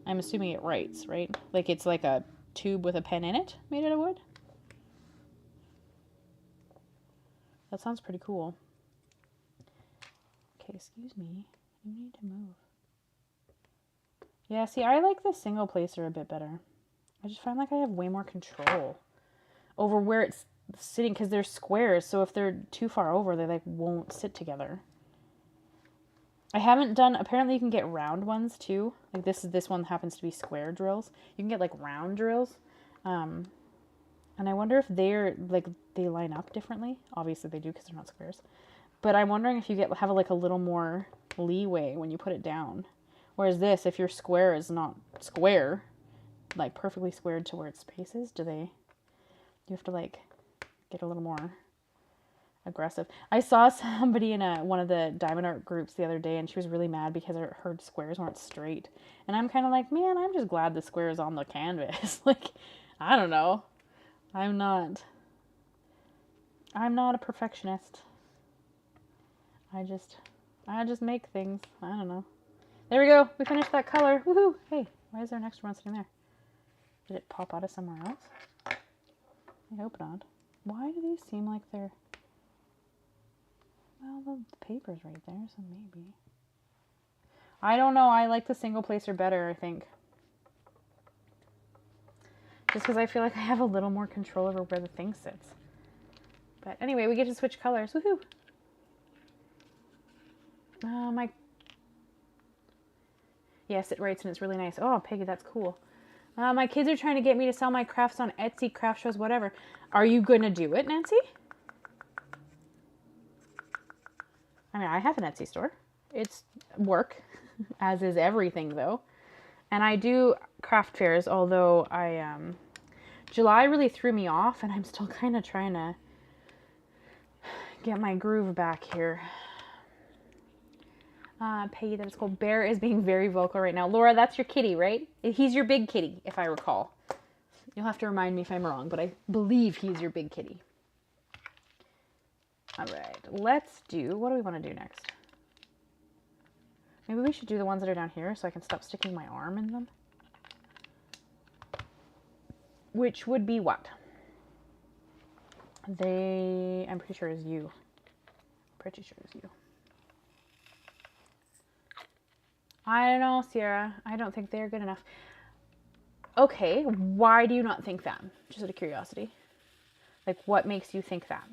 I'm assuming it writes, right? Like it's like a tube with a pen in it made out of wood? That sounds pretty cool. Okay, excuse me. You need to move. Yeah, see, I like the single placer a bit better. I just find like I have way more control over where it's sitting because they're squares. So if they're too far over, they like won't sit together. I haven't done, apparently you can get round ones too. Like this one happens to be square drills. You can get like round drills. And I wonder if they're like, they line up differently. Obviously they do because they're not squares. But I'm wondering if you have like a little more leeway when you put it down. Whereas this, if your square is not square, like perfectly squared to where its space is, you have to like get a little more aggressive. I saw somebody in one of the diamond art groups the other day, and she was really mad because her squares weren't straight. And I'm kind of like, man, I'm just glad the square is on the canvas. Like, I don't know. I'm not a perfectionist. I just make things. I don't know. There we go. We finished that color. Woohoo! Hey, why is there an extra one sitting there? Did it pop out of somewhere else? I hope not. Why do these seem like they're... Well, the paper's right there, so maybe. I don't know. I like the single placer better, I think. Just because I feel like I have a little more control over where the thing sits. But anyway, we get to switch colors. Woohoo! Yes, it writes and it's really nice. Oh, Peggy, that's cool. My kids are trying to get me to sell my crafts on Etsy, craft shows, whatever. Are you going to do it, Nancy? I mean, I have an Etsy store. It's work, as is everything, though. And I do craft fairs, although July really threw me off, and I'm still kind of trying to get my groove back here. Peggy, that is cool. Bear is being very vocal right now. Laura, that's your kitty, right? He's your big kitty, if I recall. You'll have to remind me if I'm wrong, but I believe he's your big kitty. All right, let's do, what do we want to do next? Maybe we should do the ones that are down here so I can stop sticking my arm in them. Which would be what? I'm pretty sure is you. Pretty sure is you. I don't know, Ciara. I don't think they're good enough. Okay, why do you not think that? Just out of curiosity. Like, what makes you think that?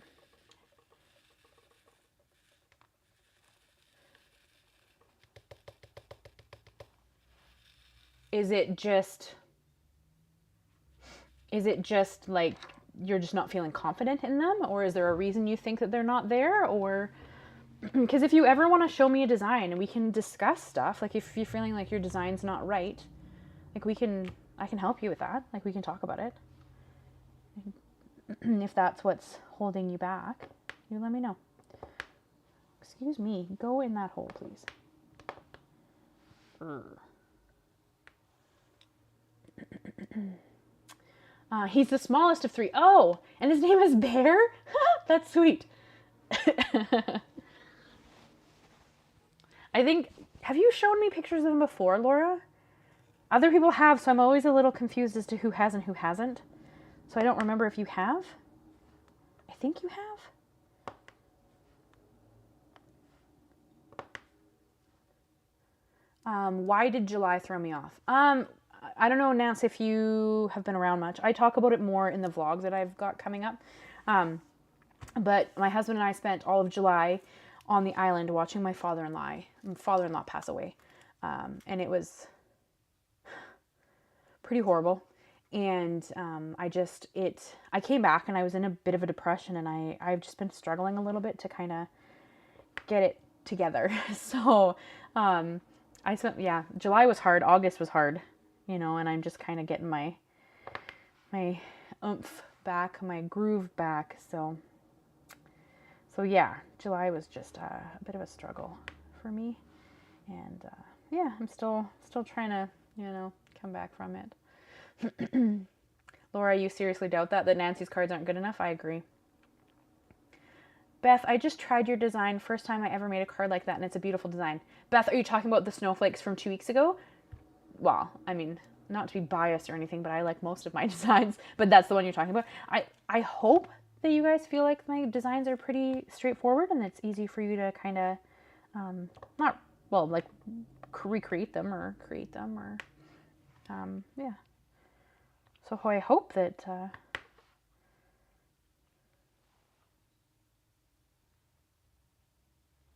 Is it just like you're just not feeling confident in them? Or is there a reason you think that they're not there? Or... Because if you ever want to show me a design and we can discuss stuff, like if you're feeling like your design's not right, like I can help you with that. Like we can talk about it. If that's what's holding you back, you let me know. Excuse me, go in that hole, please. He's the smallest of 3. Oh, and his name is Bear? That's sweet. I think, have you shown me pictures of him before, Laura? Other people have, so I'm always a little confused as to who has and who hasn't. So I don't remember if you have. I think you have. Why did July throw me off? I don't know, Nance, if you have been around much. I talk about it more in the vlogs that I've got coming up. But my husband and I spent all of July on the island watching my father-in-law pass away. And it was pretty horrible. And I came back and I was in a bit of a depression, and I've just been struggling a little bit to kind of get it together. So July was hard, August was hard, and I'm just kind of getting my oomph back, my groove back. So yeah, July was just a bit of a struggle for me. And I'm still trying to, come back from it. Laura, you seriously doubt that Nancy's cards aren't good enough? I agree. Beth, I just tried your design. First time I ever made a card like that, and it's a beautiful design. Beth, are you talking about the snowflakes from 2 weeks ago? Well, I mean, not to be biased or anything, but I like most of my designs. But that's the one you're talking about. I hope that you guys feel like my designs are pretty straightforward and it's easy for you to kind of, recreate them or create them or, yeah. So I hope that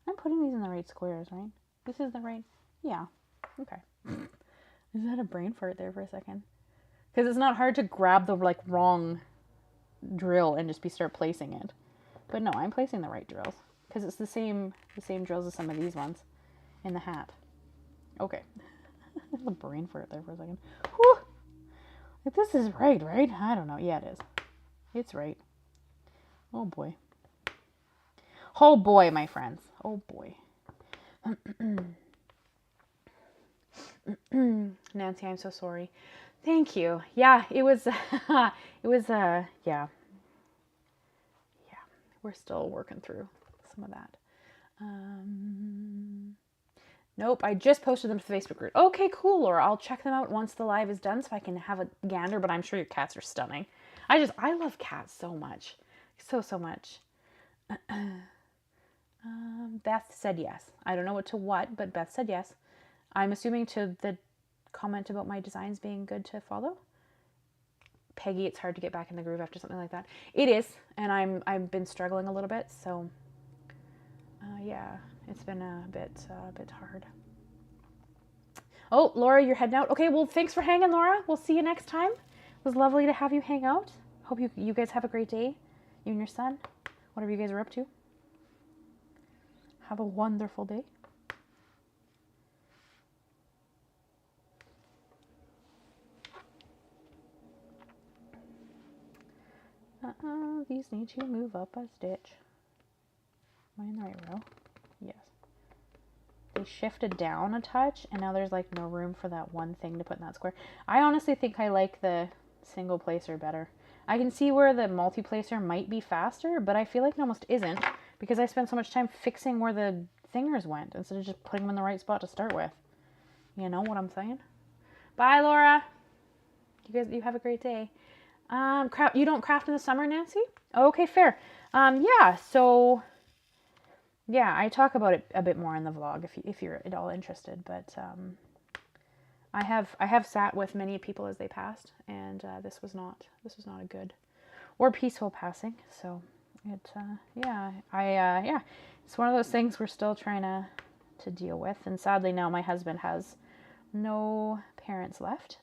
I'm putting these in the right squares, right? This is the right, yeah, okay. Is that a brain fart there for a second? Because it's not hard to grab the like wrong drill and just start placing it. But no, I'm placing the right drills because it's the same drills as some of these ones in the hat. Okay. The brain fart there for a second. Whew. If this is right? I don't know. Yeah, it is. It's right. Oh boy. Oh boy, my friends. Oh boy. Nancy, I'm so sorry. Thank you. Yeah, it was, yeah. We're still working through some of that. Nope, I just posted them to the Facebook group. Okay, cool, Laura. I'll check them out once the live is done so I can have a gander, but I'm sure your cats are stunning. I love cats so much. So much. Beth said yes. I don't know what, but Beth said yes. I'm assuming to the comment about my designs being good to follow. Peggy, it's hard to get back in the groove after something like that. It is, and I've been struggling a little bit, so yeah, it's been a bit hard. Oh, Laura, you're heading out. Okay, well, thanks for hanging, Laura. We'll see you next time. It was lovely to have you hang out. Hope you guys have a great day, you and your son, whatever you guys are up to. Have a wonderful day. These need to move up a stitch. Am I in the right row? Yes. They shifted down a touch, and now there's like no room for that one thing to put in that square. I honestly think I like the single placer better. I can see where the multi-placer might be faster, but I feel like it almost isn't because I spent so much time fixing where the fingers went instead of just putting them in the right spot to start with. You know what I'm saying? Bye, Laura. You have a great day. You don't craft in the summer, Nancy? Okay, fair. Yeah, so yeah, I talk about it a bit more in the vlog if you're at all interested, but I have sat with many people as they passed, and this was not a good or peaceful passing. So it yeah, it's one of those things we're still trying to deal with, and sadly now my husband has no parents left.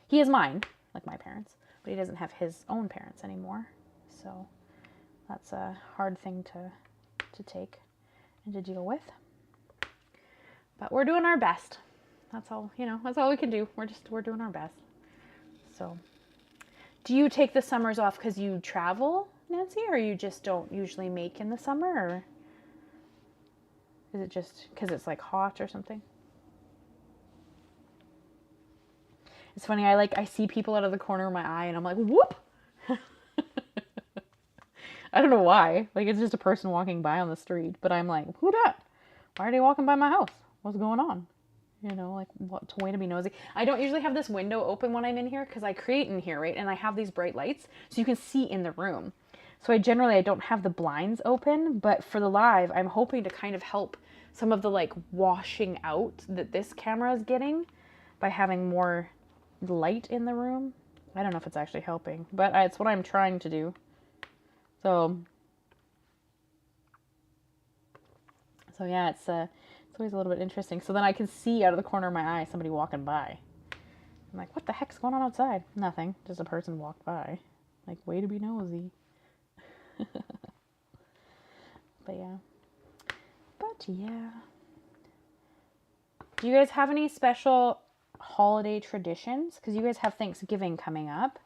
He has mine, like my parents, but he doesn't have his own parents anymore. So that's a hard thing to take and to deal with. But we're doing our best. That's all, that's all we can do. We're doing our best. So, do you take the summers off because you travel, Nancy, or you just don't usually make in the summer, or is it just because it's like hot or something? It's funny, I see people out of the corner of my eye and I'm like, whoop! I don't know why. Like, it's just a person walking by on the street, but I'm like, who dat? Why are they walking by my house? What's going on? Like, what way to be nosy. I don't usually have this window open when I'm in here because I create in here, right? And I have these bright lights so you can see in the room. So I don't have the blinds open, but for the live, I'm hoping to kind of help some of the like washing out that this camera is getting by having more light in the room. I don't know if it's actually helping, but it's what I'm trying to do. So yeah, it's always a little bit interesting. So then I can see out of the corner of my eye somebody walking by. I'm like, what the heck's going on outside? Nothing, just a person walked by. Like, way to be nosy. But yeah. Do you guys have any special holiday traditions? Because you guys have Thanksgiving coming up.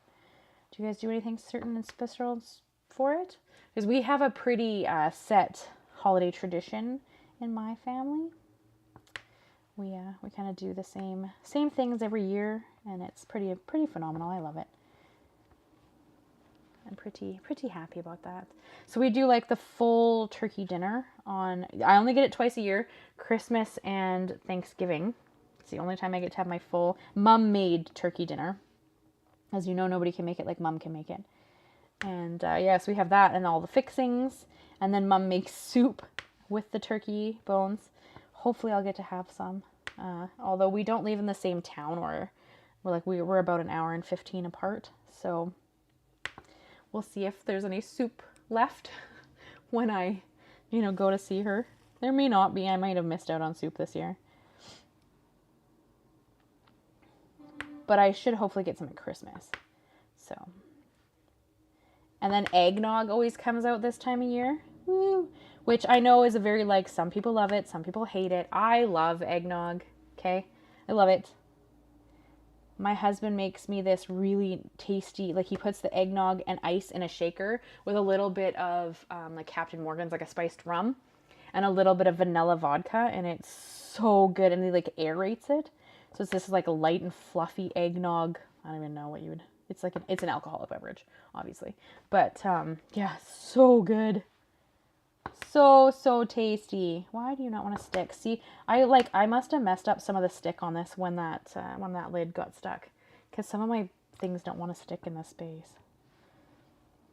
Do you guys do anything certain and special for it? Because we have a pretty set holiday tradition in my family. We kind of do the same things every year, and it's pretty phenomenal. I love it. I'm pretty happy about that. So we do like the full turkey dinner I only get it twice a year, Christmas and Thanksgiving. It's the only time I get to have my full mom-made turkey dinner. As you know, nobody can make it like Mom can make it. And so we have that and all the fixings, and then Mom makes soup with the turkey bones. Hopefully I'll get to have some. Although we don't live in the same town where We're about an hour and 15 apart. So we'll see if there's any soup left when I, go to see her. There may not be. I might have missed out on soup this year. But I should hopefully get some at Christmas. So. And then eggnog always comes out this time of year. Woo. Which I know is a very, some people love it, some people hate it. I love eggnog. Okay? I love it. My husband makes me this really tasty, he puts the eggnog and ice in a shaker with a little bit of, Captain Morgan's, a spiced rum, and a little bit of vanilla vodka, and it's so good, and he, aerates it. So it's this, light and fluffy eggnog. I don't even know what you would, it's it's an alcoholic beverage, obviously. But, yeah, so good. So tasty. Why do you not want to stick? See, I must have messed up some of the stick on this when that lid got stuck, because some of my things don't want to stick in this space.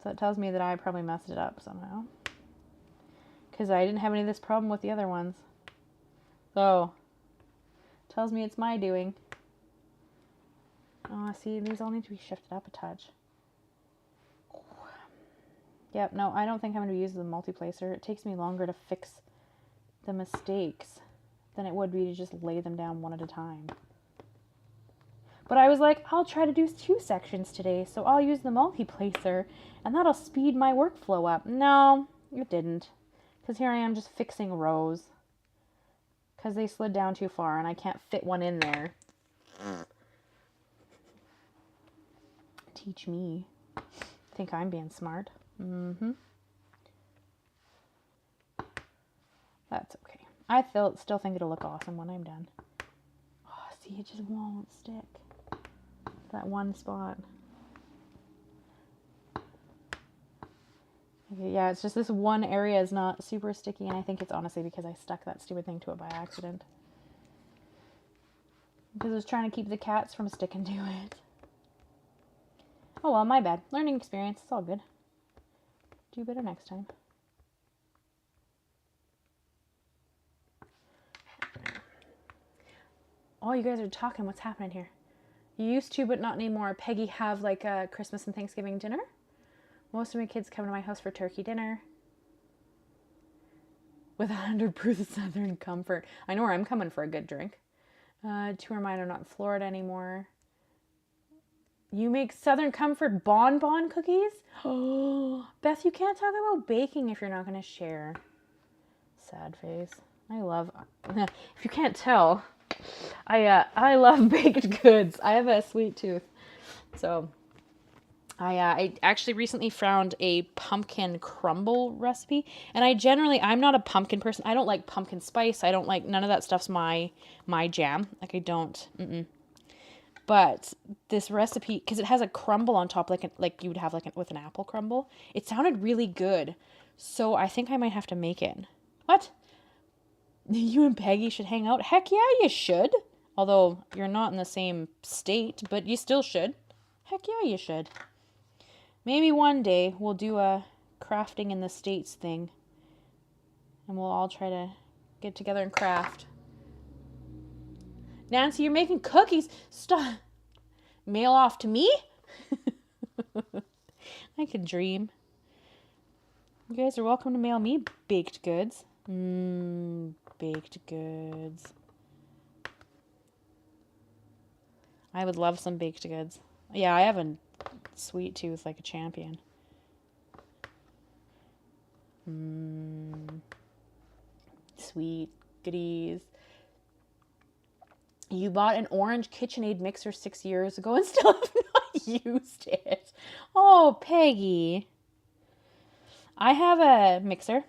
So it tells me that I probably messed it up somehow, because I didn't have any of this problem with the other ones. So it tells me it's my doing. Oh, see, these all need to be shifted up a touch. Yep, no, I don't think I'm going to use the multi-placer. It takes me longer to fix the mistakes than it would be to just lay them down one at a time. But I was like, I'll try to do 2 sections today, so I'll use the multi-placer, and that'll speed my workflow up. No, it didn't. Because here I am just fixing rows. Because they slid down too far, and I can't fit one in there. Teach me. Think I'm being smart. Mm-hmm. That's okay. I still think it'll look awesome when I'm done. Oh, see, it just won't stick. That one spot. Okay, yeah, it's just this one area is not super sticky, and I think it's honestly because I stuck that stupid thing to it by accident. Because I was trying to keep the cats from sticking to it. Oh well, my bad. Learning experience. It's all good. Do better next time. Oh, you guys are talking. What's happening here? You used to, but not anymore. Peggy have a Christmas and Thanksgiving dinner. Most of my kids come to my house for turkey dinner. With 100 proof of Southern Comfort. I know where I'm coming for a good drink. 2 of mine are not in Florida anymore. You make Southern Comfort bonbon cookies? Oh, Beth, you can't talk about baking if you're not going to share. Sad face. I love, if you can't tell, I love baked goods. I have a sweet tooth. So I actually recently found a pumpkin crumble recipe. And I'm not a pumpkin person. I don't like pumpkin spice. I don't like, none of that stuff's my jam. I don't, But this recipe, because it has a crumble on top, like you would have with an apple crumble, it sounded really good. So I think I might have to make it. What? You and Peggy should hang out? Heck yeah, you should. Although you're not in the same state, but you still should. Heck yeah, you should. Maybe one day we'll do a crafting in the States thing. And we'll all try to get together and craft. Nancy, you're making cookies. Stop. Mail off to me? I could dream. You guys are welcome to mail me baked goods. Baked goods. I would love some baked goods. Yeah, I have a sweet tooth like a champion. Sweet goodies. You bought an orange KitchenAid mixer 6 years ago and still have not used it. Oh, Peggy. I have a mixer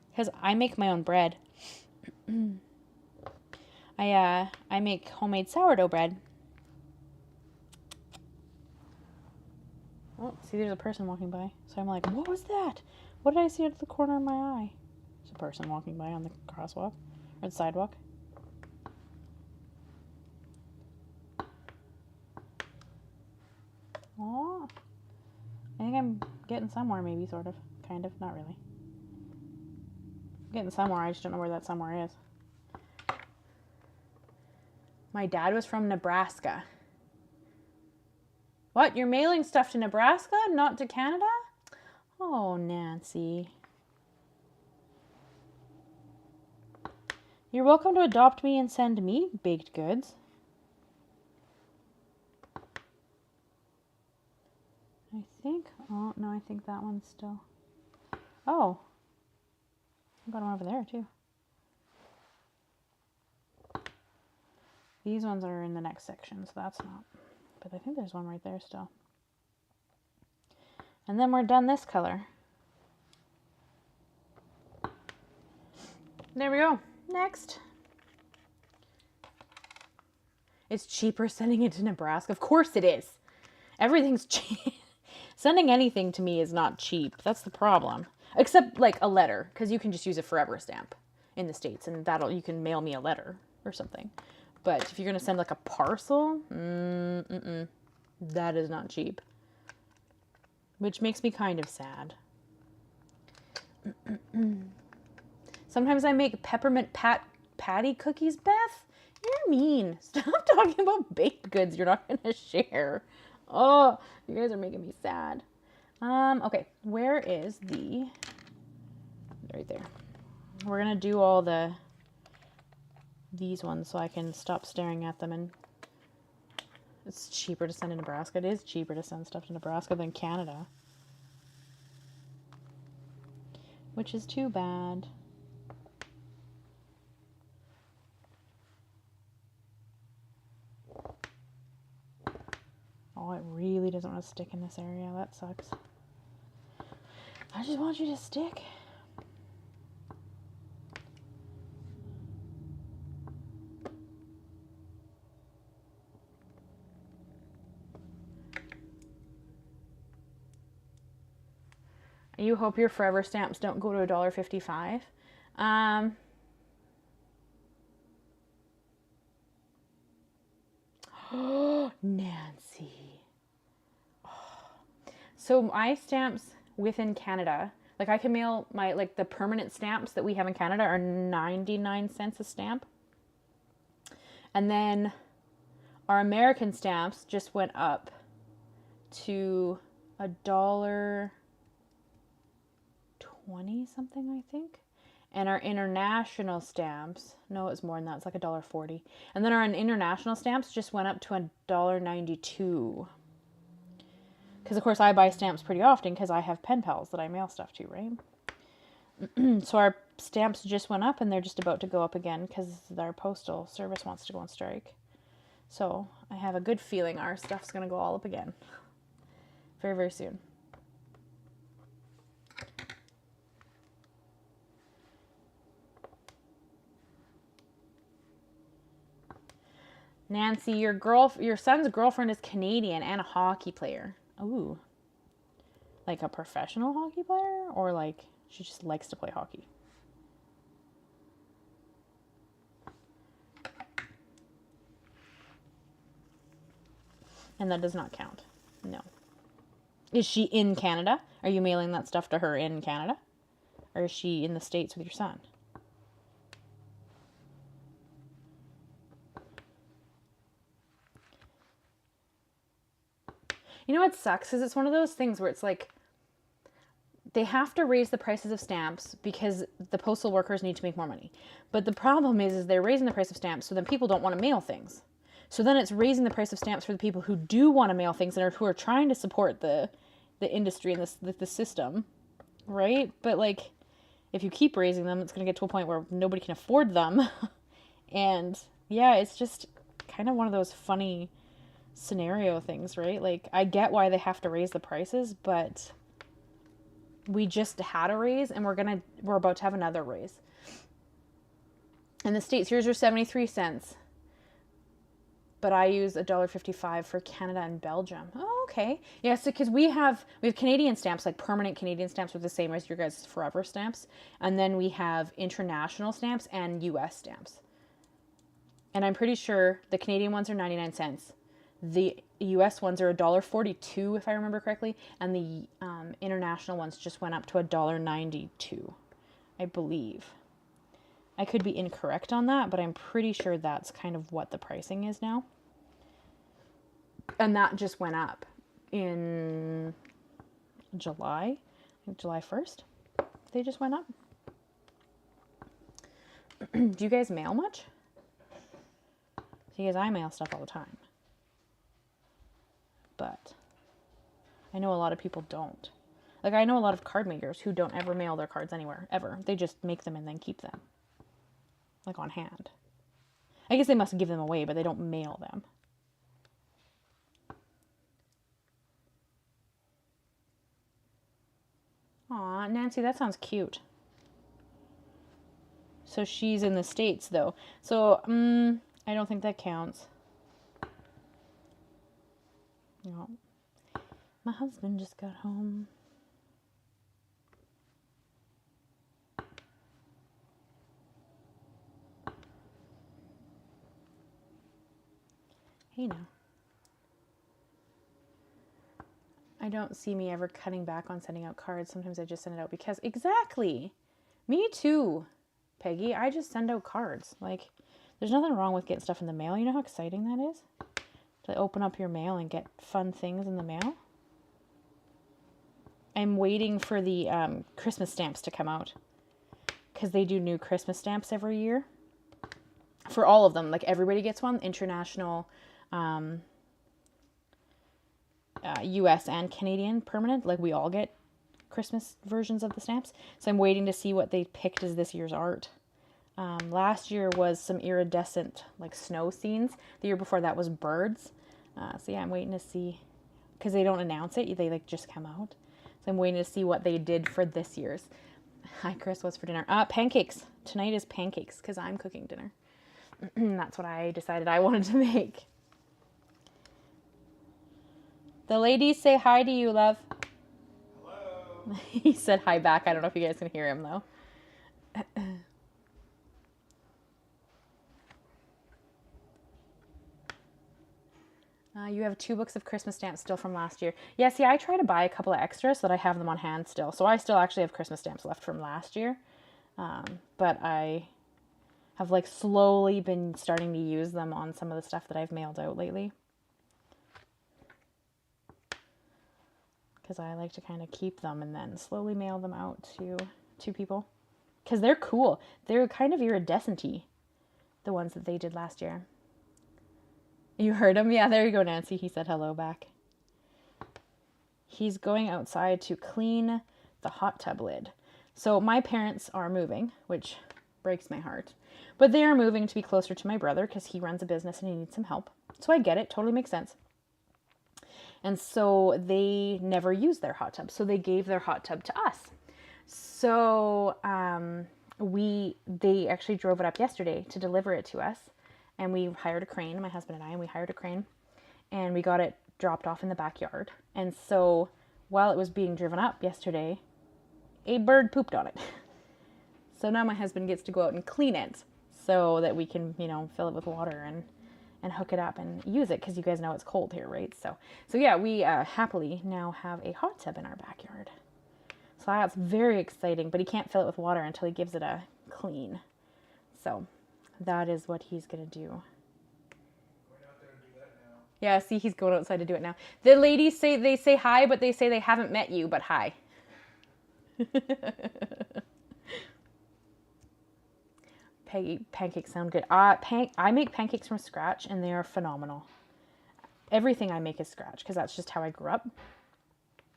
because I make my own bread. I make homemade sourdough bread. Oh, see, there's a person walking by. So I'm like, what was that? What did I see out of the corner of my eye? There's a person walking by on the crosswalk or the sidewalk. Oh, I think I'm getting somewhere, maybe, sort of, kind of, not really. I'm getting somewhere, I just don't know where that somewhere is. My dad was from Nebraska. What? You're mailing stuff to Nebraska, not to Canada? Oh, Nancy. You're welcome to adopt me and send me baked goods. I think, oh, no, I think that one's still, oh, I've got one over there too. These ones are in the next section, so that's not, but I think there's one right there still. And then we're done this color. There we go. Next. It's cheaper sending it to Nebraska. Of course it is. Everything's cheap. Sending anything to me is not cheap. That's the problem. Except like a letter, because you can just use a forever stamp in the States, and you can mail me a letter or something. But if you're going to send like a parcel, that is not cheap. Which makes me kind of sad. Sometimes I make peppermint patty cookies, Beth. You're mean. Stop talking about baked goods you're not going to share. Oh, you guys are making me sad. Okay, where is the... Right there. We're going to do all these ones so I can stop staring at them. And it's cheaper to send to Nebraska. It is cheaper to send stuff to Nebraska than Canada. Which is too bad. Oh, it really doesn't want to stick in this area. That sucks. I just want you to stick. You hope your forever stamps don't go to $1.55. Nancy. So my stamps within Canada, like I can mail my, like the permanent stamps that we have in Canada are 99 cents a stamp. And then our American stamps just went up to $1.20 something, I think. And our international stamps, no, it's more than that. It's like $1.40. And then our international stamps just went up to $1.92. Because, of course, I buy stamps pretty often because I have pen pals that I mail stuff to, right? So our stamps just went up and they're just about to go up again because our postal service wants to go on strike. So I have a good feeling our stuff's going to go all up again very, very soon. Nancy, your son's girlfriend is Canadian and a hockey player. Ooh. Like a professional hockey player? Or like she just likes to play hockey? And that does not count. No. Is she in Canada? Are you mailing that stuff to her in Canada? Or is she in the States with your son? You know what sucks is it's one of those things where it's like they have to raise the prices of stamps because the postal workers need to make more money. But the problem is they're raising the price of stamps so then people don't want to mail things. So then it's raising the price of stamps for the people who do want to mail things and who are trying to support the industry and the system, right? But like if you keep raising them, it's going to get to a point where nobody can afford them. And yeah, it's just kind of one of those funny scenario things, right? Like I get why they have to raise the prices, but we just had a raise and we're about to have another raise. In the States, yours are 73 cents. But I use $1.55 for Canada and Belgium. Oh, okay. Yeah, so because we have Canadian stamps, like permanent Canadian stamps are the same as your guys' forever stamps. And then we have international stamps and US stamps. And I'm pretty sure the Canadian ones are 99 cents. The US ones are $1.42, if I remember correctly. And the international ones just went up to $1.92, I believe. I could be incorrect on that, but I'm pretty sure that's kind of what the pricing is now. And that just went up. in July, I think July 1st, they just went up. Do you guys mail much? Because I mail stuff all the time. But I know a lot of people don't. Like, I know a lot of card makers who don't ever mail their cards anywhere, ever. They just make them and then keep them. Like, on hand. I guess they must give them away, but they don't mail them. Aw, Nancy, that sounds cute. So she's in the States, though. So, I don't think that counts. No. My husband just got home. Hey, now. I don't see me ever cutting back on sending out cards. Sometimes I just send it out because... Exactly! Me too, Peggy. I just send out cards. Like, there's nothing wrong with getting stuff in the mail. You know how exciting that is? To open up your mail and get fun things in the mail. I'm waiting for the Christmas stamps to come out. Because they do new Christmas stamps every year. For all of them. Like, everybody gets one. International... US and Canadian permanent, like we all get Christmas versions of the stamps. So I'm waiting to see what they picked as this year's art. Last year was some iridescent like snow scenes. The year before that was birds. So yeah, I'm waiting to see, because they don't announce it, they like just come out. So I'm waiting to see what they did for this year's. Hi Chris, what's for dinner? Pancakes. Tonight is pancakes because I'm cooking dinner. That's what I decided I wanted to make. The ladies say hi to you, love. Hello. He said hi back. I don't know if you guys can hear him, though. You have 2 books of Christmas stamps still from last year. Yeah, see, I try to buy a couple of extras so that I have them on hand still. So I still actually have Christmas stamps left from last year. But I have, like, slowly been starting to use them on some of the stuff that I've mailed out lately. Because I like to kind of keep them and then slowly mail them out to people. Because they're cool. They're kind of iridescent-y, the ones that they did last year. You heard him? Yeah, there you go, Nancy. He said hello back. He's going outside to clean the hot tub lid. So my parents are moving, which breaks my heart. But they are moving to be closer to my brother because he runs a business and he needs some help. So I get it. Totally makes sense. And so they never used their hot tub. So they gave their hot tub to us. So they actually drove it up yesterday to deliver it to us. And we hired a crane, my husband and we hired a crane. And we got it dropped off in the backyard. And so while it was being driven up yesterday, a bird pooped on it. So now my husband gets to go out and clean it so that we can, fill it with water and hook it up and use it, because you guys know it's cold here, right? So yeah, we happily now have a hot tub in our backyard. So that's very exciting, but he can't fill it with water until he gives it a clean. So that is what he's going to do. Going out there to do that now. Yeah, see, he's going outside to do it now. The ladies say hi, but they say they haven't met you, but hi. Peggy, pancakes sound good. I make pancakes from scratch, and they are phenomenal. Everything I make is scratch, because that's just how I grew up.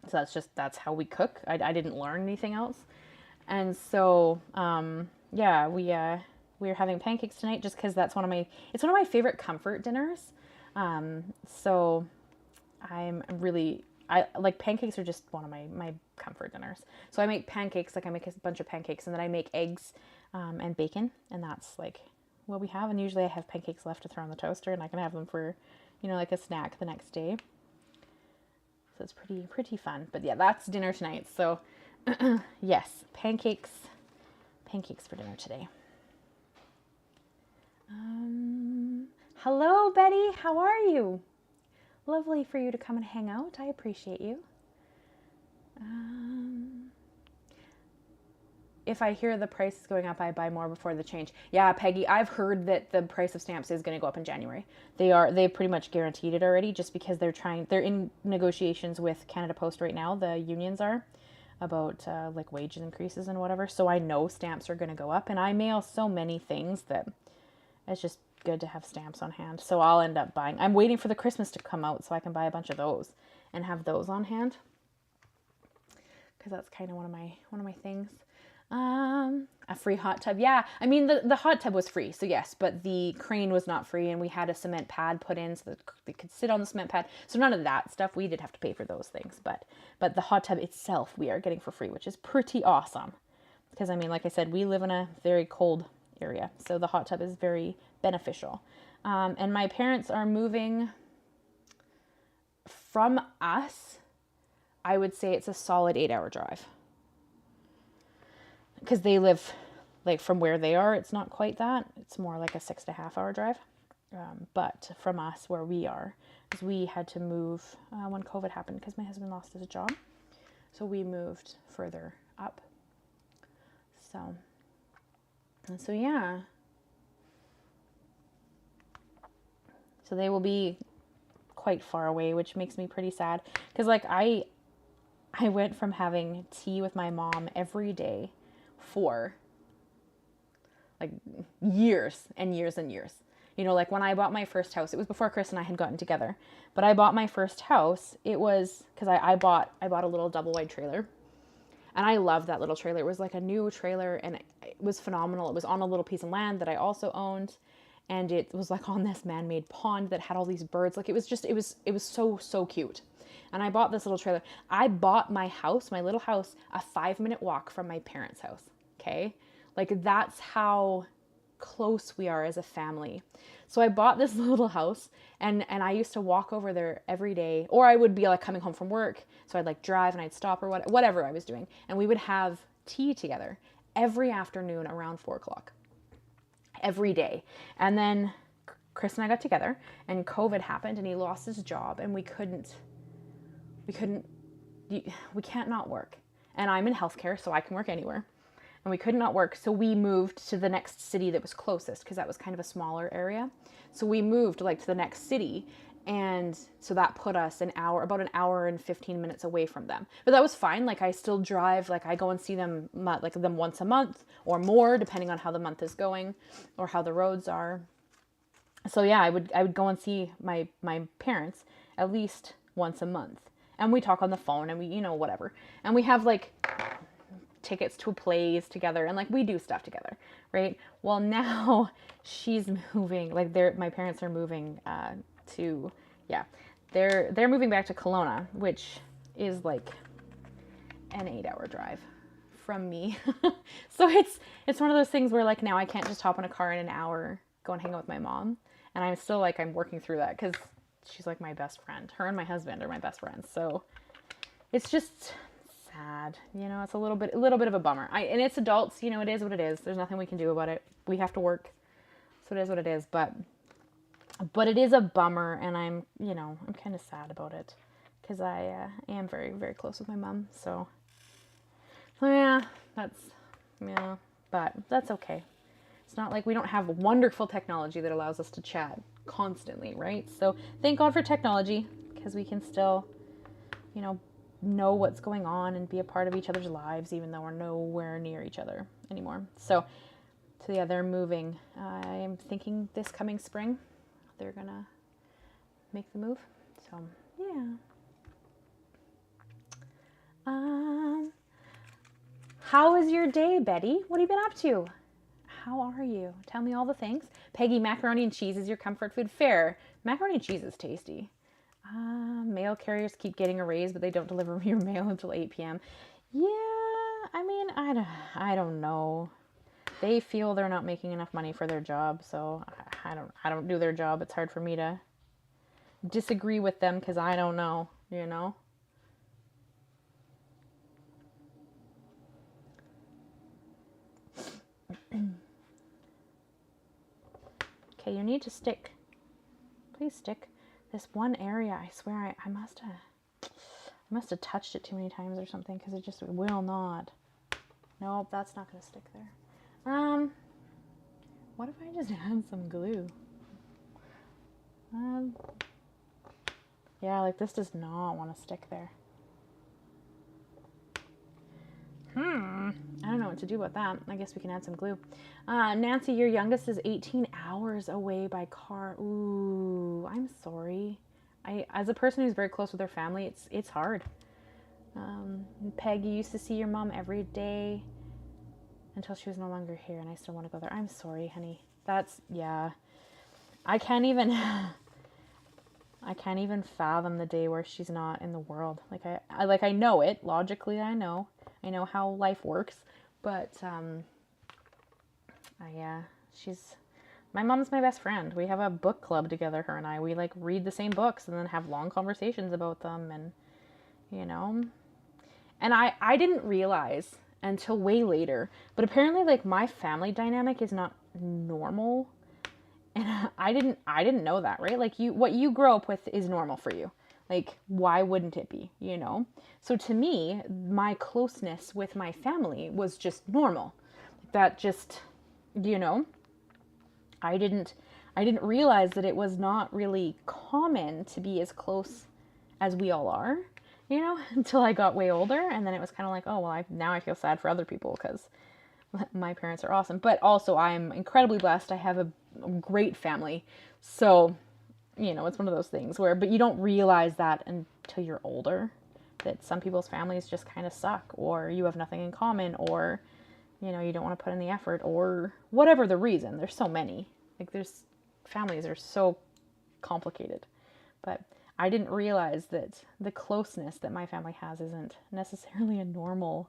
So that's how we cook. I didn't learn anything else. And so, yeah, we're having pancakes tonight just because it's one of my favorite comfort dinners. So I like pancakes are just one of my comfort dinners. So I make pancakes, like I make a bunch of pancakes, and then I make eggs and bacon, and that's like what we have. And usually I have pancakes left to throw in the toaster, and I can have them for, like a snack the next day. So it's pretty fun. But yeah, that's dinner tonight. So yes, pancakes for dinner today. Hello, Betty. How are you? Lovely for you to come and hang out. I appreciate you. if I hear the price is going up, I buy more before the change. Yeah, Peggy, I've heard that the price of stamps is going to go up in January. They've pretty much guaranteed it already, just because they're in negotiations with Canada Post right now. The unions are about like wage increases and whatever. So I know stamps are going to go up, and I mail so many things that it's just good to have stamps on hand. So I'll end up buying. I'm waiting for the Christmas to come out so I can buy a bunch of those and have those on hand, because that's kind of one of my things. A free hot tub. Yeah, I mean, the hot tub was free, so yes, but the crane was not free, and we had a cement pad put in so that they could sit on the cement pad. So none of that stuff. We did have to pay for those things, but the hot tub itself we are getting for free, which is pretty awesome. Because I mean, like I said, we live in a very cold area, so the hot tub is very beneficial. And my parents are moving from us. I would say it's a solid 8-hour drive. Because they live, like, from where they are, it's not quite that. It's more like a 6.5-hour drive. But from us, where we are, because we had to move when COVID happened, because my husband lost his job. So we moved further up. So yeah. So they will be quite far away, which makes me pretty sad. Because, like, I went from having tea with my mom every day for like years and years and years. You know, like when I bought my first house, it was before Chris and I had gotten together, but I bought my first house. It was because I bought a little double wide trailer, and I loved that little trailer. It was like a new trailer, and it was phenomenal. It was on a little piece of land that I also owned, and it was like on this man-made pond that had all these birds. Like it was so cute. And I bought this little trailer. I bought my house, my little house, a 5-minute walk from my parents' house. Okay. Like that's how close we are as a family. So I bought this little house, and I used to walk over there every day, or I would be like coming home from work. So I'd like drive and I'd stop or whatever I was doing. And we would have tea together every afternoon around 4:00 every day. And then Chris and I got together, and COVID happened, and he lost his job, and we can't not work. And I'm in healthcare, so I can work anywhere. And we could not work, so we moved to the next city that was closest, because that was kind of a smaller area. So we moved like to the next city, and so that put us about an hour and 15 minutes away from them. But that was fine. Like I still drive, like I go and see them like them once a month or more, depending on how the month is going or how the roads are. So yeah, I would go and see my parents at least once a month. And we talk on the phone, and we, whatever. And we have like tickets to plays together, and like we do stuff together, right? Well, now she's moving, like my parents are moving they're moving back to Kelowna, which is like an 8-hour drive from me. So it's one of those things where like now I can't just hop in a car in an hour, go and hang out with my mom. And I'm still like, I'm working through that, because she's like my best friend. Her and my husband are my best friends. So it's just sad, it's a little bit of a bummer. And it's adults, it is what it is. There's nothing we can do about it. We have to work. So it is what it is, but it is a bummer, and I'm kind of sad about it, because I am very, very close with my mom. So yeah, but that's okay. It's not like we don't have wonderful technology that allows us to chat constantly, right? So thank God for technology, because we can still, know what's going on and be a part of each other's lives, even though we're nowhere near each other anymore. So yeah, they're moving. I am thinking this coming spring they're gonna make the move. So yeah. How was your day, Betty? What have you been up to? How are you? Tell me all the things. Peggy, macaroni and cheese is your comfort food. Fair. Macaroni and cheese is tasty. Mail carriers keep getting a raise, but they don't deliver your mail until 8 p.m. Yeah, I mean, I don't know. They feel they're not making enough money for their job, so I don't do their job. It's hard for me to disagree with them, because I don't know, Okay, you need to stick. Please stick. This one area, I swear I must have touched it too many times or something, because it just will not. Nope, that's not going to stick there. What if I just add some glue? Yeah, like this does not want to stick there. I don't know what to do about that. I guess we can add some glue. Nancy, your youngest is 18 hours away by car. Ooh, I'm sorry. As a person who's very close with her family, it's hard. Peg, you used to see your mom every day until she was no longer here, and I still want to go there. I'm sorry, honey. Yeah. I can't even fathom the day where she's not in the world. I know it logically. I know how life works, but my mom's my best friend. We have a book club together, her and I. We like read the same books and then have long conversations about them, and and I didn't realize until way later, but apparently like my family dynamic is not normal. And I didn't know that, right? Like what you grow up with is normal for you. Like, why wouldn't it be, So to me, my closeness with my family was just normal. That just, I didn't realize that it was not really common to be as close as we all are, until I got way older. And then it was kind of like, oh, well, now I feel sad for other people because my parents are awesome. But also I'm incredibly blessed. I have a great family. So, it's one of those things but you don't realize that until you're older, that some people's families just kind of suck, or you have nothing in common, or, you don't want to put in the effort, or whatever the reason. There's so many. Families are so complicated. But I didn't realize that the closeness that my family has isn't necessarily a normal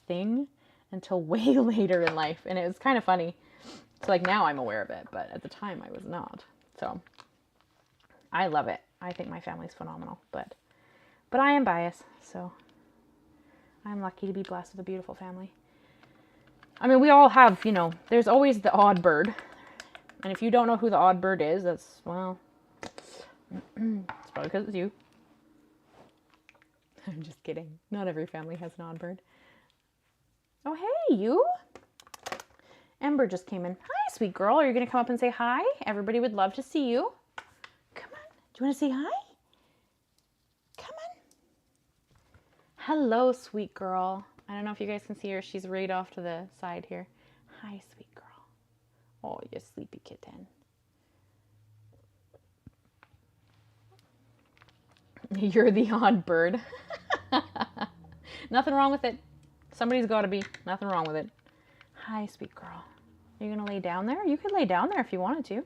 thing until way later in life. And it was kind of funny. So like now I'm aware of it, but at the time I was not. So I love it. I think my family's phenomenal, but I am biased. So I'm lucky to be blessed with a beautiful family. I mean, we all have, there's always the odd bird. And if you don't know who the odd bird is, it's probably because it's you. I'm just kidding. Not every family has an odd bird. Oh, hey, you. Ember just came in. Hi, sweet girl. Are you going to come up and say hi? Everybody would love to see you. Come on. Do you want to say hi? Come on. Hello, sweet girl. I don't know if you guys can see her. She's right off to the side here. Hi, sweet girl. Oh, you sleepy kitten. You're the odd bird. Nothing wrong with it. Somebody's got to be. Nothing wrong with it. Hi, sweet girl. Are you going to lay down there? You could lay down there if you wanted to.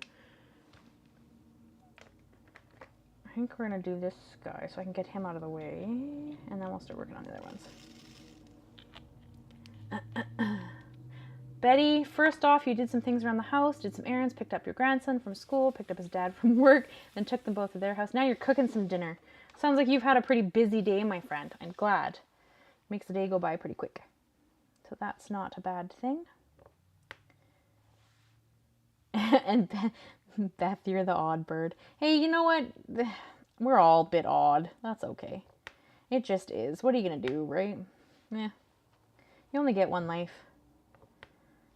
I think we're going to do this guy so I can get him out of the way. And then we'll start working on the other ones. Betty, first off, you did some things around the house, did some errands, picked up your grandson from school, picked up his dad from work, then took them both to their house. Now you're cooking some dinner. Sounds like you've had a pretty busy day, my friend. I'm glad. Makes the day go by pretty quick. So that's not a bad thing. And Beth, you're the odd bird. Hey, you know what? We're all a bit odd. That's okay. It just is. What are you going to do, right? Yeah. You only get one life.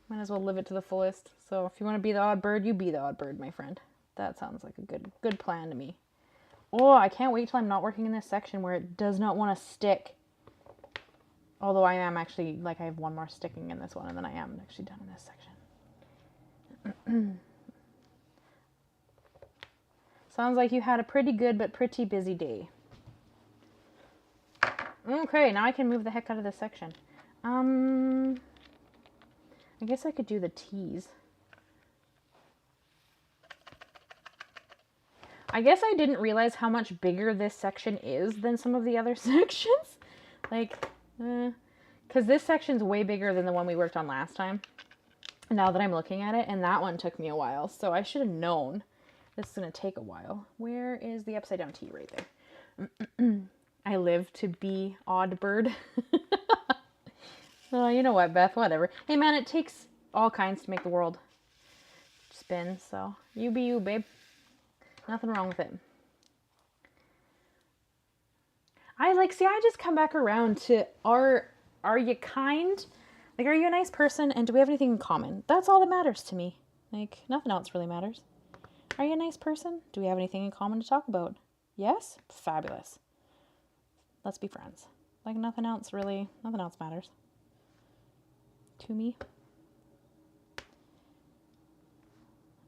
Might as well live it to the fullest. So if you want to be the odd bird, you be the odd bird, my friend. That sounds like a good plan to me. Oh, I can't wait till I'm not working in this section where it does not want to stick. Although I am actually, I have one more sticking in this one, and then I am actually done in this section. Sounds like you had a pretty good but pretty busy day. Okay, now I can move the heck out of this section. I guess I could do the T's. I guess I didn't realize how much bigger this section is than some of the other sections. Because this section's way bigger than the one we worked on last time. Now that I'm looking at it, and that one took me a while, so I should have known this is going to take a while. Where is the upside down T? Right there. I live to be odd bird. Oh, you know what, Beth? Whatever. Hey, man, it takes all kinds to make the world spin, so you be you, babe. Nothing wrong with it. I just come back around to are you kind Like, are you a nice person and do we have anything in common? That's all that matters to me. Like, nothing else really matters. Are you a nice person? Do we have anything in common to talk about? Yes? Fabulous. Let's be friends. Like, nothing else matters to me.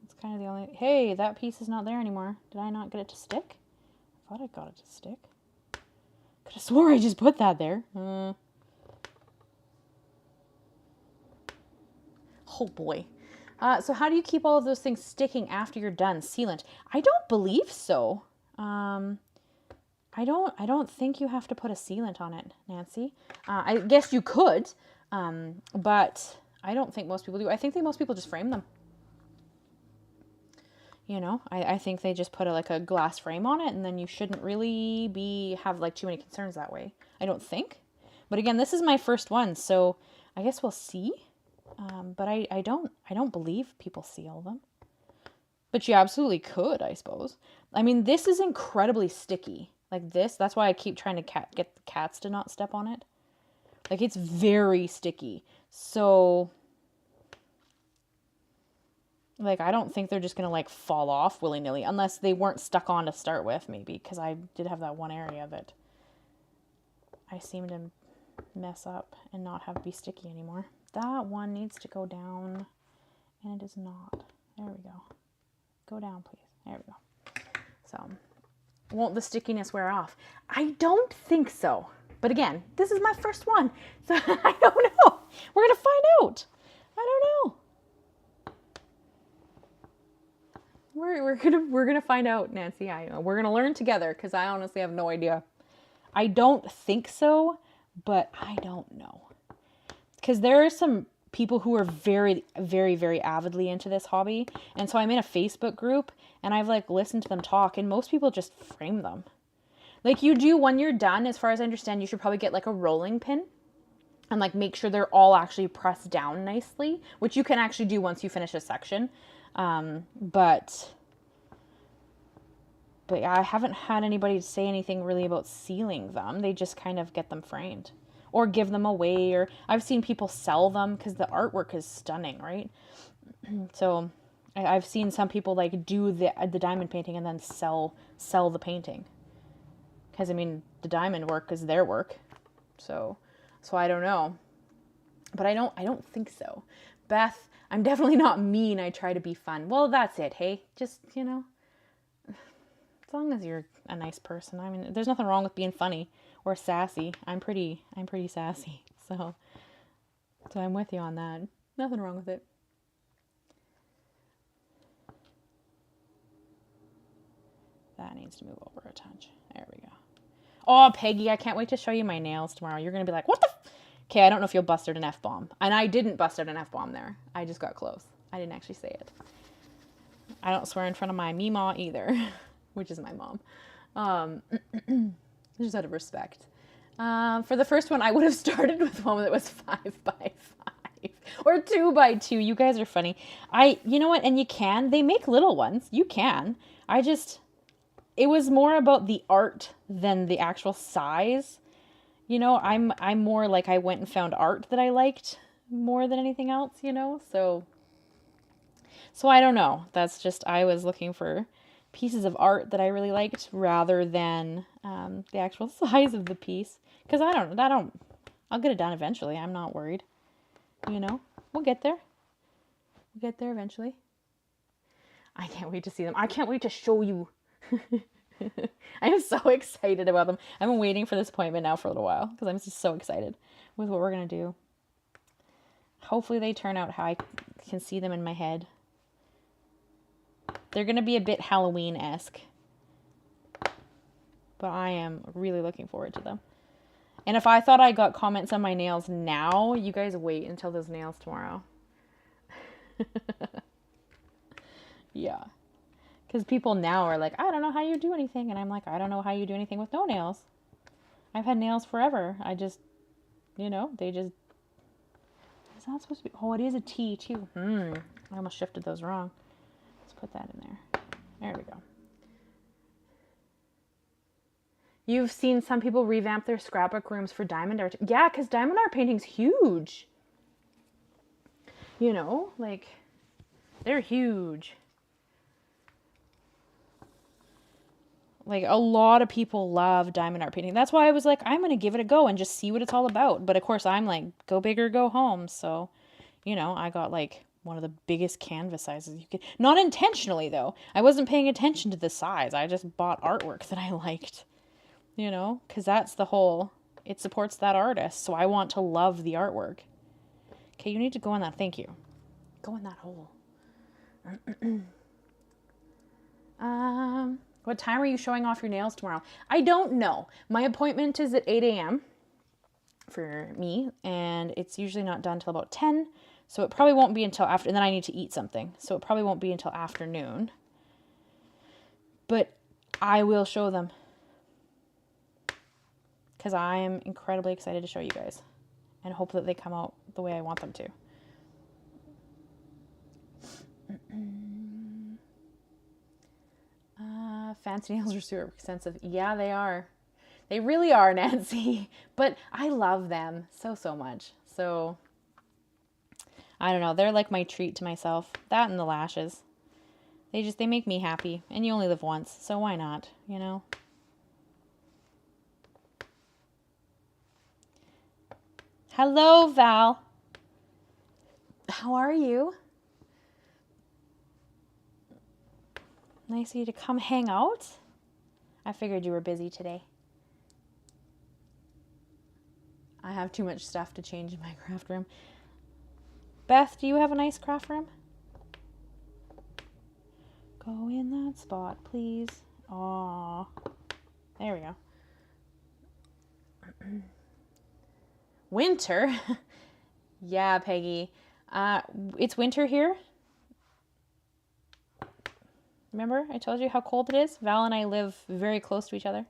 It's kind of the only... Hey, that piece is not there anymore. Did I not get it to stick? I thought I got it to stick. Could have swore I just put that there. Oh boy. So how do you keep all of those things sticking after you're done? Sealant. I don't believe so. I don't think you have to put a sealant on it, Nancy. I guess you could, but I don't think most people do. I think most people just frame them. You know, I think they just put like a glass frame on it, and then you shouldn't really have like too many concerns that way. I don't think. But again, this is my first one, so I guess we'll see. But I don't believe people seal them. But you absolutely could, I suppose. I mean, this is incredibly sticky. Like this, that's why I keep trying to get the cats to not step on it. Like, it's very sticky. So, like, I don't think they're just going to, like, fall off willy-nilly. Unless they weren't stuck on to start with, maybe. Because I did have that one area that I seem to mess up and not have be sticky anymore. That one needs to go down. And it is not. There we go. Go down, please. There we go. So, won't the stickiness wear off? I don't think so. But again, this is my first one. So I don't know. We're going to find out. I don't know. We're gonna find out, Nancy. We're gonna learn together because I honestly have no idea. I don't think so, but I don't know. Because there are some people who are very, very, very avidly into this hobby. And so I'm in a Facebook group and I've like listened to them talk, and most people just frame them. Like you do when you're done, as far as I understand, you should probably get like a rolling pin and like make sure they're all actually pressed down nicely, which you can actually do once you finish a section. But yeah, I haven't had anybody say anything really about sealing them. They just kind of get them framed or give them away, or I've seen people sell them because the artwork is stunning, right? So I've seen some people like do the diamond painting and then sell the painting. Because, I mean, the diamond work is their work. So I don't know. But I don't think so. Beth, I'm definitely not mean. I try to be fun. Well, that's it, hey? Just, you know, as long as you're a nice person. I mean, there's nothing wrong with being funny or sassy. I'm pretty sassy. So I'm with you on that. Nothing wrong with it. That needs to move over a touch. There we go. Oh, Peggy, I can't wait to show you my nails tomorrow. You're going to be like, what the Okay, I don't know if you'll bust out an F-bomb. And I didn't bust out an F-bomb there. I just got close. I didn't actually say it. I don't swear in front of my Meemaw either, which is my mom. Just out of respect. For the first one, I would have started with one that was 5x5 or 2x2. You guys are funny. You know what? And you can. They make little ones. You can. It was more about the art than the actual size. You know, I'm more like I went and found art that I liked more than anything else, you know? So I don't know. That's just, I was looking for pieces of art that I really liked rather than the actual size of the piece. Because I'll get it done eventually. I'm not worried. You know, we'll get there. We'll get there eventually. I can't wait to see them. I can't wait to show you. I am so excited about them. I've been waiting for this appointment now for a little while because I'm just so excited with what we're going to do. Hopefully they turn out how I can see them in my head. They're going to be a bit Halloween-esque. But I am really looking forward to them. And if I thought I got comments on my nails now, you guys wait until those nails tomorrow. Yeah. Because people now are like, I don't know how you do anything. And I'm like, I don't know how you do anything with no nails. I've had nails forever. I just, you know, it's not supposed to be, oh, it is a T too. I almost shifted those wrong. Let's put that in there. There we go. You've seen some people revamp their scrapbook rooms for diamond art. Yeah, because diamond art painting's huge. You know, like, they're huge. Like, a lot of people love diamond art painting. That's why I was like, I'm going to give it a go and just see what it's all about. But of course, I'm like, go big or go home. So, you know, I got like one of the biggest canvas sizes you could. Not intentionally, though. I wasn't paying attention to the size. I just bought artwork that I liked, you know, because that's the whole, it supports that artist. So I want to love the artwork. Okay, you need to go in that. Thank you. Go in that hole. What time are you showing off your nails tomorrow? I don't know. My appointment is at 8 a.m. for me, and it's usually not done till about 10. So it probably won't be until after, and then I need to eat something. So it probably won't be until afternoon. But I will show them. Because I am incredibly excited to show you guys. And hope that they come out the way I want them to. Fancy nails are super expensive. Yeah, they are. They really are, Nancy. But I love them so much. So, I don't know. They're like my treat to myself. That and the lashes. They make me happy. And you only live once. So why not, you know? Hello, Val. How are you? Nice of you to come hang out. I figured you were busy today. I have too much stuff to change in my craft room. Beth, do you have a nice craft room? Go in that spot, please. Aw. There we go. Winter? Yeah, Peggy. It's winter here. Remember, I told you how cold it is? Val and I live very close to each other.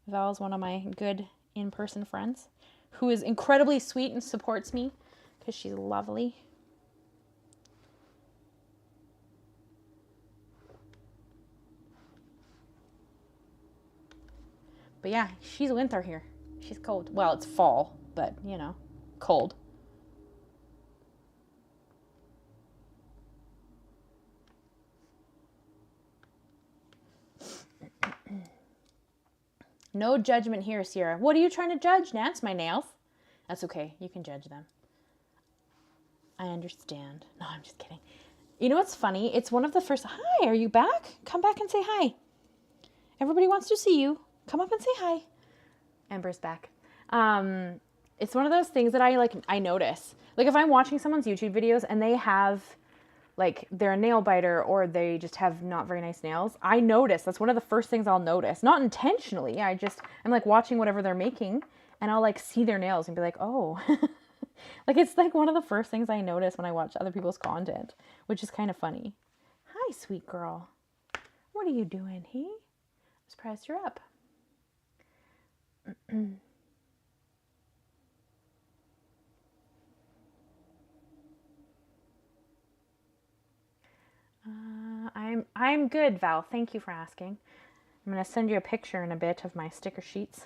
Val is one of my good in-person friends who is incredibly sweet and supports me because she's lovely. But yeah, she's winter here. She's cold. Well, it's fall, but, you know, cold. No judgment here, Ciara. What are you trying to judge, Nance? My nails? That's okay. You can judge them. I understand. No, I'm just kidding. You know what's funny? It's one of the first... Hi, are you back? Come back and say hi. Everybody wants to see you. Come up and say hi. Amber's back. It's one of those things that I notice. Like if I'm watching someone's YouTube videos and they have... like they're a nail biter or they just have not very nice nails, I notice. That's one of the first things I'll notice. Not intentionally. I'm like watching whatever they're making and I'll like see their nails and be like, oh. Like it's like one of the first things I notice when I watch other people's content, which is kind of funny. Hi, sweet girl. What are you doing, hey? I'm surprised you're up. I'm good, Val. Thank you for asking. I'm going to send you a picture in a bit of my sticker sheets.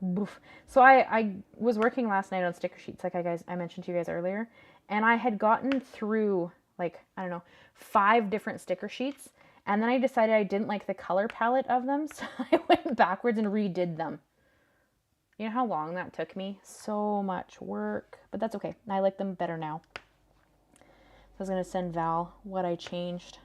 Boof. So I was working last night on sticker sheets, like I mentioned to you guys earlier, and I had gotten through like, I don't know, 5 different sticker sheets, and then I decided I didn't like the color palette of them, so I went backwards and redid them. You know how long that took me? So much work, but that's okay. I like them better now. I was going to send Val what I changed.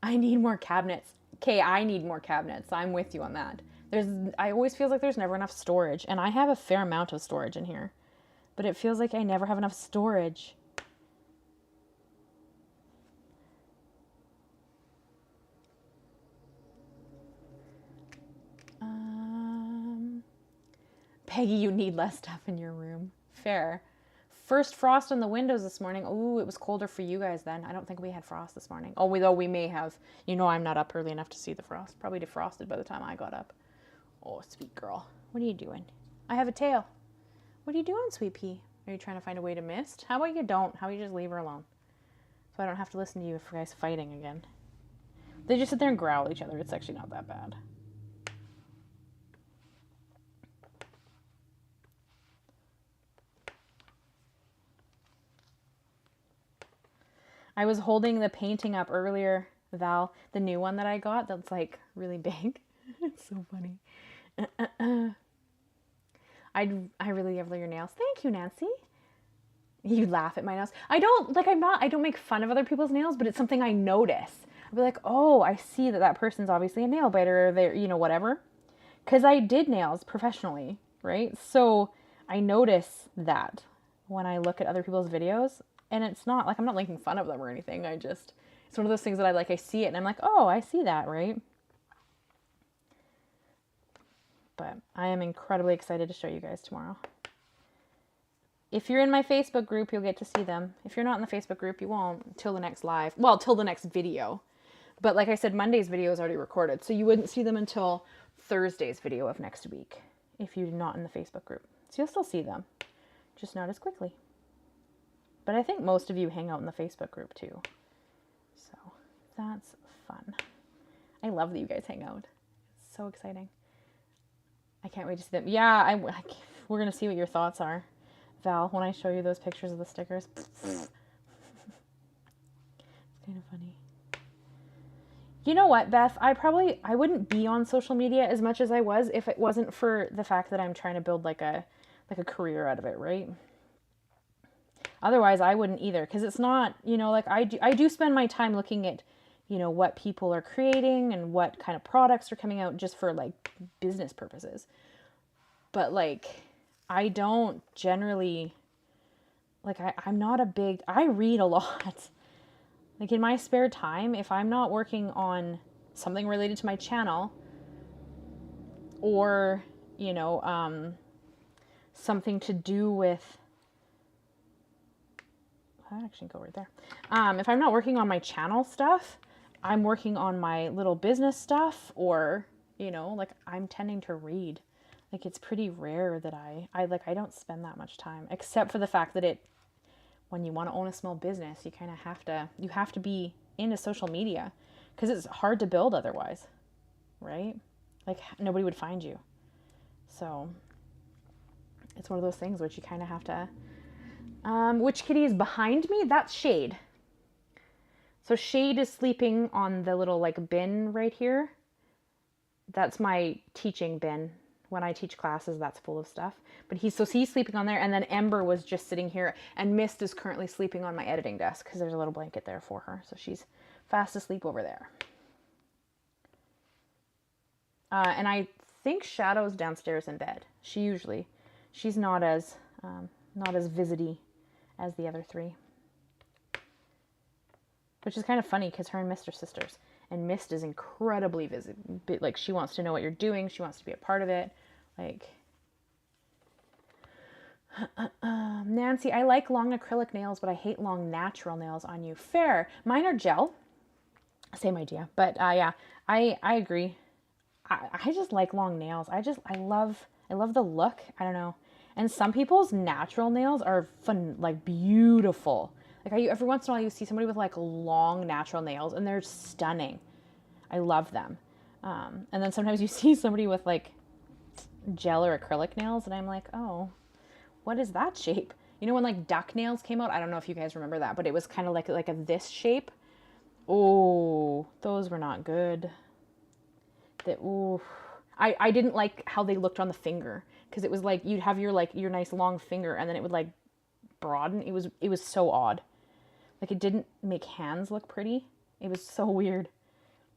I need more cabinets. Okay, I need more cabinets. I'm with you on that. I always feel like there's never enough storage, and I have a fair amount of storage in here, but it feels like I never have enough storage. Peggy, you need less stuff in your room. Fair. First frost on the windows this morning. Ooh, it was colder for you guys then. I don't think we had frost this morning. Oh, though we may have. You know I'm not up early enough to see the frost. Probably defrosted by the time I got up. Oh, sweet girl. What are you doing? I have a tail. What are you doing, sweet pea? Are you trying to find a way to mist? How about you don't? How about you just leave her alone? So I don't have to listen to you guys fighting again. They just sit there and growl at each other. It's actually not that bad. I was holding the painting up earlier, Val, the new one that I got that's like really big. It's so funny. I really love your nails. Thank you, Nancy. You laugh at my nails. I don't make fun of other people's nails, but it's something I notice. I'll be like, oh, I see that person's obviously a nail biter, or they're, whatever. Because I did nails professionally, right? So I notice that when I look at other people's videos, and it's not like I'm not making fun of them or anything. It's one of those things that I see it and I'm like, oh, I see that, right? But I am incredibly excited to show you guys tomorrow. If you're in my Facebook group, you'll get to see them. If you're not in the Facebook group, you won't till the next live. Well, till the next video. But like I said, Monday's video is already recorded, so you wouldn't see them until Thursday's video of next week if you're not in the Facebook group. So you'll still see them, just not as quickly. But I think most of you hang out in the Facebook group too. So that's fun. I love that you guys hang out. It's so exciting. I can't wait to see them. Yeah, we're going to see what your thoughts are, Val, when I show you those pictures of the stickers. It's kind of funny. You know what, Beth? I wouldn't be on social media as much as I was if it wasn't for the fact that I'm trying to build like a career out of it, right? Otherwise, I wouldn't either, because it's not, I do spend my time looking at, what people are creating and what kind of products are coming out just for like business purposes. But I don't generally, I'm not I read a lot. Like in my spare time, if I'm not working on something related to my channel or, something to do with, I actually go right there. If I'm not working on my channel stuff, I'm working on my little business stuff or, I'm tending to read. It's pretty rare that I don't spend that much time, except for the fact that when you want to own a small business, you kind of have to be into social media because it's hard to build otherwise, right? Nobody would find you. So it's one of those things which you kind of have to, which kitty is behind me? That's Shade. So Shade is sleeping on the little bin right here. That's my teaching bin. When I teach classes, that's full of stuff. But he's sleeping on there, and then Ember was just sitting here, and Mist is currently sleeping on my editing desk because there's a little blanket there for her. So she's fast asleep over there. And I think Shadow's downstairs in bed. She's not as visity as the other three. Which is kind of funny because her and Mist are sisters. And Mist is incredibly visible. She wants to know what you're doing. She wants to be a part of it. Nancy, I like long acrylic nails, but I hate long natural nails on you. Fair. Mine are gel. Same idea. But yeah, I agree. I just like long nails. I love the look. I don't know. And some people's natural nails are fun, beautiful. Every once in a while you see somebody with long natural nails and they're stunning. I love them. And then sometimes you see somebody with gel or acrylic nails and I'm like, oh, what is that shape? When duck nails came out, I don't know if you guys remember that, but it was kind of like a this shape. Oh, those were not good. I didn't like how they looked on the finger because it was you'd have your nice long finger and then it would broaden. It was so odd. It didn't make hands look pretty. It was so weird.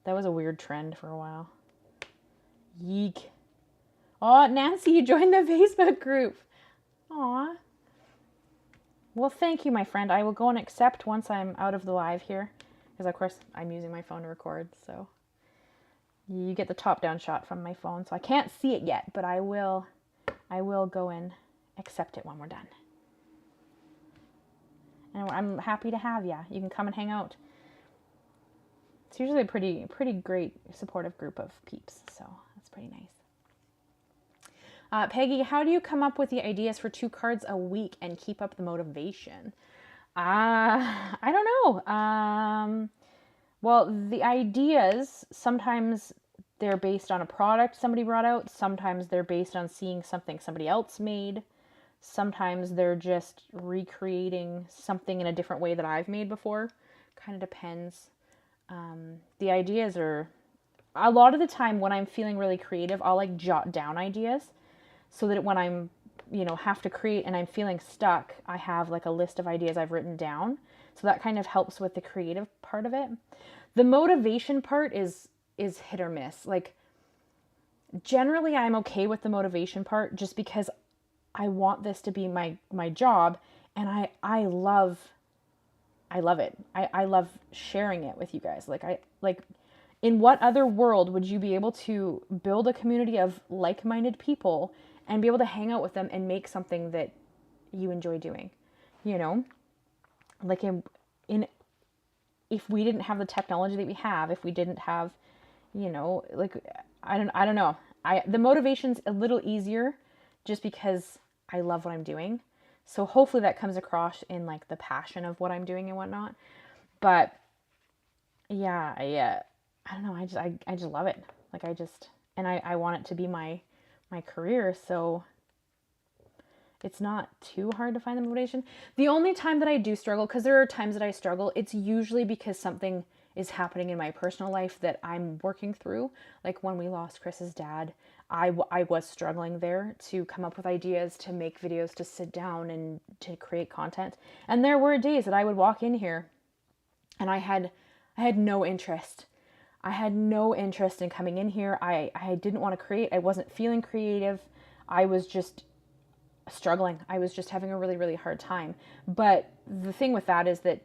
That was a weird trend for a while. Yeek. Oh, Nancy, you joined the Facebook group. Aw. Well, thank you, my friend. I will go and accept once I'm out of the live here. Because, of course, I'm using my phone to record. So you get the top-down shot from my phone. So I can't see it yet, but I will go and accept it when we're done. And I'm happy to have you. You can come and hang out. It's usually a pretty great supportive group of peeps, so that's pretty nice. Peggy, how do you come up with the ideas for 2 cards a week and keep up the motivation? I don't know. Well, the ideas, sometimes they're based on a product somebody brought out, sometimes they're based on seeing something somebody else made, sometimes they're just recreating something in a different way that I've made before. Kind of depends. The ideas are, a lot of the time when I'm feeling really creative, I'll like jot down ideas so that when I'm, have to create and I'm feeling stuck, I have like a list of ideas I've written down. So that kind of helps with the creative part of it. The motivation part is hit or miss. Like generally I'm okay with the motivation part just because I want this to be my job, and I love it. I love sharing it with you guys. Like in what other world would you be able to build a community of like-minded people and be able to hang out with them and make something that you enjoy doing? You know? Like in if we didn't have the technology that we have, if we didn't have, like I don't know. The motivation's a little easier just because I love what I'm doing. So hopefully that comes across in like the passion of what I'm doing and whatnot. But yeah, I don't know. I just love it. Like and I want it to be my career. So it's not too hard to find the motivation. The only time that I do struggle, because there are times that I struggle, it's usually because something is happening in my personal life that I'm working through. Like when we lost Chris's dad, I was struggling there to come up with ideas, to make videos, to sit down and to create content. And there were days that I would walk in here and I had no interest. I had no interest in coming in here. I didn't want to create. I wasn't feeling creative. I was just struggling. I was just having a really, really hard time. But the thing with that is that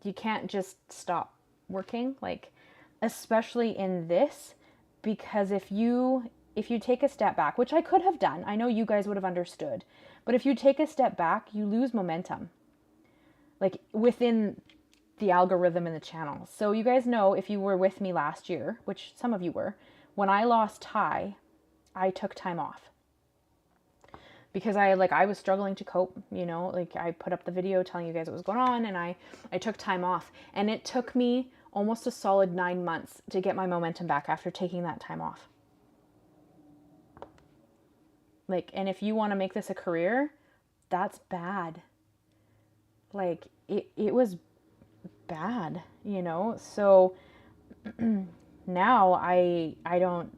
you can't just stop working, like especially in this, because if you take a step back, which I could have done, I know you guys would have understood, but if you take a step back, you lose momentum, like within the algorithm in the channel. So you guys know, if you were with me last year, which some of you were, when I lost Ty, I took time off because I was struggling to cope, like I put up the video telling you guys what was going on, and I took time off, and it took me almost a solid 9 months to get my momentum back after taking that time off. Like, and if you want to make this a career, that's bad. Like it was bad, so now I don't,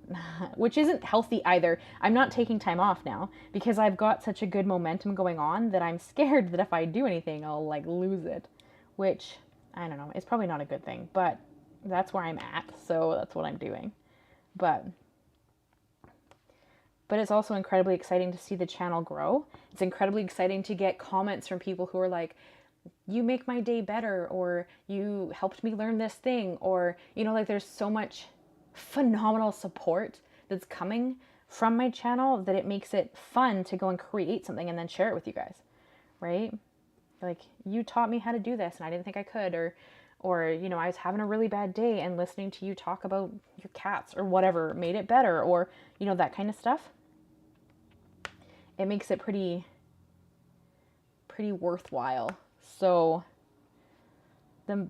which isn't healthy either. I'm not taking time off now because I've got such a good momentum going on that I'm scared that if I do anything, I'll like lose it, which I don't know. It's probably not a good thing, but that's where I'm at. So that's what I'm doing. But it's also incredibly exciting to see the channel grow. It's incredibly exciting to get comments from people who are like, you make my day better, or you helped me learn this thing, or, like there's so much phenomenal support that's coming from my channel that it makes it fun to go and create something and then share it with you guys, right? Like, you taught me how to do this and I didn't think I could, or I was having a really bad day and listening to you talk about your cats or whatever made it better, or, that kind of stuff. It makes it pretty worthwhile. So the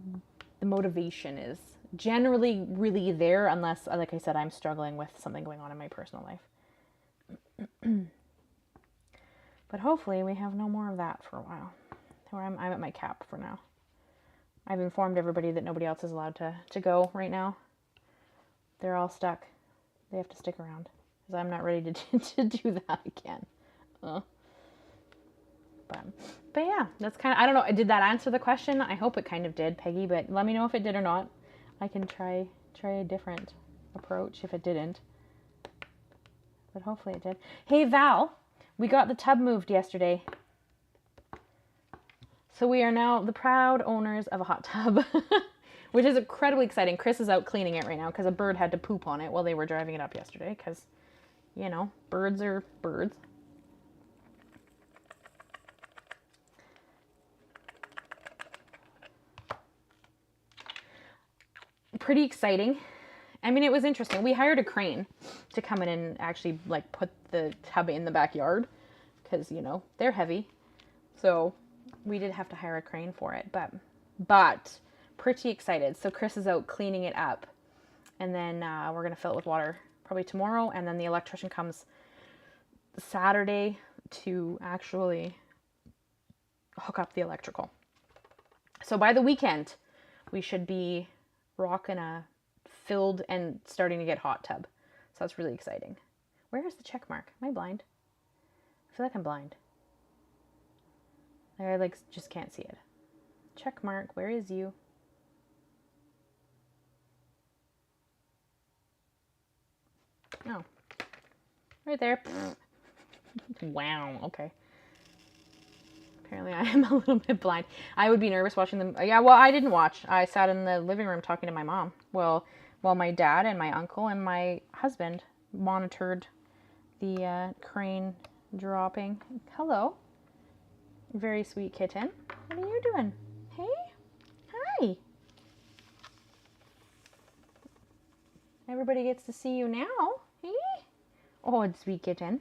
motivation is generally really there, unless, like I said, I'm struggling with something going on in my personal life. But hopefully we have no more of that for a while. I'm at my cap for now. I've informed everybody that nobody else is allowed to go right now. They're all stuck. They have to stick around because I'm not ready to do that again. But yeah, that's kind of, I don't know, did that answer the question? I hope it kind of did, Peggy, but let me know if it did or not. I can try a different approach if it didn't. But hopefully it did. Hey, Val, we got the tub moved yesterday. So we are now the proud owners of a hot tub, which is incredibly exciting. Chris is out cleaning it right now because a bird had to poop on it while they were driving it up yesterday because, birds are birds. Pretty exciting. I mean, it was interesting. We hired a crane to come in and actually like put the tub in the backyard because, they're heavy. So we did have to hire a crane for it. But pretty excited. So Chris is out cleaning it up, and then we're going to fill it with water probably tomorrow, and then the electrician comes Saturday to actually hook up the electrical. So by the weekend, we should be rocking a filled and starting to get hot tub. So that's really exciting. Where is the check mark? Am I blind? I feel like I'm blind. I like just can't see it. Check mark, where is you? Oh, right there. Wow, okay. Apparently I am a little bit blind. I would be nervous watching them. Yeah, well, I didn't watch. I sat in the living room talking to my mom. Well, while my dad and my uncle and my husband monitored the crane dropping. Hello. Very sweet kitten. What are you doing? Hey? Hi. Everybody gets to see you now. Hey? Oh, it's sweet kitten.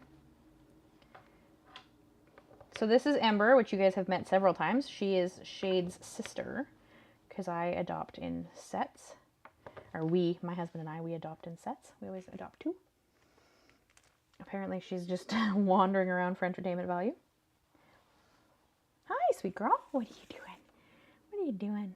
So this is Ember, which you guys have met several times. She is Shade's sister, because I adopt in sets. Or we, my husband and I, we adopt in sets. We always adopt two. Apparently she's just wandering around for entertainment value. Hi, sweet girl. What are you doing? What are you doing?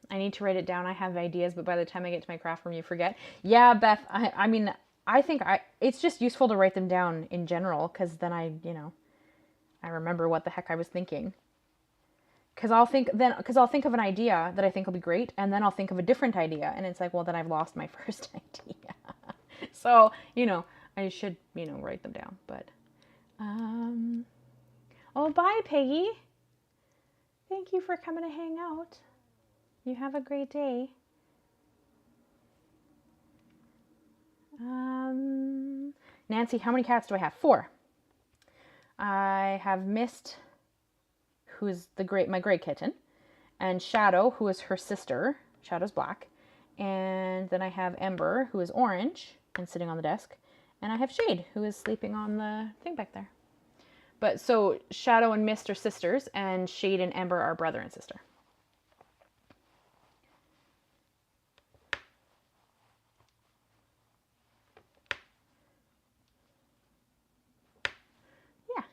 I need to write it down. I have ideas, but by the time I get to my craft room, you forget. Yeah, Beth, I mean, I think it's just useful to write them down in general, because then I remember what the heck I was thinking. Because I'll think of an idea that I think will be great, and then I'll think of a different idea, and it's like, well, then I've lost my first idea. So, I should, write them down. But, oh, bye, Peggy. Thank you for coming to hang out. You have a great day. Nancy, how many cats do I have? 4. I have Mist, who's my gray kitten, and Shadow, who is her sister. Shadow's black. And then I have Ember, who is orange and sitting on the desk. And I have Shade, who is sleeping on the thing back there. But so Shadow and Mist are sisters, and Shade and Ember are brother and sister. Yeah.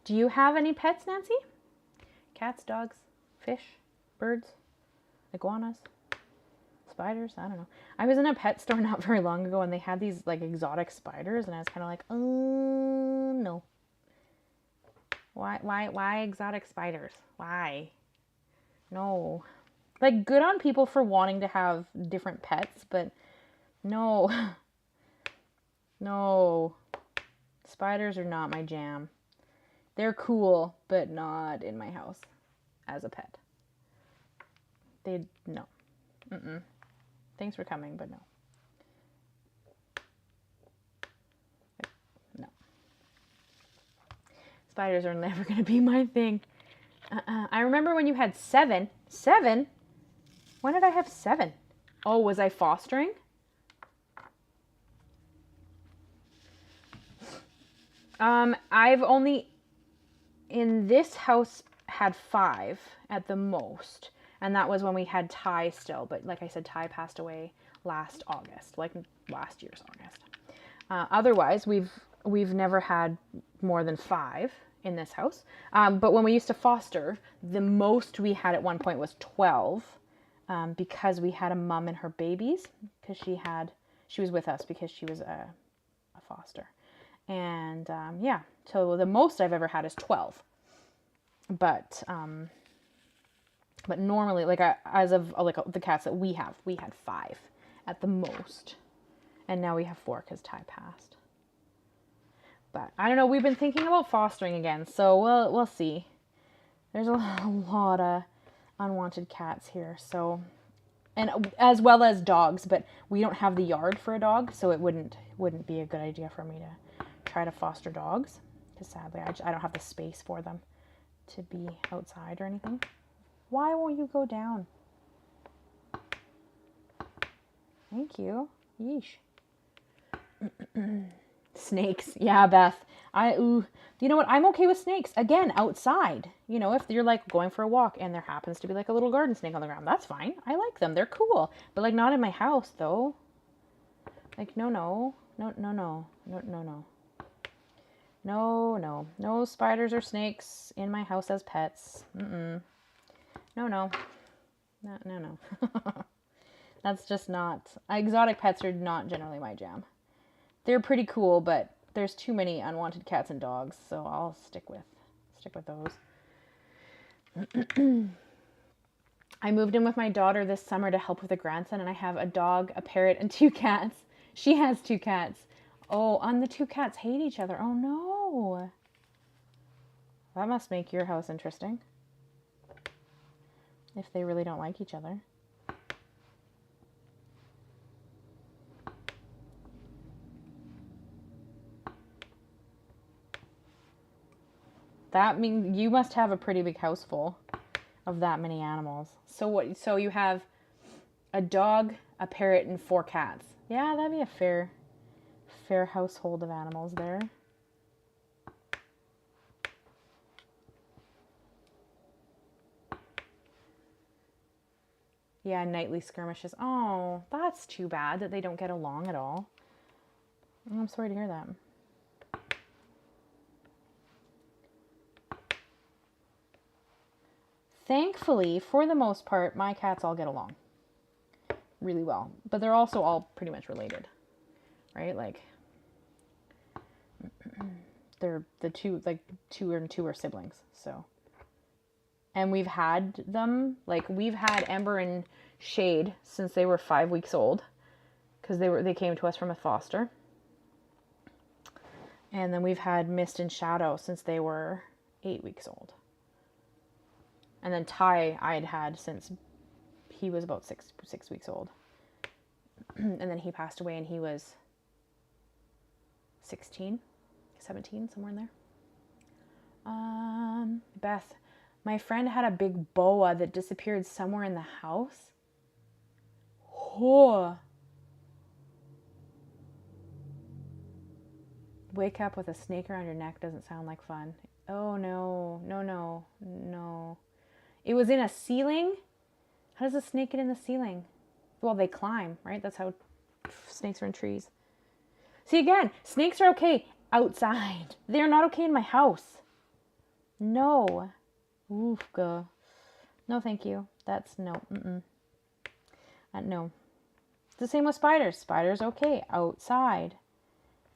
Do you have any pets, Nancy? Cats, dogs, fish, birds, iguanas? Spiders? I don't know. I was in a pet store not very long ago, and they had these like exotic spiders, and I was kind of like, oh no. Why exotic spiders? Why? No. Like, good on people for wanting to have different pets, but no. No. Spiders are not my jam. They're cool, but not in my house as a pet. No. Mm-mm. Thanks for coming, but no. No. Spiders are never going to be my thing. I remember when you had 7. 7? When did I have 7? Oh, was I fostering? I've only, in this house, had 5 at the most. And that was when we had Ty still. But like I said, Ty passed away last August, like last year's August. Otherwise, we've never had more than 5 in this house. But when we used to foster, the most we had at one point was 12, because we had a mom and her babies, because she was with us because she was a foster. And yeah, so the most I've ever had is 12. But normally, like as of like the cats that we had 5 at the most, and now we have 4 because Ty passed. But I don't know. We've been thinking about fostering again, so we'll see. There's a lot of unwanted cats here, so, and as well as dogs. But we don't have the yard for a dog, so it wouldn't be a good idea for me to try to foster dogs, because sadly I don't have the space for them to be outside or anything. Why won't you go down? Thank you. Yeesh. Snakes. Yeah, Beth. You know what? I'm okay with snakes. Again, outside. You know, if you're like going for a walk and there happens to be like a little garden snake on the ground, that's fine. I like them. They're cool. But like not in my house though. Like no. No spiders or snakes in my house as pets. No. No. That's just not. Exotic pets are not generally my jam. They're pretty cool, but there's too many unwanted cats and dogs, so I'll stick with those. I moved in with my daughter this summer to help with a grandson, and I have a dog, a parrot, and 2 cats. She has 2 cats. Oh, and the 2 cats hate each other. Oh no. That must make your house interesting. If they really don't like each other. That means you must have a pretty big house full of that many animals. So you have a dog, a parrot, and 4 cats. Yeah, that'd be a fair household of animals there. Yeah, nightly skirmishes. Oh, that's too bad that they don't get along at all. I'm sorry to hear that. Thankfully, for the most part, my cats all get along really well. But they're also all pretty much related, right? Like, they're the two are siblings, so. And we've had them, like, we've had Ember and Shade since they were 5 weeks old, because they came to us from a foster. And then we've had Mist and Shadow since they were 8 weeks old. And then Ty I had since he was about six weeks old. And then he passed away and he was 16, 17, somewhere in there. Beth, my friend had a big boa that disappeared somewhere in the house. Oh. Wake up with a snake around your neck doesn't sound like fun. Oh no. It was in a ceiling? How does a snake get in the ceiling? Well, they climb, right? That's how snakes are in trees. See, again, snakes are okay outside. They're not okay in my house. No. Oofga. No, thank you. That's no. No. It's the same with spiders. Spiders okay outside.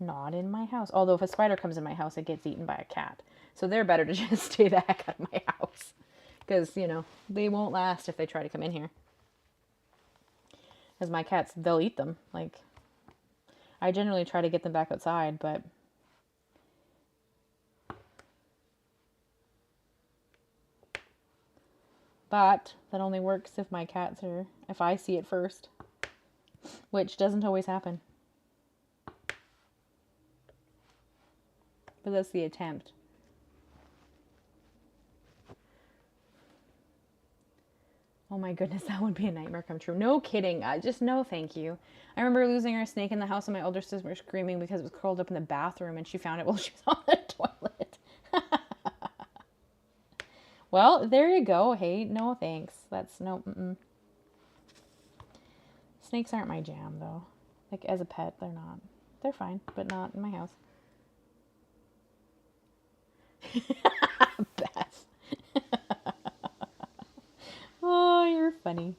Not in my house. Although if a spider comes in my house, it gets eaten by a cat. So they're better to just stay the heck out of my house. Because, you know, they won't last if they try to come in here. Because my cats, they'll eat them. Like, I generally try to get them back outside, but... But that only works if my cats are... if I see it first. Which doesn't always happen. But that's the attempt. Oh my goodness, that would be a nightmare come true. No kidding. Just no thank you. I remember losing our snake in the house and my older sister was screaming because it was curled up in the bathroom and she found it while she was on the toilet. Well, there you go. Hey, no thanks. That's no... Snakes aren't my jam, though. Like, as a pet, they're not. They're fine, but not in my house. Beth. Oh, you're funny.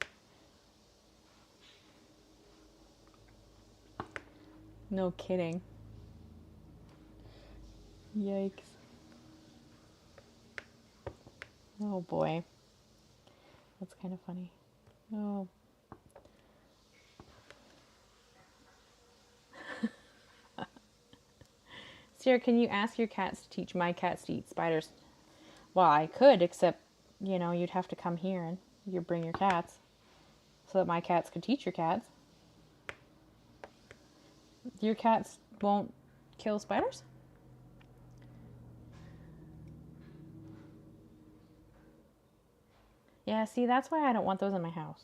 No kidding. Yikes. Oh boy. That's kind of funny. Oh. Ciara, can you ask your cats to teach my cats to eat spiders? Well, I could, except, you know, you'd have to come here and you bring your cats so that my cats could teach your cats. Your cats won't kill spiders? Yeah, see, that's why I don't want those in my house.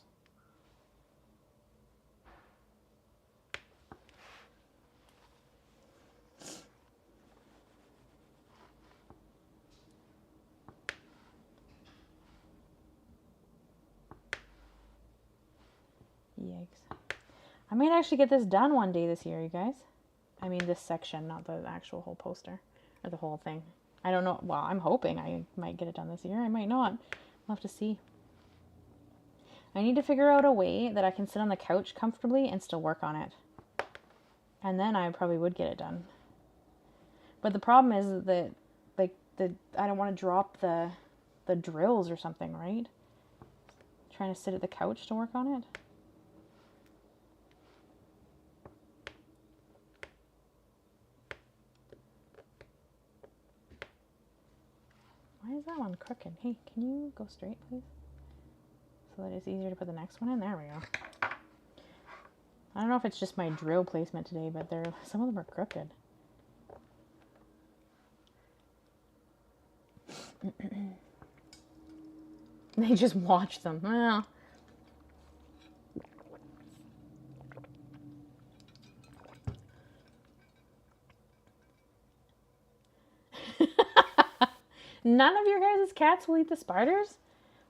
might actually get this done one day this year, you guys. I mean, this section, not the actual whole poster or the whole thing. I don't know. Well, I'm hoping I might get it done this year. I might not. We'll have to see. I need to figure out a way that I can sit on the couch comfortably and still work on it. And then I probably would get it done. But the problem is that, like, I don't want to drop the drills or something, right? Trying to sit at the couch to work on it. Why is that one crooked? Hey, can you go straight, please? So that it's easier to put the next one in. There we go. I don't know if it's just my drill placement today, but some of them are crooked. They just watch them. Well. None of your guys' cats will eat the spiders?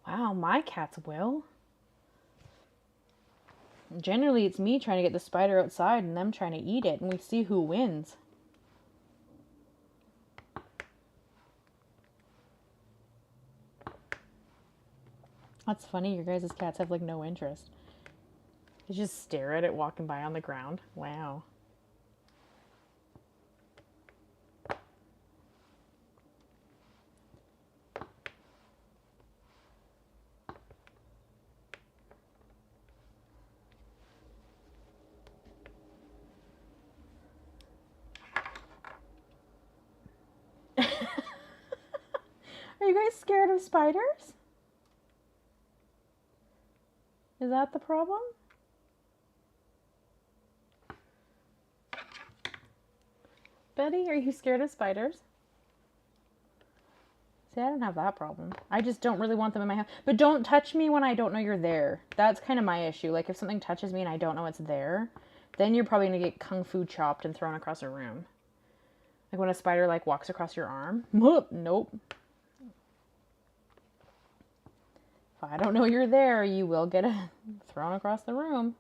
Wow, my cats will. Generally, it's me trying to get the spider outside and them trying to eat it, and we see who wins. That's funny, your guys' cats have like no interest. They just stare at it walking by on the ground. Wow. Are you guys scared of spiders? Is that the problem? Betty, are you scared of spiders? See, I don't have that problem. I just don't really want them in my house. But don't touch me when I don't know you're there. That's kind of my issue. Like, if something touches me and I don't know it's there, then you're probably going to get kung fu chopped and thrown across a room. Like when a spider, like, walks across your arm. Nope. If I don't know you're there, you will get thrown across the room.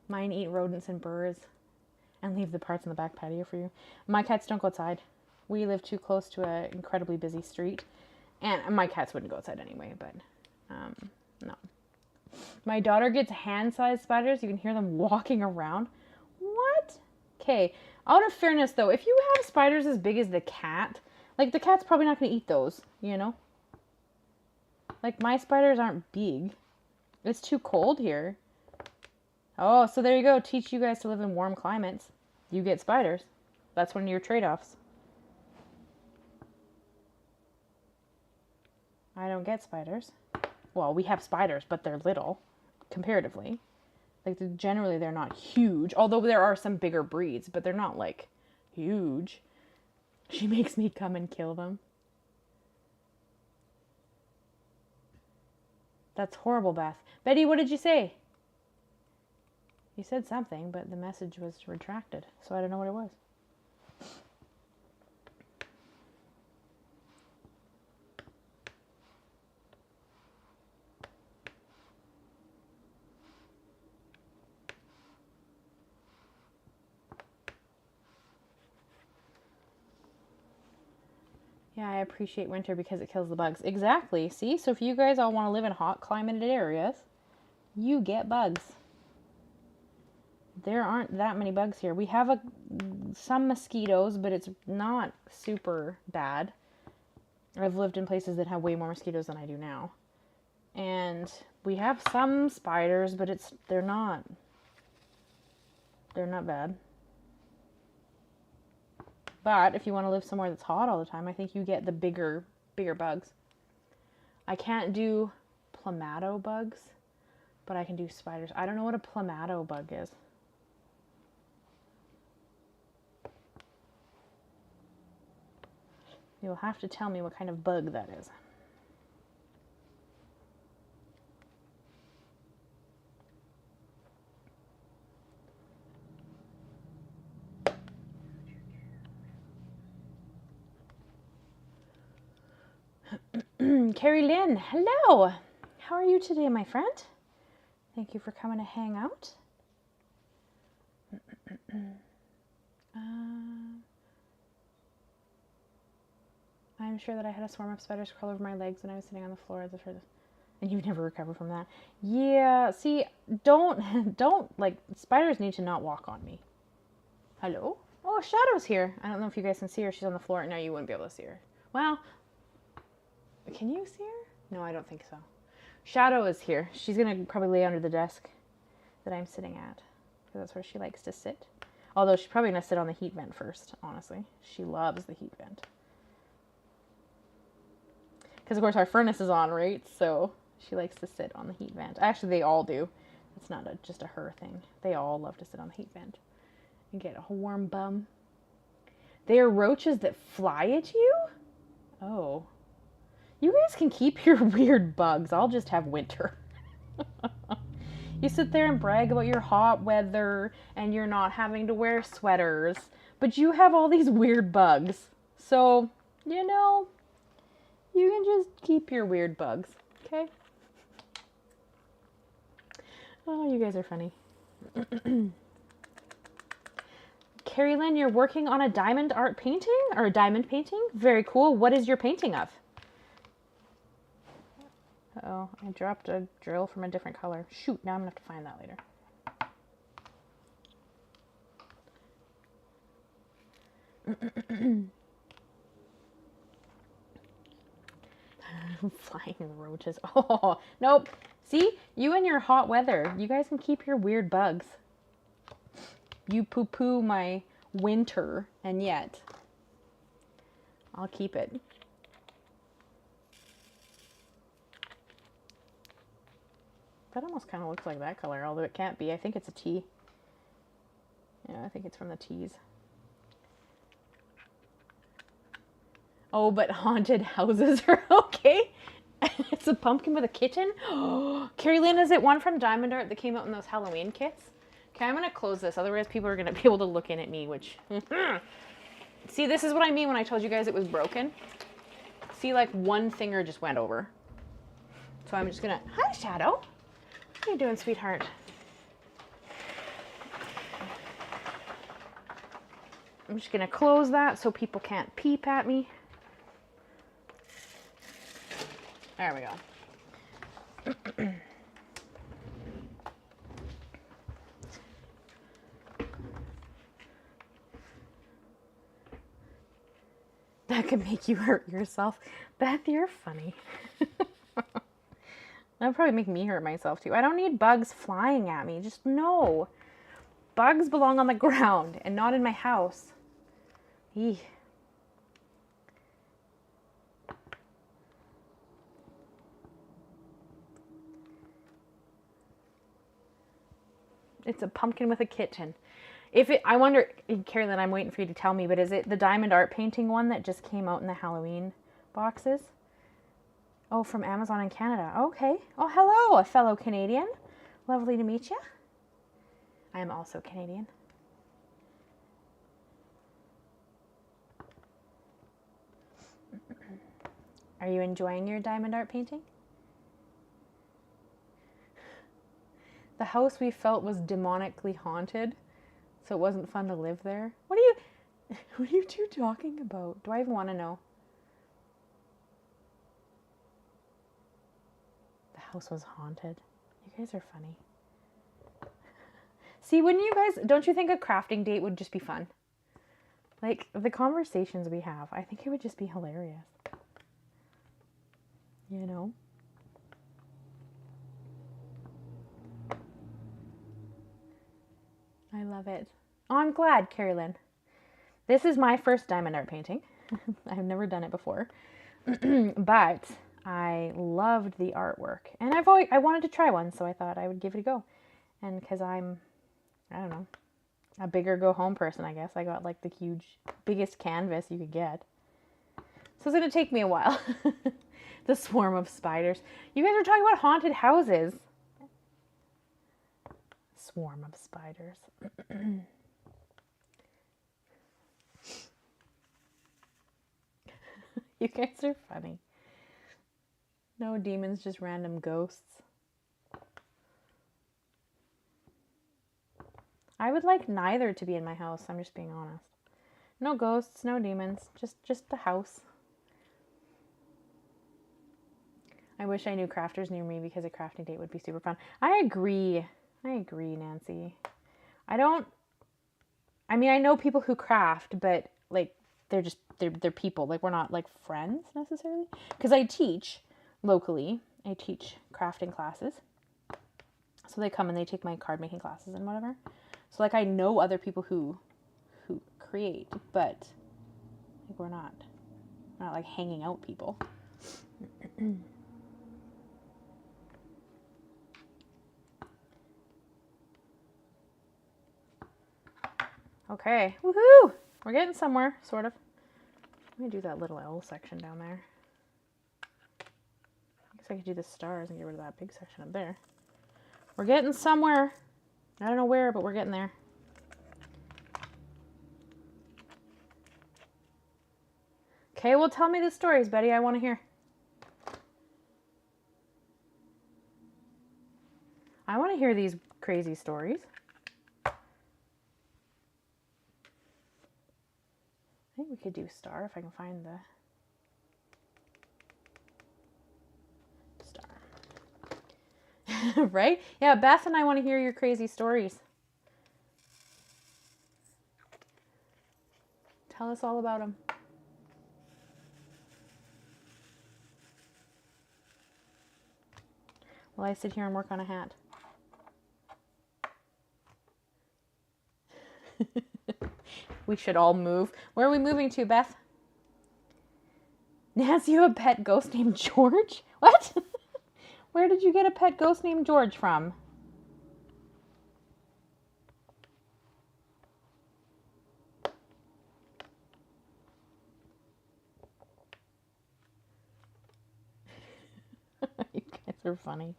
Mine eat rodents and burrs and leave the parts in the back patio for you. My cats don't go outside. We live too close to an incredibly busy street. And my cats wouldn't go outside anyway, but no. My daughter gets hand-sized spiders. You can hear them walking around. What? Okay. Out of fairness, though, if you have spiders as big as the cat, like, the cat's probably not going to eat those, you know? Like, my spiders aren't big. It's too cold here. Oh, so there you go. Teach you guys to live in warm climates. You get spiders. That's one of your trade-offs. I don't get spiders. Well, we have spiders, but they're little, comparatively. Like, generally, they're not huge. Although there are some bigger breeds, but they're not, like, huge. She makes me come and kill them. That's horrible, Beth. Betty, what did you say? You said something, but the message was retracted, so I don't know what it was. Yeah, I appreciate winter because it kills the bugs. Exactly. See? So if you guys all want to live in hot climated areas, you get bugs. There aren't that many bugs here. We have some mosquitoes, but it's not super bad. I've lived in places that have way more mosquitoes than I do now. And we have some spiders, but they're not bad. But if you want to live somewhere that's hot all the time, I think you get the bigger bugs. I can't do plumbato bugs, but I can do spiders. I don't know what a plumbato bug is. You'll have to tell me what kind of bug that is. Carrie Lynn, hello. How are you today, my friend? Thank you for coming to hang out. I'm sure that I had a swarm of spiders crawl over my legs when I was sitting on the floor as a first. And you've never recovered from that. Yeah, see, don't, like, spiders need to not walk on me. Hello? Oh, Shadow's here. I don't know if you guys can see her. She's on the floor. No, you wouldn't be able to see her. Well, can you see her? No, I don't think so. Shadow is here. She's going to probably lay under the desk that I'm sitting at, because that's where she likes to sit. Although she's probably going to sit on the heat vent first, honestly. She loves the heat vent. Because, of course, our furnace is on, right? So she likes to sit on the heat vent. Actually, they all do. It's not just a her thing. They all love to sit on the heat vent and get a warm bum. They are roaches that fly at you? Oh. You guys can keep your weird bugs. I'll just have winter. You sit there and brag about your hot weather and you're not having to wear sweaters. But you have all these weird bugs. So, you know, you can just keep your weird bugs. Okay? Oh, you guys are funny. Carrie Lynn, you're working on a diamond art painting? Or a diamond painting? Very cool. What is your painting of? Uh-oh, I dropped a drill from a different color. Shoot, now I'm going to have to find that later. Flying roaches. Oh, nope. See? You and your hot weather. You guys can keep your weird bugs. You poo-poo my winter, and yet I'll keep it. That almost kind of looks like that color, although it can't be. I think it's a tea. Yeah, I think it's from the teas. Oh, but haunted houses are okay. It's a pumpkin with a kitten. Carrie Lynn, is it one from Diamond Art that came out in those Halloween kits? Okay, I'm going to close this. Otherwise, people are going to be able to look in at me, which... See, this is what I mean when I told you guys it was broken. See, like, one finger just went over. So I'm just going to... Hi, Shadow. What are you doing, sweetheart? I'm just going to close that so people can't peep at me. There we go. That could make you hurt yourself. Beth, you're funny. That'd probably make me hurt myself too. I don't need bugs flying at me. Just no. Bugs belong on the ground and not in my house. Eeh. It's a pumpkin with a kitten. I wonder, Carolyn, I'm waiting for you to tell me, but is it the Diamond Art painting one that just came out in the Halloween boxes? Oh, from Amazon in Canada. Okay. Oh, hello, a fellow Canadian. Lovely to meet you. I am also Canadian. Are you enjoying your Diamond Art painting? The house we felt was demonically haunted, so it wasn't fun to live there. What are you two talking about? Do I even want to know? The house was haunted. You guys are funny. See, wouldn't you guys, don't you think a crafting date would just be fun? Like, the conversations we have, I think it would just be hilarious. You know? I love it. Oh, I'm glad, Carolyn. This is my first Diamond Art painting. I've never done it before. But I loved the artwork. And I wanted to try one, so I thought I would give it a go. And because I don't know, a bigger go home person, I guess. I got like the biggest canvas you could get. So it's going to take me a while. The swarm of spiders. You guys are talking about haunted houses. Swarm of spiders. You guys are funny. No demons, just random ghosts. I would like neither to be in my house. I'm just being honest. No ghosts, no demons, just the house. I wish I knew crafters near me because a crafting date would be super fun. I agree, Nancy. I know people who craft, but like they're people. Like we're not like friends necessarily. Because I teach locally. I teach crafting classes. So they come and they take my card making classes and whatever. So like I know other people who create, but like we're not like hanging out people. Okay, woohoo! We're getting somewhere, sort of. Let me do that little L section down there. I guess I could do the stars and get rid of that big section up there. We're getting somewhere. I don't know where, but we're getting there. Okay, well, tell me the stories, Betty. I want to hear. I want to hear these crazy stories. I think we could do star if I can find the star. Right? Yeah, Beth and I want to hear your crazy stories. Tell us all about them. While I sit here and work on a hat. We should all move. Where are we moving to, Beth? Nancy, you have a pet ghost named George? What? Where did you get a pet ghost named George from? You guys are funny.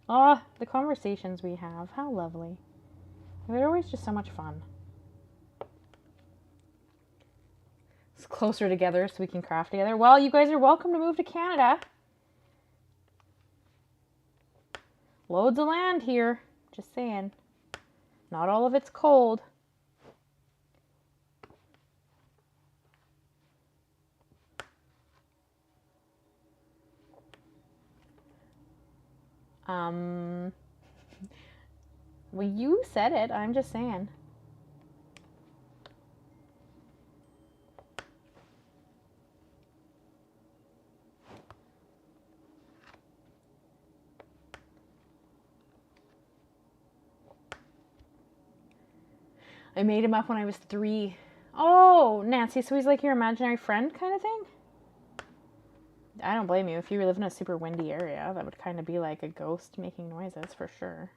Ah, the conversations we have. How lovely. They're always just so much fun. It's closer together so we can craft together. Well, you guys are welcome to move to Canada. Loads of land here. Just saying. Not all of it's cold. Well, you said it. I'm just saying. I made him up when I was 3. Oh, Nancy, so he's like your imaginary friend kind of thing? I don't blame you. If you live in a super windy area, that would kind of be like a ghost making noises for sure.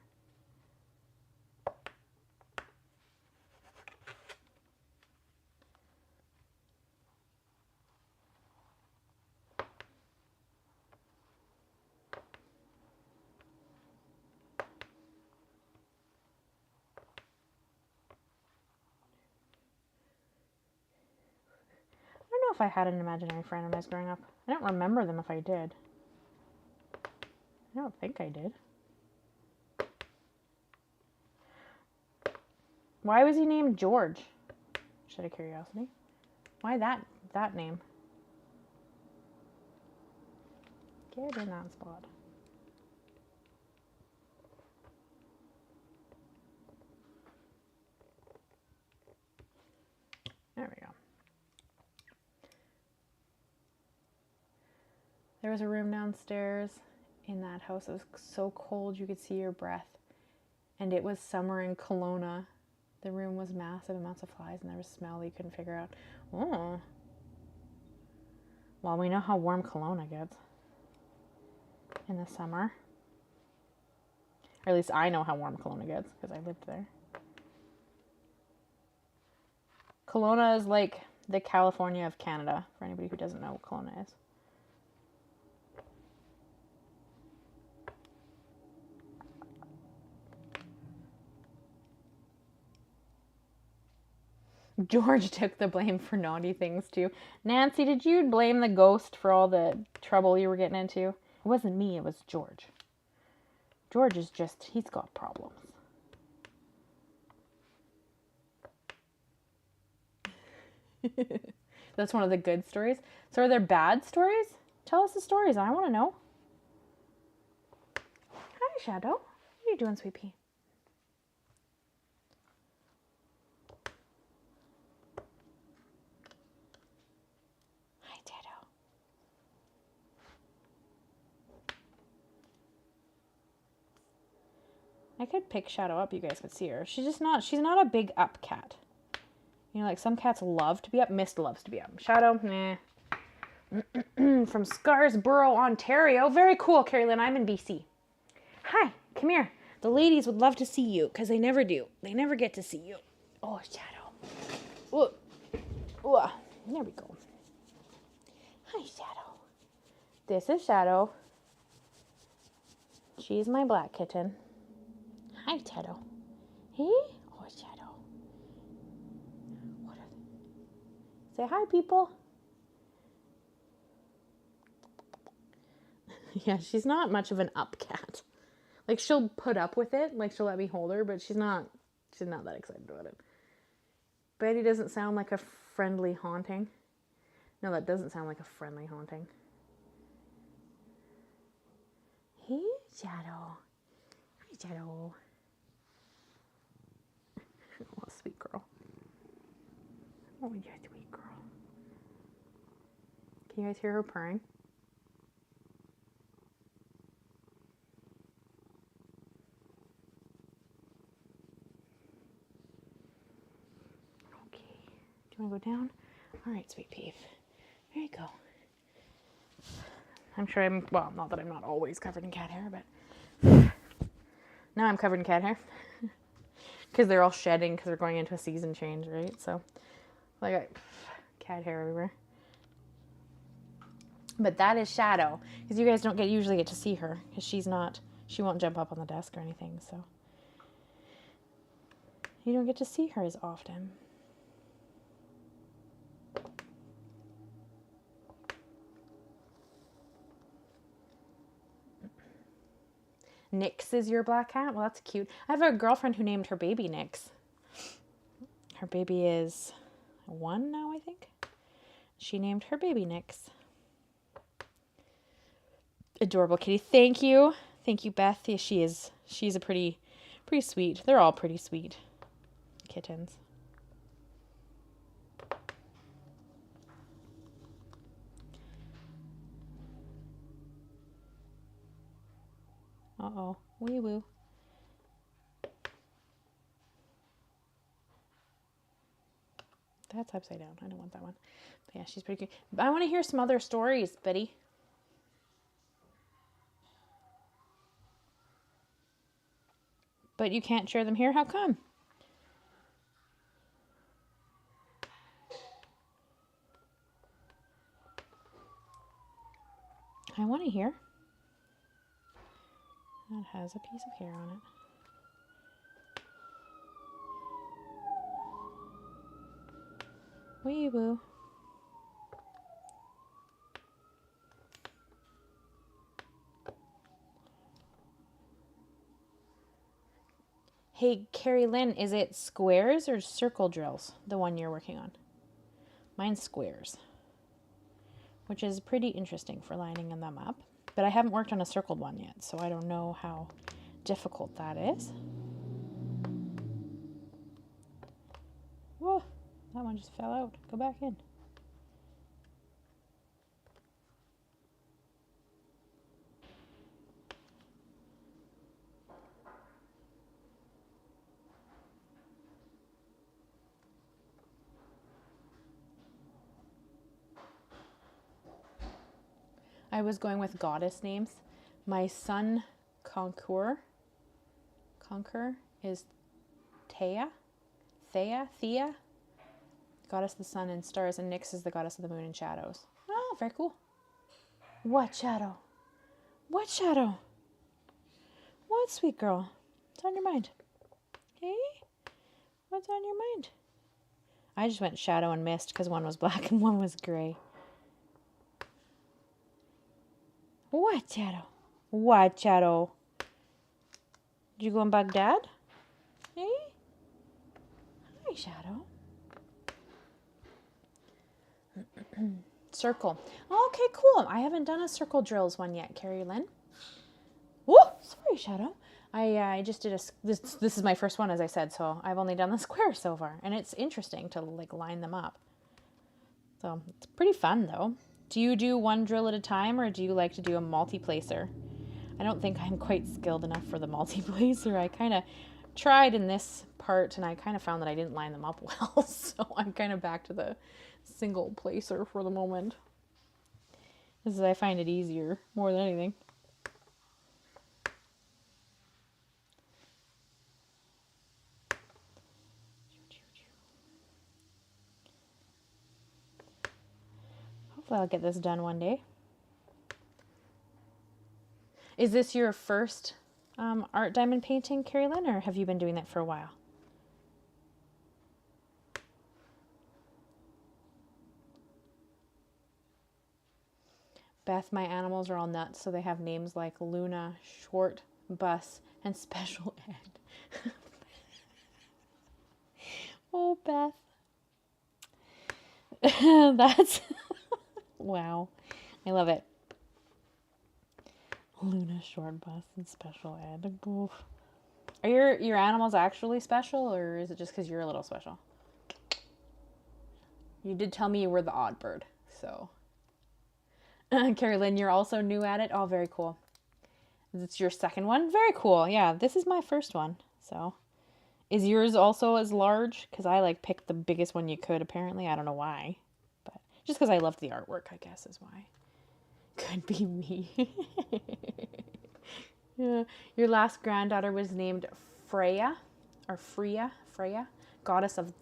I don't know if I had an imaginary friend when I was growing up. I don't remember them if I did. I don't think I did. Why was he named George? Just out of curiosity. Why that name? Get in that spot. There we go. There was a room downstairs in that house. It was so cold you could see your breath. And it was summer in Kelowna. The room was massive amounts of flies and there was smell you couldn't figure out. Oh. Well, we know how warm Kelowna gets in the summer. Or at least I know how warm Kelowna gets because I lived there. Kelowna is like the California of Canada, for anybody who doesn't know what Kelowna is. George took the blame for naughty things too. Nancy, did you blame the ghost for all the trouble you were getting into? It wasn't me, it was George. George is just, he's got problems. That's one of the good stories. So are there bad stories? Tell us the stories. I want to know. Hi, Shadow. What are you doing, sweet pea? Hi, Shadow. I could pick Shadow up. You guys could see her. She's not a big up cat. You know, like some cats love to be up. Mist loves to be up. Shadow, nah. From Scarborough, Ontario. Very cool, Carrie Lynn. I'm in BC. Hi, come here. The ladies would love to see you because they never do. They never get to see you. Oh, Shadow. Ooh. Ooh. There we go. Hi, Shadow. This is Shadow. She's my black kitten. Hi, Shadow. Hey? Oh, Shadow. What are they? Say hi, people. Yeah, she's not much of an up cat. Like, she'll put up with it. Like, she'll let me hold her, but she's not that excited about it. Betty doesn't sound like a friendly haunting. No, that doesn't sound like a friendly haunting. Hey, Shadow. Hi, Shadow. Oh, sweet girl. Oh, you're a sweet girl. Can you guys hear her purring? Okay. Do you want to go down? All right, sweet peeve. There you go. I'm sure well, not that I'm not always covered in cat hair, but now I'm covered in cat hair. Because they're all shedding because they're going into a season change, right? So, like, cat hair everywhere. But that is Shadow. Because you guys don't usually get to see her. Because she won't jump up on the desk or anything, so. You don't get to see her as often. Nix is your black cat? Well, that's cute. I have a girlfriend who named her baby Nix. Her baby is 1 now, I think. She named her baby Nix. Adorable kitty. Thank you. Thank you, Beth. Yeah, she is. She's a pretty sweet. They're all pretty sweet kittens. Uh-oh. Wee woo. That's upside down. I don't want that one. But yeah, she's pretty cute. But I want to hear some other stories, Betty. But you can't share them here? How come? I want to hear. That has a piece of hair on it. Wee woo. Hey, Carrie Lynn, is it squares or circle drills, the one you're working on? Mine's squares, which is pretty interesting for lining them up. But I haven't worked on a circled one yet, so I don't know how difficult that is. Whoa, that one just fell out. Go back in. I was going with goddess names. My son, Conquer is Thea, goddess of the sun and stars, and Nyx is the goddess of the moon and shadows. Oh, very cool. What shadow? What shadow? What, sweet girl? What's on your mind? Hey? What's on your mind? I just went shadow and mist because one was black and one was gray. What? What, Shadow? What, Shadow? Did you go and bug Dad? Hey? Hi, Shadow. Circle. Okay, cool. I haven't done a circle drills one yet, Carrie Lynn. Oh, sorry, Shadow. I just did this is my first one, as I said, so I've only done the square so far, and it's interesting to like line them up. So it's pretty fun though. Do you do one drill at a time, or do you like to do a multi-placer? I don't think I'm quite skilled enough for the multi-placer. I kind of tried in this part, and I kind of found that I didn't line them up well, so I'm kind of back to the single placer for the moment. This is, I find it easier more than anything. Hopefully I'll get this done one day. Is this your first art diamond painting, Carrie Lynn, or have you been doing that for a while? Beth, my animals are all nuts, so they have names like Luna, Short, Bus, and Special Ed. Oh, Beth. That's... wow. I love it. Luna, Short, Bus, and Special Ed. Oof. Are your animals actually special, or is it just because you're a little special? You did tell me you were the odd bird, so... Carrie Lynn, you're also new at it? Oh, very cool. It's your second one? Very cool. Yeah, this is my first one. So, is yours also as large? Because I like picked the biggest one you could, apparently. I don't know why. But just because I loved the artwork, I guess, is why. Could be me. Yeah. Your last granddaughter was named Freya, or Freya, goddess of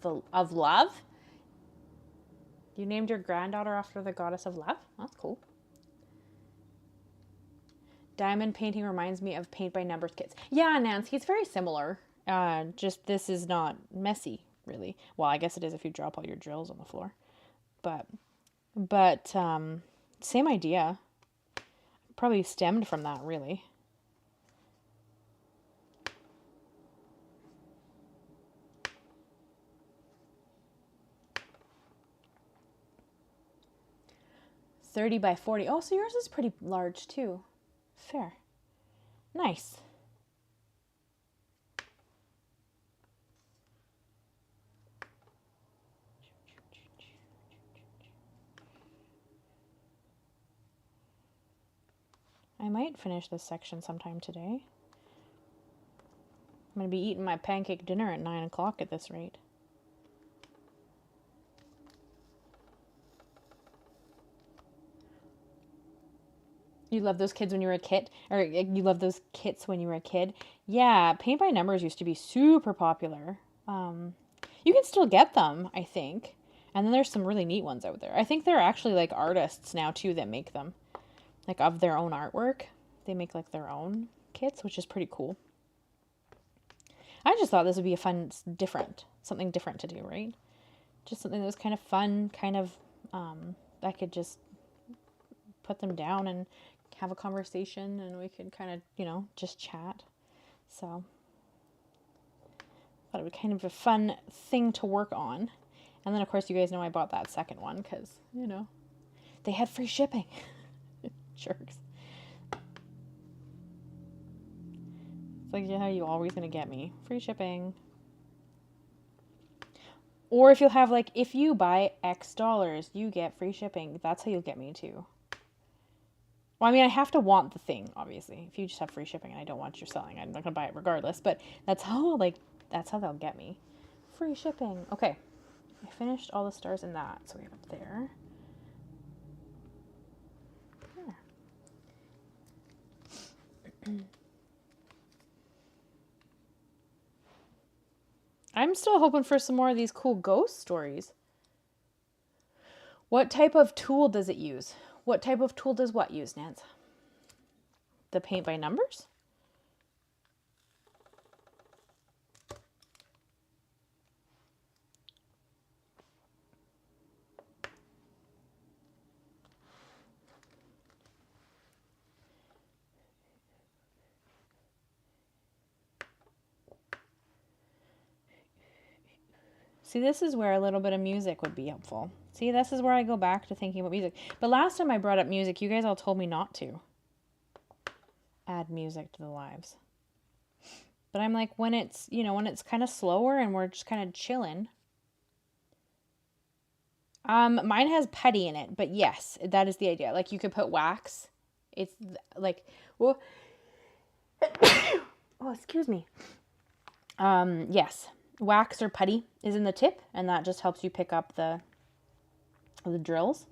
love. You named your granddaughter after the goddess of love? That's cool. Diamond painting reminds me of paint by numbers kits. Yeah, Nancy, it's very similar. Just this is not messy, really. Well, I guess it is if you drop all your drills on the floor. But same idea. Probably stemmed from that, really. $30 by $40. Oh, so yours is pretty large too. Fair. Nice. I might finish this section sometime today. I'm going to be eating my pancake dinner at 9 o'clock at this rate. You love those kids when you were a kid? Or you love those kits when you were a kid? Yeah, paint by numbers used to be super popular. You can still get them, I think. And then there's some really neat ones out there. I think there are actually like artists now too that make them. Like of their own artwork. They make like their own kits, which is pretty cool. I just thought this would be a fun, something different to do, right? Just something that was kind of fun, kind of, I could just put them down and have a conversation, and we could kind of, just chat. So, thought it would be kind of a fun thing to work on. And then, of course, you guys know I bought that second one because, they had free shipping. Jerks. It's like, yeah, you always gonna get me. Free shipping. Or if you'll have, like, if you buy X dollars, you get free shipping. That's how you'll get me, too. Well, I mean, I have to want the thing, obviously. If you just have free shipping and I don't want your selling, I'm not gonna buy it regardless. But that's how they'll get me. Free shipping. Okay. I finished all the stars in that. So we have up there. I'm still hoping for some more of these cool ghost stories. What type of tool does it use? What type of tool does what use, Nance? The paint by numbers? See, this is where a little bit of music would be helpful. See, this is where I go back to thinking about music. But last time I brought up music, you guys all told me not to add music to the lives. But I'm like, when it's, when it's kind of slower and we're just kind of chilling. Mine has putty in it, but yes, that is the idea. Like, you could put wax. It's like, well, oh, excuse me. Yes, wax or putty is in the tip, and that just helps you pick up the drills.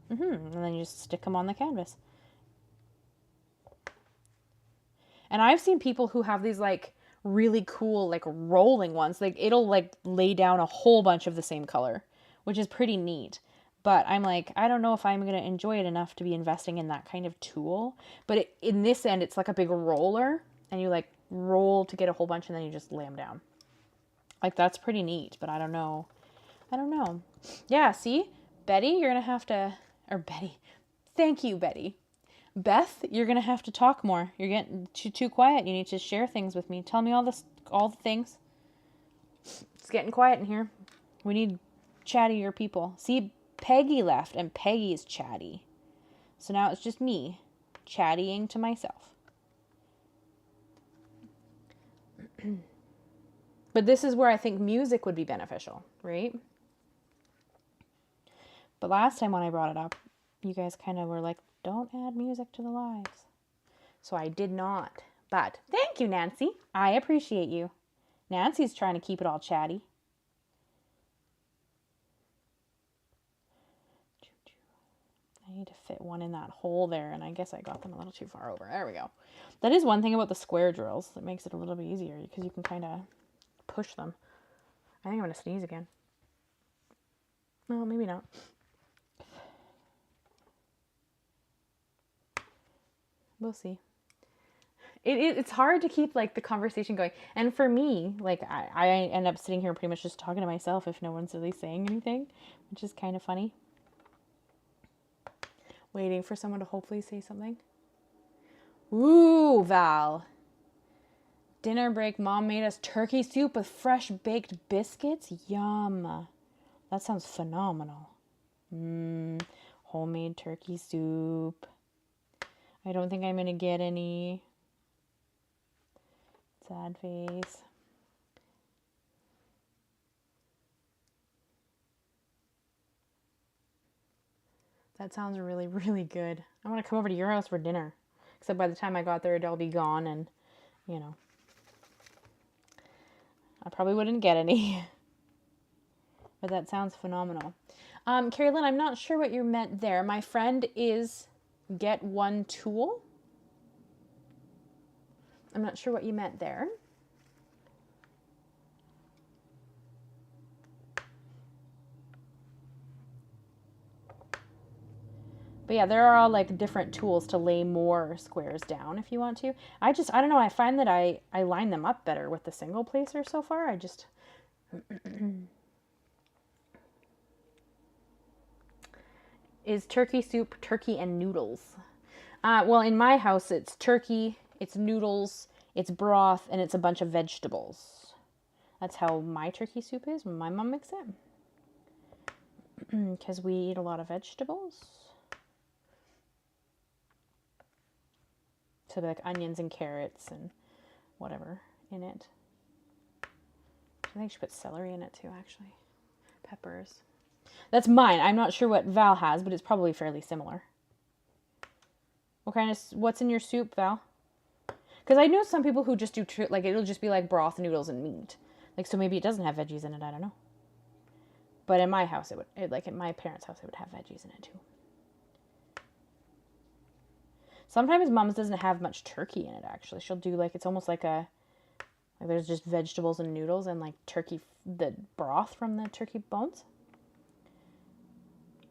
And then you just stick them on the canvas. And I've seen people who have these like really cool like rolling ones. Like, it'll like lay down a whole bunch of the same color, which is pretty neat. But I'm like, I don't know if I'm going to enjoy it enough to be investing in that kind of tool. But in this end, it's like a big roller, and you like roll to get a whole bunch, and then you just lay them down. Like, that's pretty neat, but I don't know. Yeah, see? Betty, you're going to have to, or Betty. Thank you, Betty. Beth, you're going to have to talk more. You're getting too quiet. You need to share things with me. Tell me all the things. It's getting quiet in here. We need chattier people. See, Peggy left, and Peggy is chatty. So now it's just me chattying to myself. But this is where I think music would be beneficial, right? But last time when I brought it up, you guys kind of were like, don't add music to the lives. So I did not. But thank you, Nancy. I appreciate you. Nancy's trying to keep it all chatty. I need to fit one in that hole there, and I guess I got them a little too far over. There we go. That is one thing about the square drills that makes it a little bit easier, because you can kind of push them. I think I'm going to sneeze again. No, maybe not. We'll see. It's hard to keep like the conversation going. And for me, like I end up sitting here pretty much just talking to myself if no one's really saying anything, which is kind of funny. Waiting for someone to hopefully say something. Ooh, Val. Dinner break, Mom made us turkey soup with fresh baked biscuits. Yum. That sounds phenomenal. Homemade turkey soup. I don't think I'm going to get any. Sad face. That sounds really, really good. I want to come over to your house for dinner. Except by the time I got there, it'll be gone, and, I probably wouldn't get any. But that sounds phenomenal. Carrie Lynn, I'm not sure what you meant there. My friend is get one tool. I'm not sure what you meant there. But yeah, there are all like different tools to lay more squares down if you want to. I don't know, I find that I line them up better with the single placer so far. I just... Is turkey soup turkey and noodles? Well, in my house, it's turkey, it's noodles, it's broth, and it's a bunch of vegetables. That's how my turkey soup is when my mom makes it. Because we eat a lot of vegetables. So like onions and carrots and whatever in it. I think I should put celery in it too, actually. Peppers. That's mine. I'm not sure what Val has, but it's probably fairly similar. What's in your soup, Val? Because I know some people who just do, like, it'll just be like broth, noodles, and meat. Like, so maybe it doesn't have veggies in it. I don't know. But in my house, like in my parents' house, it would have veggies in it too. Sometimes Mom's doesn't have much turkey in it, actually. She'll do, like, it's almost like there's just vegetables and noodles and, like, turkey, the broth from the turkey bones.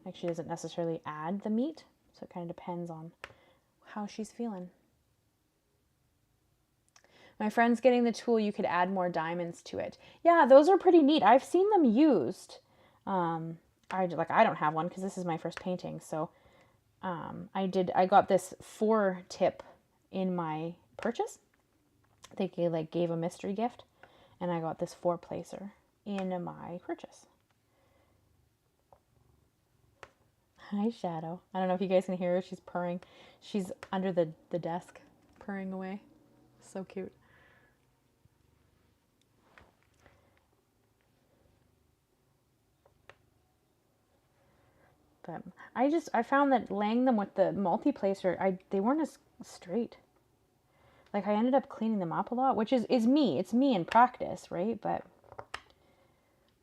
Like, she doesn't necessarily add the meat, so it kind of depends on how she's feeling. My friend's getting the tool, you could add more diamonds to it. Yeah, those are pretty neat. I've seen them used. I don't have one because this is my first painting, so I got this 4-tip in my purchase. They gave a mystery gift, and I got this 4-placer. in my purchase. Hi, Shadow. I don't know if you guys can hear her. She's purring. She's under the desk, purring away. So cute. But I found that laying them with the multi-placer, they weren't as straight. Like, I ended up cleaning them up a lot, which is me. It's me in practice, right? But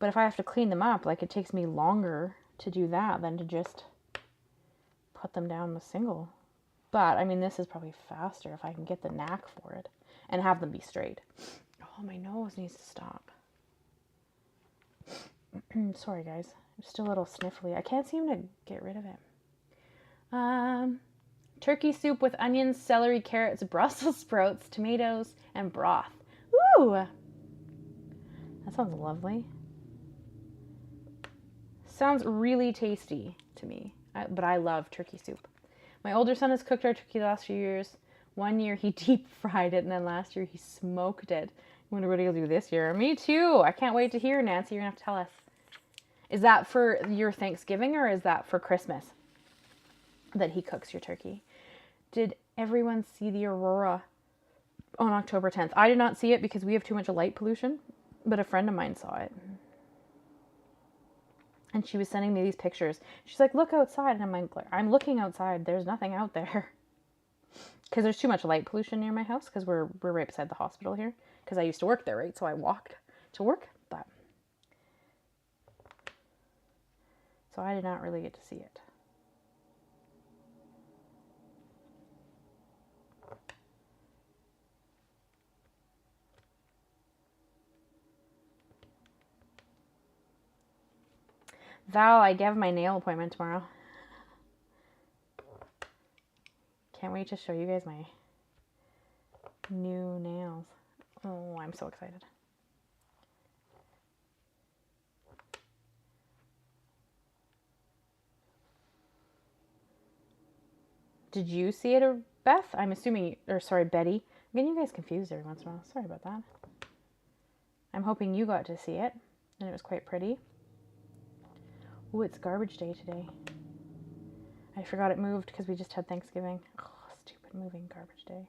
if I have to clean them up, like, it takes me longer to do that than to just put them down the single. But, I mean, this is probably faster if I can get the knack for it and have them be straight. Oh, my nose needs to stop. Sorry, guys. I'm still a little sniffly. I can't seem to get rid of it. Turkey soup with onions, celery, carrots, Brussels sprouts, tomatoes, and broth. Ooh! That sounds lovely. Sounds really tasty to me, but I love turkey soup. My older son has cooked our turkey the last few years. One year he deep fried it, and then last year he smoked it. I wonder what he'll do this year. Me too. I can't wait to hear, Nancy. You're going to have to tell us. Is that for your Thanksgiving or is that for Christmas that he cooks your turkey? Did everyone see the aurora on October 10th? I did not see it because we have too much light pollution, but a friend of mine saw it. And she was sending me these pictures. She's like, look outside. And I'm like, I'm looking outside. There's nothing out there. Because there's too much light pollution near my house because we're right beside the hospital here. Because I used to work there, right? So I walked to work. So I did not really get to see it. Val, I have my nail appointment tomorrow. Can't wait to show you guys my new nails. Oh, I'm so excited. Did you see it, Beth? I'm assuming, or sorry, Betty. I'm getting you guys confused every once in a while. Sorry about that. I'm hoping you got to see it, and it was quite pretty. Ooh, it's garbage day today. I forgot it moved because we just had Thanksgiving. Oh, stupid moving garbage day.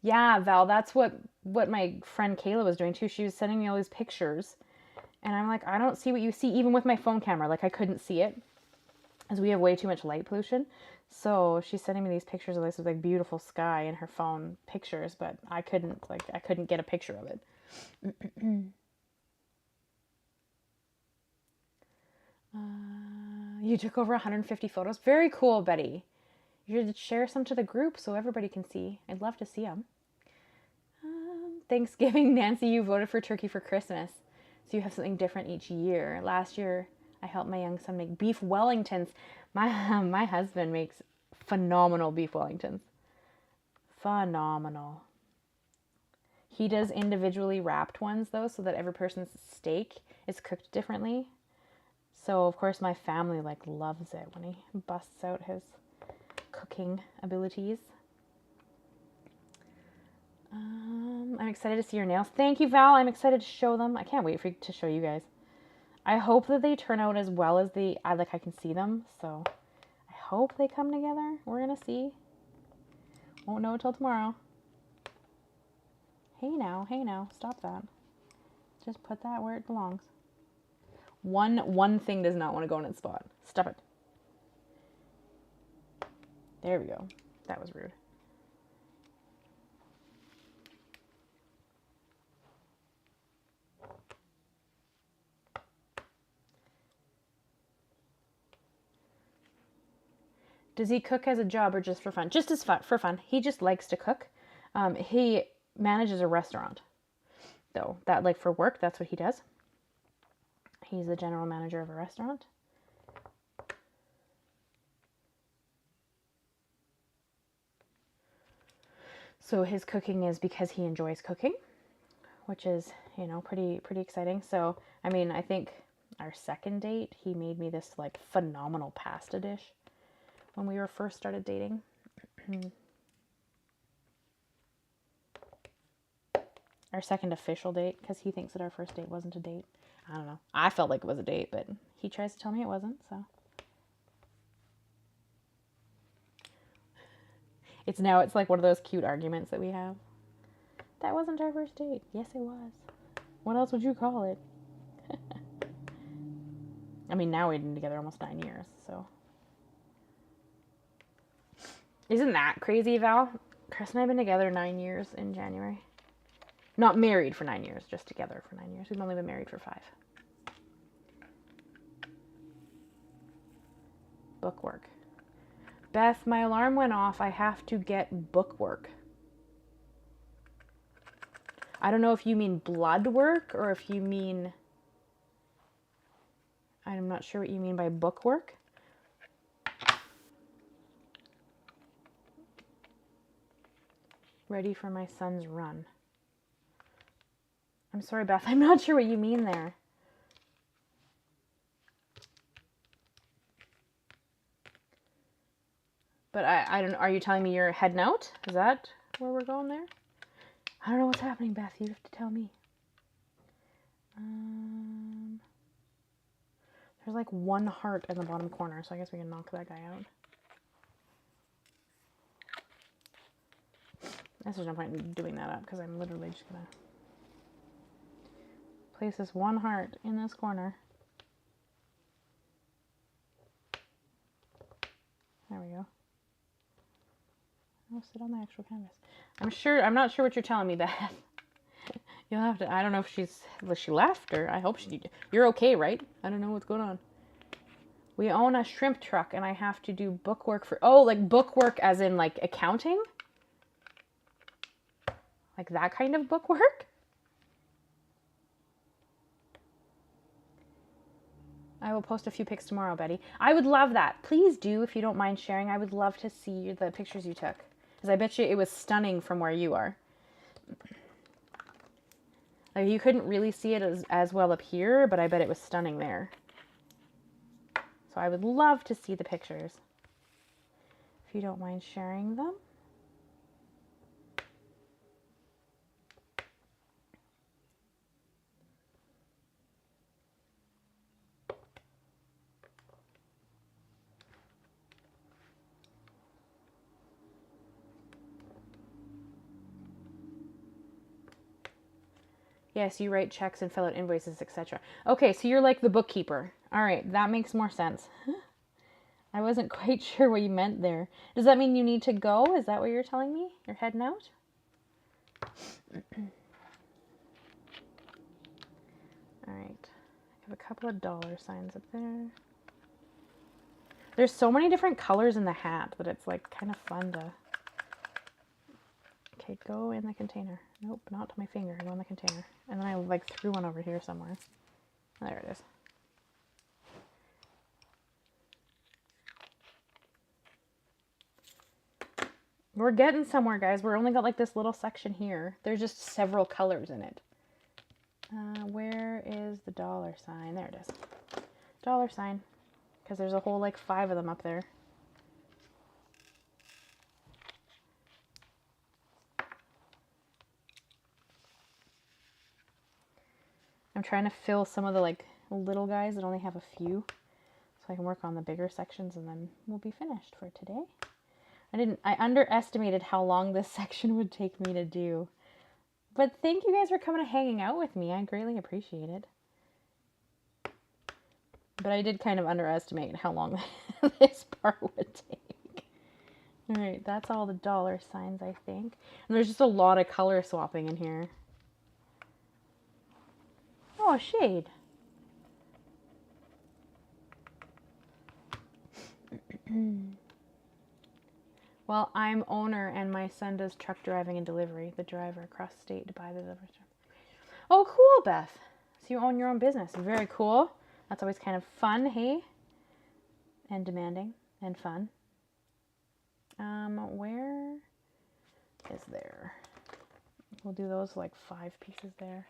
Yeah, Val, that's what my friend Kayla was doing too. She was sending me all these pictures. And I'm like, I don't see what you see, even with my phone camera. Like, I couldn't see it as we have way too much light pollution. So she's sending me these pictures of this like beautiful sky in her phone pictures, but I couldn't get a picture of it. You took over 150 photos. Very cool, Betty. You should share some to the group so everybody can see. I'd love to see them. Thanksgiving, Nancy, you voted for turkey for Christmas. So you have something different each year. Last year, I helped my young son make beef Wellingtons. My husband makes phenomenal beef Wellingtons. Phenomenal. He does individually wrapped ones, though, so that every person's steak is cooked differently. So, of course, my family, loves it when he busts out his cooking abilities. I'm excited to see your nails. Thank you, Val. I'm excited to show them. I can't wait to show you guys. I hope that they turn out as well as I can see them. So I hope they come together. We're going to see. Won't know until tomorrow. Hey now. Stop that. Just put that where it belongs. One thing does not want to go in its spot. Stop it. There we go. That was rude. Does he cook as a job or just for fun? Just as for fun. He just likes to cook. He manages a restaurant, though. That for work, that's what he does. He's the general manager of a restaurant. So his cooking is because he enjoys cooking, which is, pretty exciting. So, I mean, I think our second date, he made me this phenomenal pasta dish when we were first started dating. Our second official date, because he thinks that our first date wasn't a date. I don't know. I felt like it was a date, but he tries to tell me it wasn't, so. It's like one of those cute arguments that we have. That wasn't our first date. Yes, it was. What else would you call it? I mean, now we've been together almost 9 years, so. Isn't that crazy, Val? Chris and I have been together 9 years in January. Not married for 9 years, just together for 9 years. We've only been married for 5. Bookwork. Beth, my alarm went off. I have to get bookwork. I don't know if you mean blood work or if you mean... I'm not sure what you mean by bookwork. Ready for my son's run. I'm sorry, Beth. I'm not sure what you mean there. But I don't. Are you telling me you're heading out? Is that where we're going there? I don't know what's happening, Beth. You have to tell me. There's like one heart in the bottom corner, so I guess we can knock that guy out. There's no point in doing that up because I'm literally just gonna place this one heart in this corner. There we go. I'll sit on the actual canvas. I'm not sure what you're telling me, Beth. You'll have to, I don't know if she left or I hope you're okay, right? I don't know what's going on. We own a shrimp truck and I have to do bookwork for, oh, like bookwork as in like accounting? Like that kind of bookwork? I will post a few pics tomorrow, Betty. I would love that. Please do, if you don't mind sharing. I would love to see the pictures you took. Because I bet you it was stunning from where you are. Like, you couldn't really see it as well up here, but I bet it was stunning there. So I would love to see the pictures. If you don't mind sharing them. Yes, you write checks and fill out invoices, etc. Okay, so you're like the bookkeeper. All right, that makes more sense. I wasn't quite sure what you meant there. Does that mean you need to go? Is that what you're telling me? You're heading out? All right. I have a couple of dollar signs up there. There's so many different colors in the hat that it's like kind of fun to... Okay, go in the container. Nope, not to my finger. Go in the container. And then I like threw one over here somewhere. There it is. We're getting somewhere, guys. We're only got like this little section here. There's just several colors in it. Where is the dollar sign? There it is. Dollar sign. Because there's a whole like 5 of them up there. I'm trying to fill some of the like little guys that only have a few. So I can work on the bigger sections and then we'll be finished for today. I underestimated how long this section would take me to do. But thank you guys for coming and hanging out with me. I greatly appreciate it. But I did kind of underestimate how long this part would take. All right, that's all the dollar signs, I think. And there's just a lot of color swapping in here. Oh, a shade. Well, I'm owner and my son does truck driving and delivery. The driver across state to buy the delivery. Oh, cool, Beth. So you own your own business. Very cool. That's always kind of fun, hey? And demanding and fun. Where is there? We'll do those like 5 pieces there.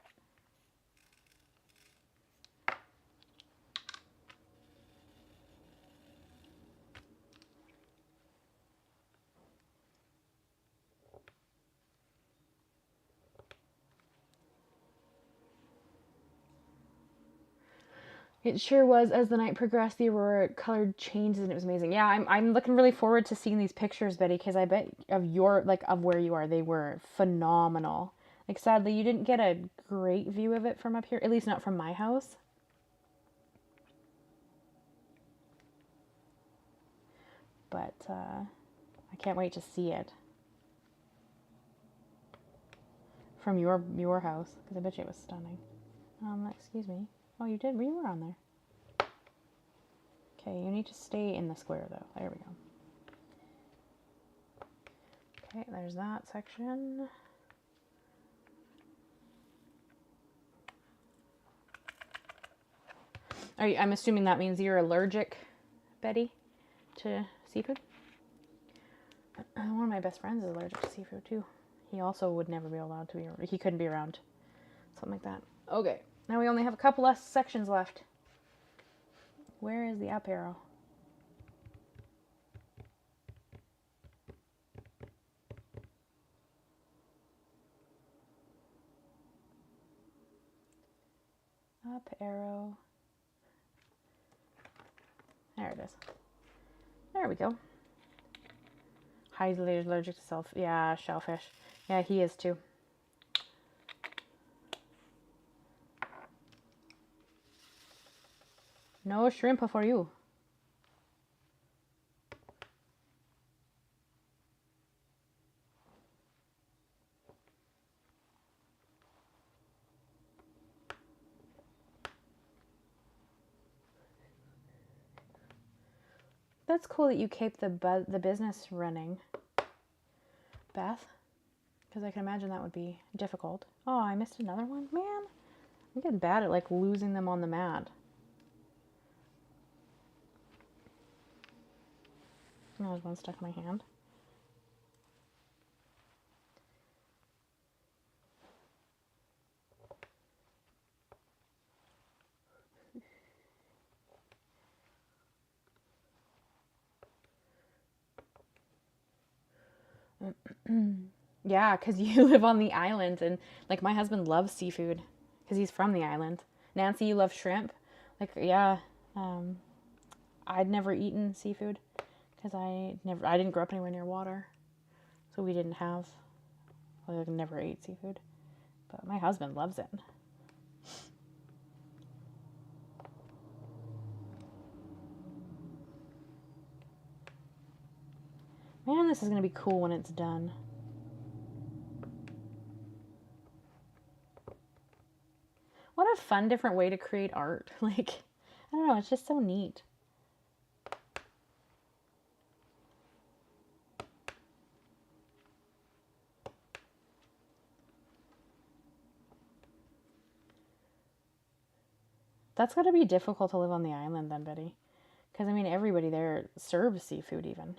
It sure was. As the night progressed, the aurora colored changes, and it was amazing. Yeah, I'm looking really forward to seeing these pictures, Betty, because I bet of your, like, of where you are, they were phenomenal. Like, sadly, you didn't get a great view of it from up here, at least not from my house. But I can't wait to see it from your house, because I bet you it was stunning. Excuse me. Oh, you did. You were on there. Okay, you need to stay in the square, though. There we go. Okay, there's that section. I'm assuming that means you're allergic, Betty, to seafood? One of my best friends is allergic to seafood, too. He also would never be allowed to be, he couldn't be around something like that. Okay, now we only have a couple less sections left. Where is the up arrow? Up arrow. There it is. There we go. Highly allergic to shellfish. Yeah, he is too. No shrimp for you. That's cool that you keep the business running, Beth, because I can imagine that would be difficult. Oh, I missed another one? Man, I'm getting bad at, like, losing them on the mat. Oh, there's one stuck in my hand. Yeah, because you live on the island, and, like, my husband loves seafood because he's from the island. Nancy, you love shrimp? Like, yeah, I'd never eaten seafood because I didn't grow up anywhere near water, so we didn't have, I never ate seafood, but my husband loves it. Man, this is going to be cool when it's done. What a fun, different way to create art. Like, I don't know, it's just so neat. That's got to be difficult to live on the island then, Betty. Because, I mean, everybody there serves seafood even.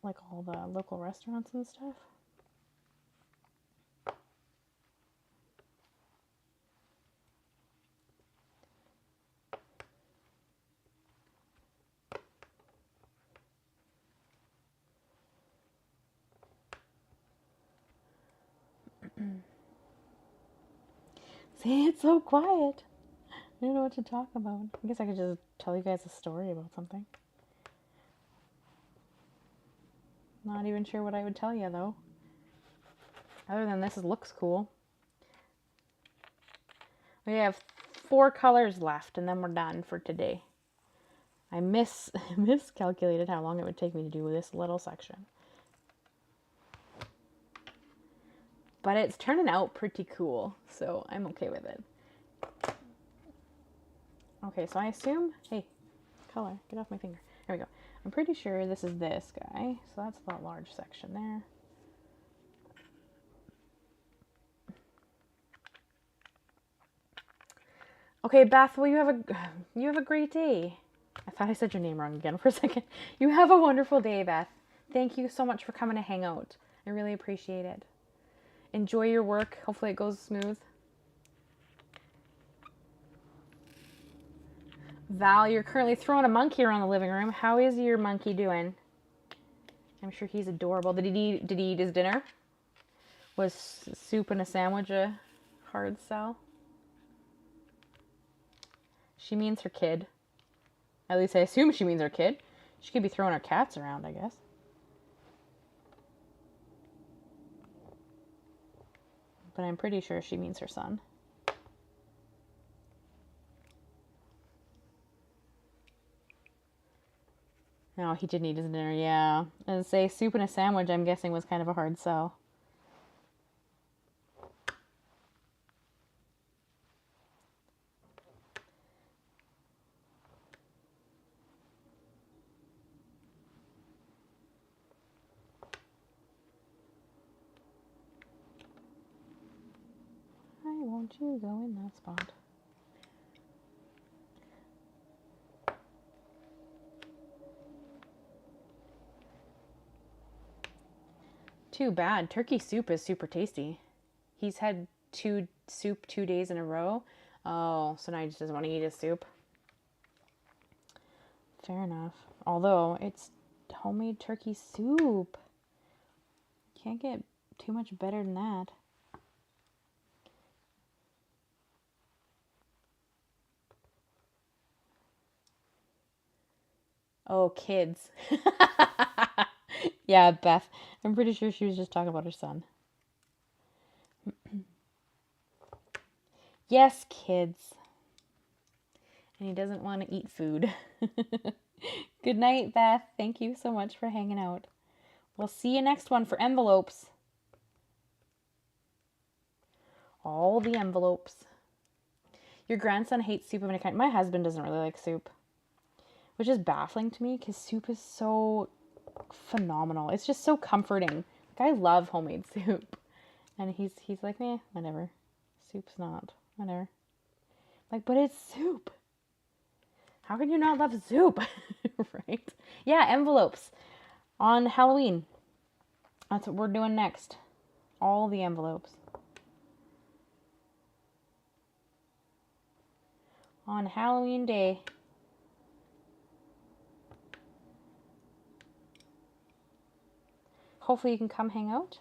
Like all the local restaurants and stuff. See, it's so quiet. I don't know what to talk about. I guess I could just tell you guys a story about something. Not even sure what I would tell you, though. Other than this looks cool. We have 4 colors left, and then we're done for today. I miscalculated how long it would take me to do this little section. But it's turning out pretty cool, so I'm okay with it. Okay, so I assume, hey, color, get off my finger. There we go. I'm pretty sure this is this guy, so that's the large section there. Okay, Beth, well, you have a great day. I thought I said your name wrong again for a second. You have a wonderful day, Beth. Thank you so much for coming to hang out. I really appreciate it. Enjoy your work. Hopefully it goes smooth. Val, you're currently throwing a monkey around the living room. How is your monkey doing? I'm sure he's adorable. Did he eat his dinner? Was soup and a sandwich a hard sell? She means her kid. At least I assume she means her kid. She could be throwing her cats around, I guess. But I'm pretty sure she means her son. No, he didn't eat his dinner, yeah. And say soup and a sandwich, I'm guessing, was kind of a hard sell. Why won't you go in that spot? Too bad. Turkey soup is super tasty. He's had soup 2 days in a row. Oh, so now he just doesn't want to eat his soup. Fair enough. Although, it's homemade turkey soup. Can't get too much better than that. Oh, kids. Yeah, Beth. I'm pretty sure she was just talking about her son. Yes, kids. And he doesn't want to eat food. Good night, Beth. Thank you so much for hanging out. We'll see you next one for envelopes. All the envelopes. Your grandson hates soup of any kind. My husband doesn't really like soup, which is baffling to me because soup is so phenomenal. It's just so comforting. Like, I love homemade soup. And he's like, eh, whatever. Soup's not. Whatever. Like, but it's soup. How can you not love soup? Right? Yeah, envelopes. On Halloween. That's what we're doing next. All the envelopes. On Halloween day. Hopefully you can come hang out.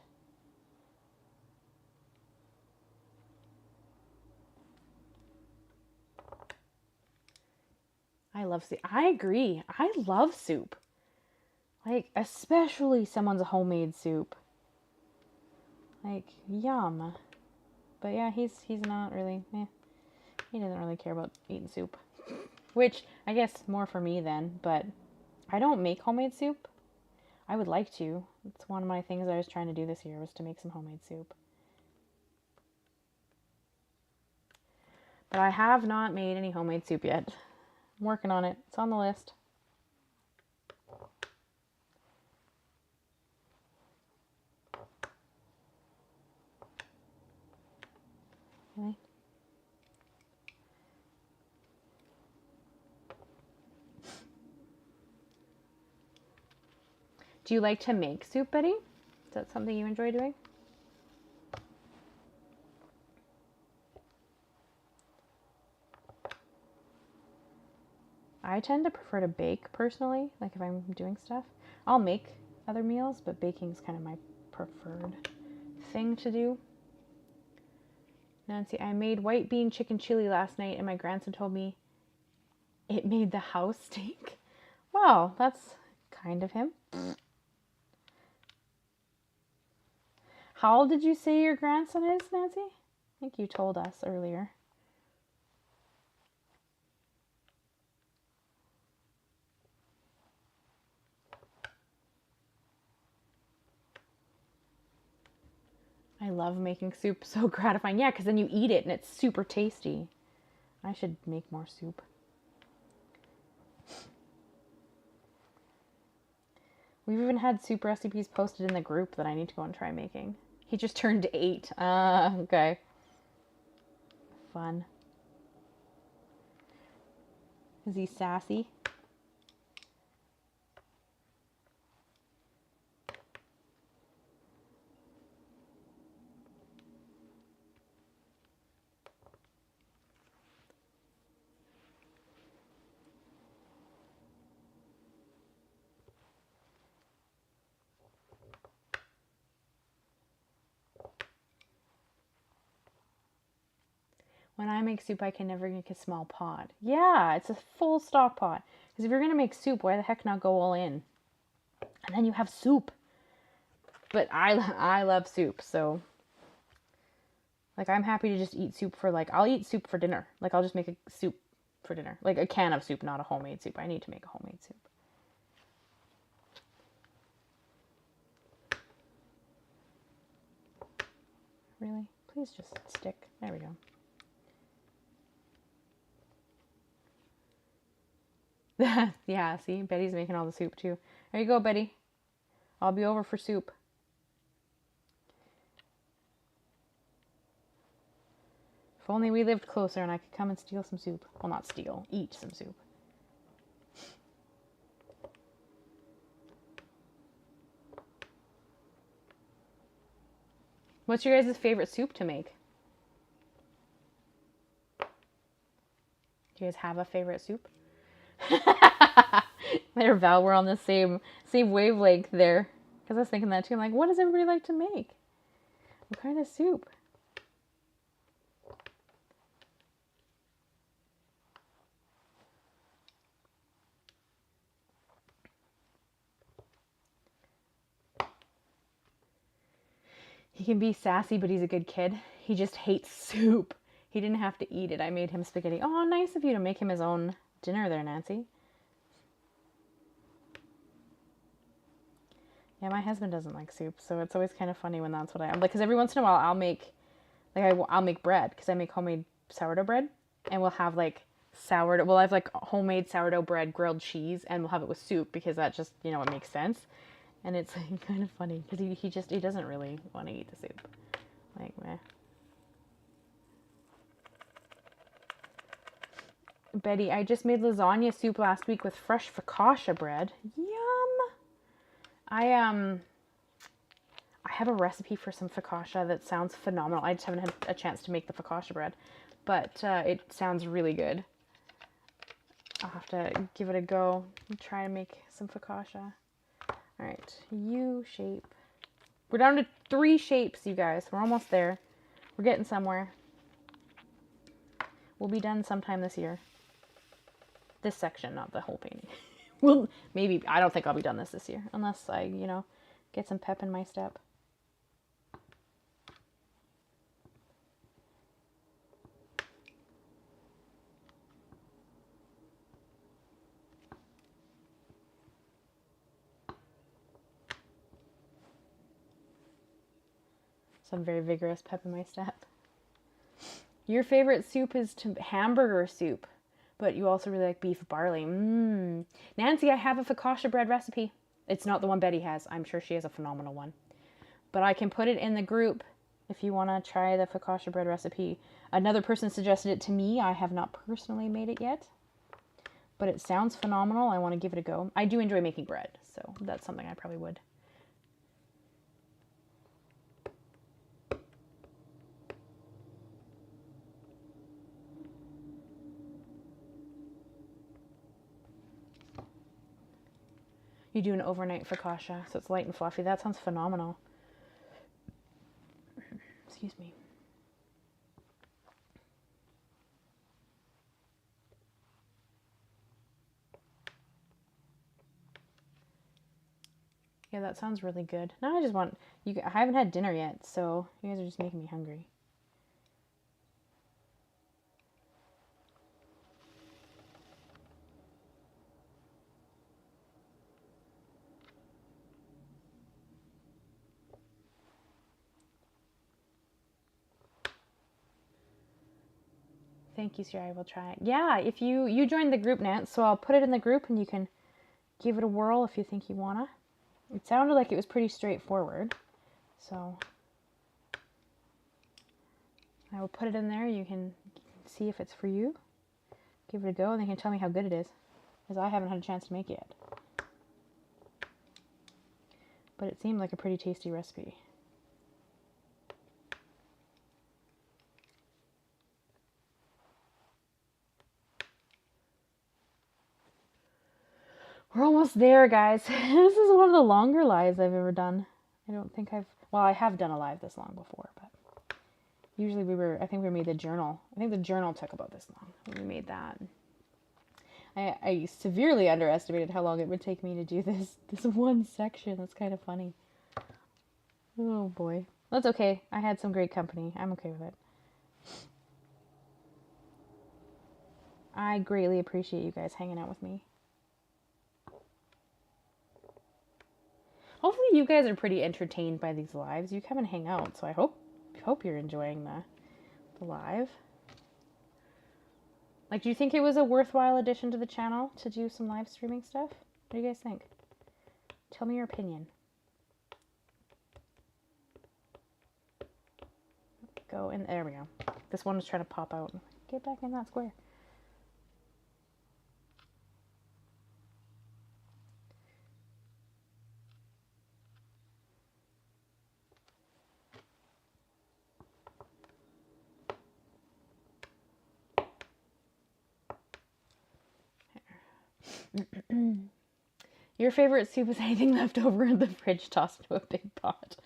I love soup. I agree. I love soup. Like, especially someone's homemade soup. Like, yum. But yeah, he's not really, he doesn't really care about eating soup. Which, I guess, more for me then, but I don't make homemade soup. I would like to. It's one of my things I was trying to do this year, was to make some homemade soup. But I have not made any homemade soup yet. I'm working on it. It's on the list. Really? Do you like to make soup, Betty? Is that something you enjoy doing? I tend to prefer to bake personally, like if I'm doing stuff. I'll make other meals, but baking's kind of my preferred thing to do. Nancy, I made white bean chicken chili last night and my grandson told me it made the house stink. Wow, that's kind of him. How old did you say your grandson is, Nancy? I think you told us earlier. I love making soup. So gratifying. Yeah, because then you eat it and it's super tasty. I should make more soup. We've even had soup recipes posted in the group that I need to go and try making. He just turned 8. Okay. Fun. Is he sassy? When I make soup, I can never make a small pot. Yeah, it's a full stock pot. Because if you're going to make soup, why the heck not go all in? And then you have soup. But I love soup, so... Like, I'm happy to just eat soup for, like... I'll eat soup for dinner. Like, I'll just make a soup for dinner. Like, a can of soup, not a homemade soup. I need to make a homemade soup. Really? Please just stick. There we go. Yeah, see? Betty's making all the soup, too. There you go, Betty. I'll be over for soup. If only we lived closer and I could come and steal some soup. Well, not steal. Eat some soup. What's your guys' favorite soup to make? Do you guys have a favorite soup? There, Val, we're on the same wavelength there. Because I was thinking that too. I'm like, what does everybody like to make? What kind of soup? He can be sassy, but he's a good kid. He just hates soup. He didn't have to eat it. I made him spaghetti. Oh, nice of you to make him his own dinner there, Nancy. Yeah, my husband doesn't like soup, so it's always kind of funny when that's what I am. Like, because every once in a while I'll make, like, I'll make bread, because I make homemade sourdough bread, and we'll have, like, sourdough, well, I have, like, homemade sourdough bread, grilled cheese, and we'll have it with soup, because that just, you know, it makes sense. And it's, like, kind of funny, because he doesn't really want to eat the soup. Like, meh. Betty, I just made lasagna soup last week with fresh focaccia bread. Yum! I have a recipe for some focaccia that sounds phenomenal. I just haven't had a chance to make the focaccia bread, but it sounds really good. I'll have to give it a go and try to make some focaccia. All right, U shape. We're down to 3 shapes, you guys. We're almost there. We're getting somewhere. We'll be done sometime this year. This section, not the whole painting. Well, maybe. I don't think I'll be done this year, unless I, you know, get some pep in my step. Some very vigorous pep in my step. Your favorite soup is hamburger soup, but you also really like beef barley. Nancy, I have a focaccia bread recipe. It's not the one Betty has. I'm sure she has a phenomenal one. But I can put it in the group if you want to try the focaccia bread recipe. Another person suggested it to me. I have not personally made it yet, but it sounds phenomenal. I want to give it a go. I do enjoy making bread, so that's something I probably would. You do an overnight focaccia, so it's light and fluffy. That sounds phenomenal. Excuse me. Yeah, that sounds really good. Now I just want you. I haven't had dinner yet, so you guys are just making me hungry. Thank you, Ciara. I will try it. Yeah, if you joined the group, Nance, so I'll put it in the group and you can give it a whirl if you think you wanna. It sounded like it was pretty straightforward, so I will put it in there. You can see if it's for you. Give it a go, and then you can tell me how good it is, because I haven't had a chance to make it yet. But it seemed like a pretty tasty recipe. We're almost there, guys. This is one of the longer lives I've ever done. I don't think well, I have done a live this long before, but Usually I think we made the journal. I think the journal took about this long when we made that. I severely underestimated how long it would take me to do this one section. That's kind of funny. Oh boy. That's okay. I had some great company. I'm okay with it. I greatly appreciate you guys hanging out with me. Hopefully you guys are pretty entertained by these lives. You come and hang out, so I hope you're enjoying the live. Like, do you think it was a worthwhile addition to the channel to do some live streaming stuff? What do you guys think? Tell me your opinion. Go in. There we go. This one was trying to pop out. Get back in that square. Your favorite soup is anything left over in the fridge tossed into a big pot.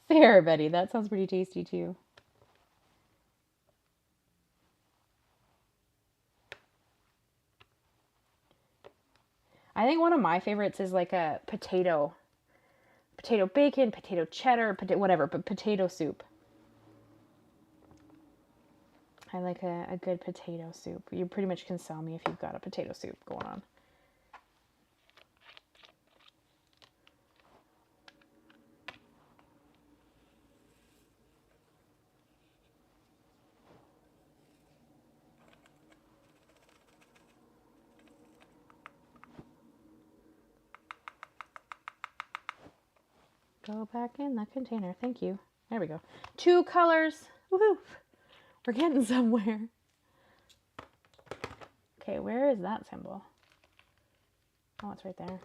Fair, Betty. That sounds pretty tasty too. I think one of my favorites is like a potato bacon, potato cheddar, whatever, but potato soup. I like a good potato soup. You pretty much can sell me if you've got a potato soup going on. Go back in the container. Thank you. There we go. 2 colors. Woohoo! We're getting somewhere. Okay, where is that symbol? Oh, it's right there.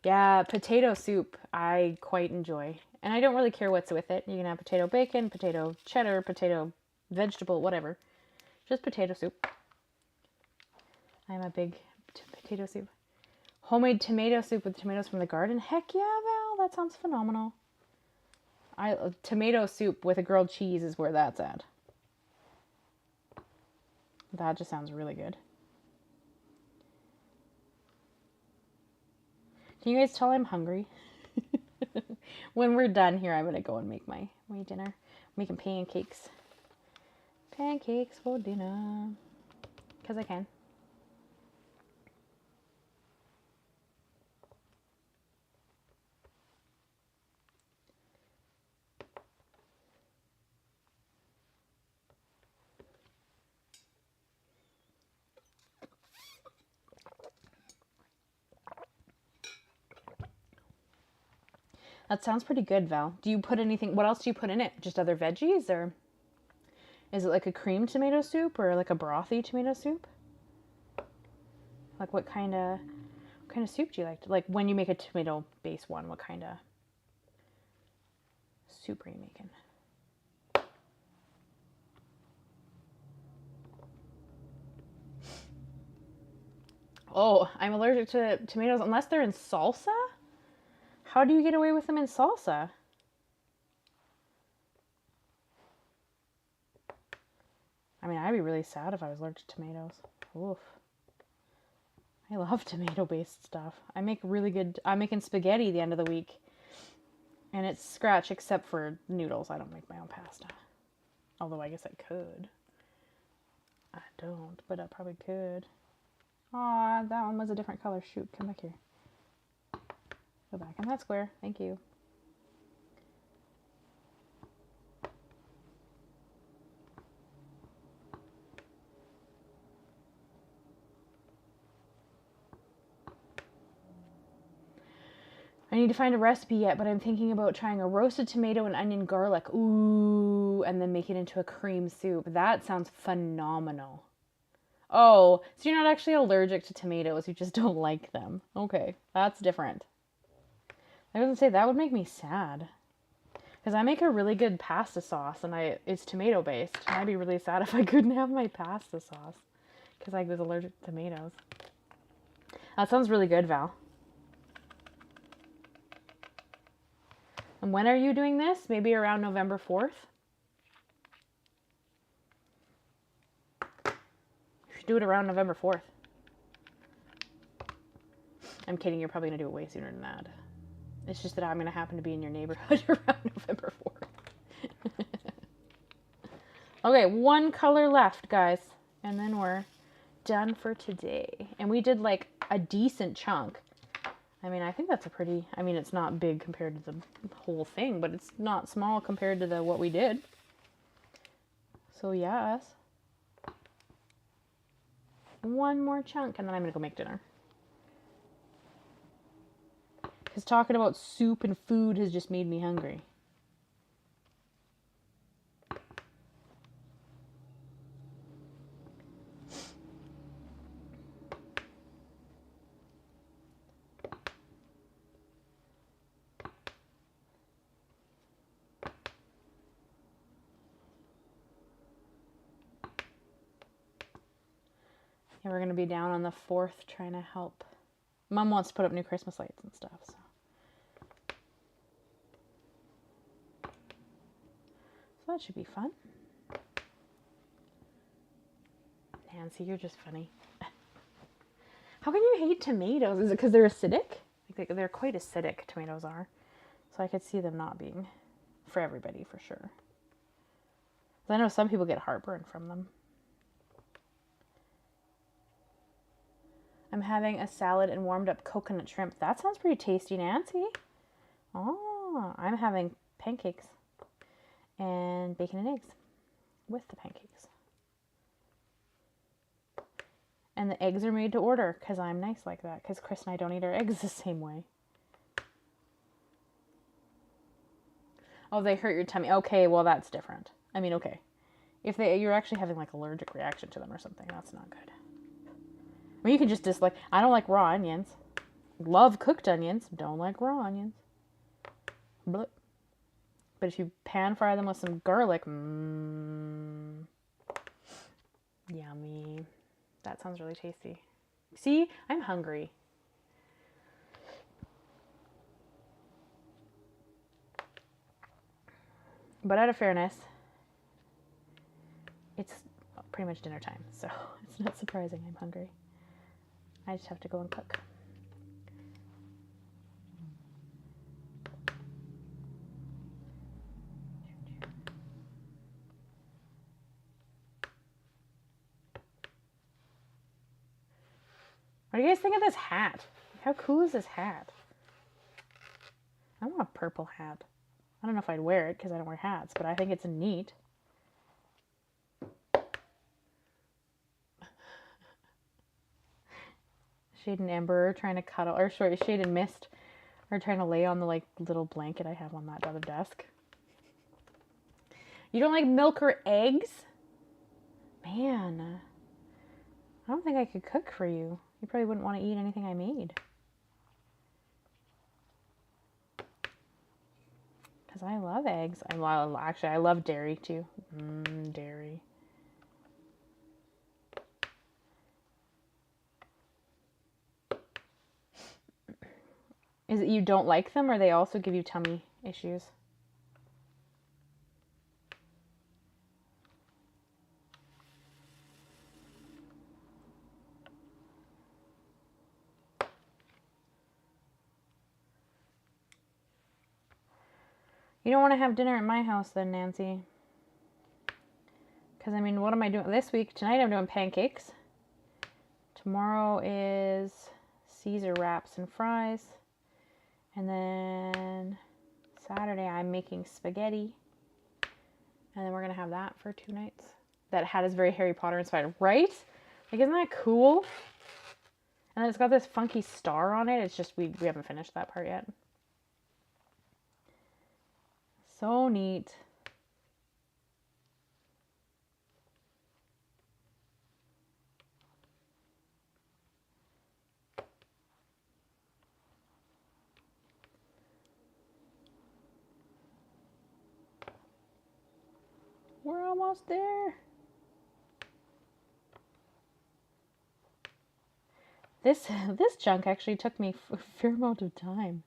Yeah, potato soup I quite enjoy. And I don't really care what's with it. You can have potato bacon, potato cheddar, potato vegetable, whatever. Just potato soup. I'm a big potato soup. Homemade tomato soup with tomatoes from the garden. Heck yeah, Val. That sounds phenomenal. Tomato soup with a grilled cheese is where that's at. That just sounds really good. Can you guys tell I'm hungry? When we're done here, I'm going to go and make my dinner. I'm making pancakes. Pancakes for dinner. Because I can. That sounds pretty good, Val. Do you put anything, what else do you put in it? Just other veggies, or is it like a cream tomato soup or like a brothy tomato soup? Like what kind of soup do you like? Like when you make a tomato base one, what kind of soup are you making? Oh, I'm allergic to tomatoes unless they're in salsa? How do you get away with them in salsa? I mean, I'd be really sad if I was allergic to tomatoes. Oof. I love tomato-based stuff. I'm making spaghetti the end of the week. And it's scratch except for noodles. I don't make my own pasta. Although I guess I could. I don't, but I probably could. Aw, that one was a different color. Shoot, come back here. Go back in that square. Thank you. I need to find a recipe yet, but I'm thinking about trying a roasted tomato and onion garlic. Ooh, and then make it into a cream soup. That sounds phenomenal. Oh, so you're not actually allergic to tomatoes, you just don't like them. Okay, that's different. I was gonna say, that would make me sad. Because I make a really good pasta sauce, and it's tomato based. And I'd be really sad if I couldn't have my pasta sauce. Because I was allergic to tomatoes. That sounds really good, Val. And when are you doing this? Maybe around November 4th? You should do it around November 4th. I'm kidding, you're probably going to do it way sooner than that. It's just that I'm going to happen to be in your neighborhood around November 4th. Okay, one color left, guys. And then we're done for today. And we did like a decent chunk. I mean, I think that's a pretty, I mean, it's not big compared to the whole thing, but it's not small compared to what we did. So yes. One more chunk, and then I'm going to go make dinner. Because talking about soup and food has just made me hungry. Yeah, we're going to be down on the 4th trying to help. Mom wants to put up new Christmas lights and stuff, so. So that should be fun. Nancy, you're just funny. How can you hate tomatoes? Is it because they're acidic? Like they're quite acidic, tomatoes are. So I could see them not being for everybody, for sure. I know some people get heartburn from them. I'm having a salad and warmed up coconut shrimp. That sounds pretty tasty, Nancy. Oh, I'm having pancakes and bacon and eggs with the pancakes. And the eggs are made to order because I'm nice like that. Because Chris and I don't eat our eggs the same way. Oh, they hurt your tummy. Okay, well, that's different. I mean, okay. If you're actually having like allergic reaction to them or something, that's not good. I mean, you can just dislike. I don't like raw onions. Love cooked onions. Don't like raw onions. But if you pan fry them with some garlic, yummy. That sounds really tasty. See, I'm hungry. But out of fairness, it's pretty much dinner time, so it's not surprising I'm hungry. I just have to go and cook. What do you guys think of this hat? How cool is this hat? I want a purple hat. I don't know if I'd wear it because I don't wear hats, but I think it's neat. Shade and Ember are trying to cuddle, or sorry, Shade and Mist are trying to lay on the like little blanket I have on that other desk. You don't like milk or eggs? Man, I don't think I could cook for you. You probably wouldn't want to eat anything I made. Because I love eggs. Actually, I love dairy too. Dairy. Is it you don't like them, or they also give you tummy issues? You don't want to have dinner at my house then, Nancy. Because, I mean, what am I doing this week? Tonight I'm doing pancakes. Tomorrow is Caesar wraps and fries. And then Saturday I'm making spaghetti. And then we're going to have that for 2 nights. That hat is very Harry Potter inspired, right? Like, isn't that cool? And then it's got this funky star on it. It's just, we haven't finished that part yet. So neat. We're almost there. This chunk actually took me a fair amount of time.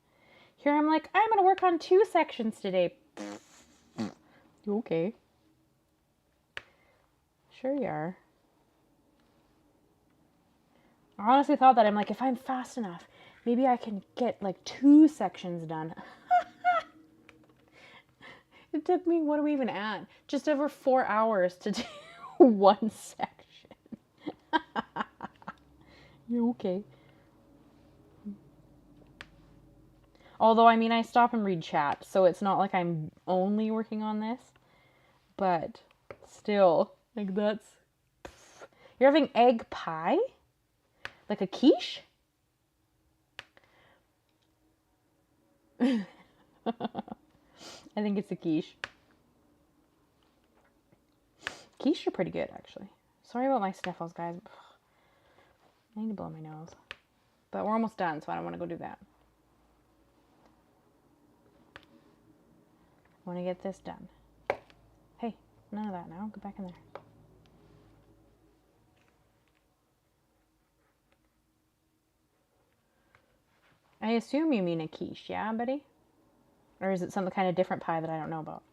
Here I'm like, I'm going to work on 2 sections today. Okay. Sure you are. I honestly thought that. I'm like, if I'm fast enough, maybe I can get like 2 sections done. It took me, what are we even at? Just over 4 hours to do 1 section. You okay? Although, I mean, I stop and read chat, so it's not like I'm only working on this. But still, like that's... You're having egg pie? Like a quiche? I think it's a quiche. Quiche are pretty good, actually. Sorry about my sniffles, guys. I need to blow my nose. But we're almost done, so I don't want to go do that. I want to get this done. Hey, none of that now. Go back in there. I assume you mean a quiche, yeah, buddy? Or is it some kind of different pie that I don't know about?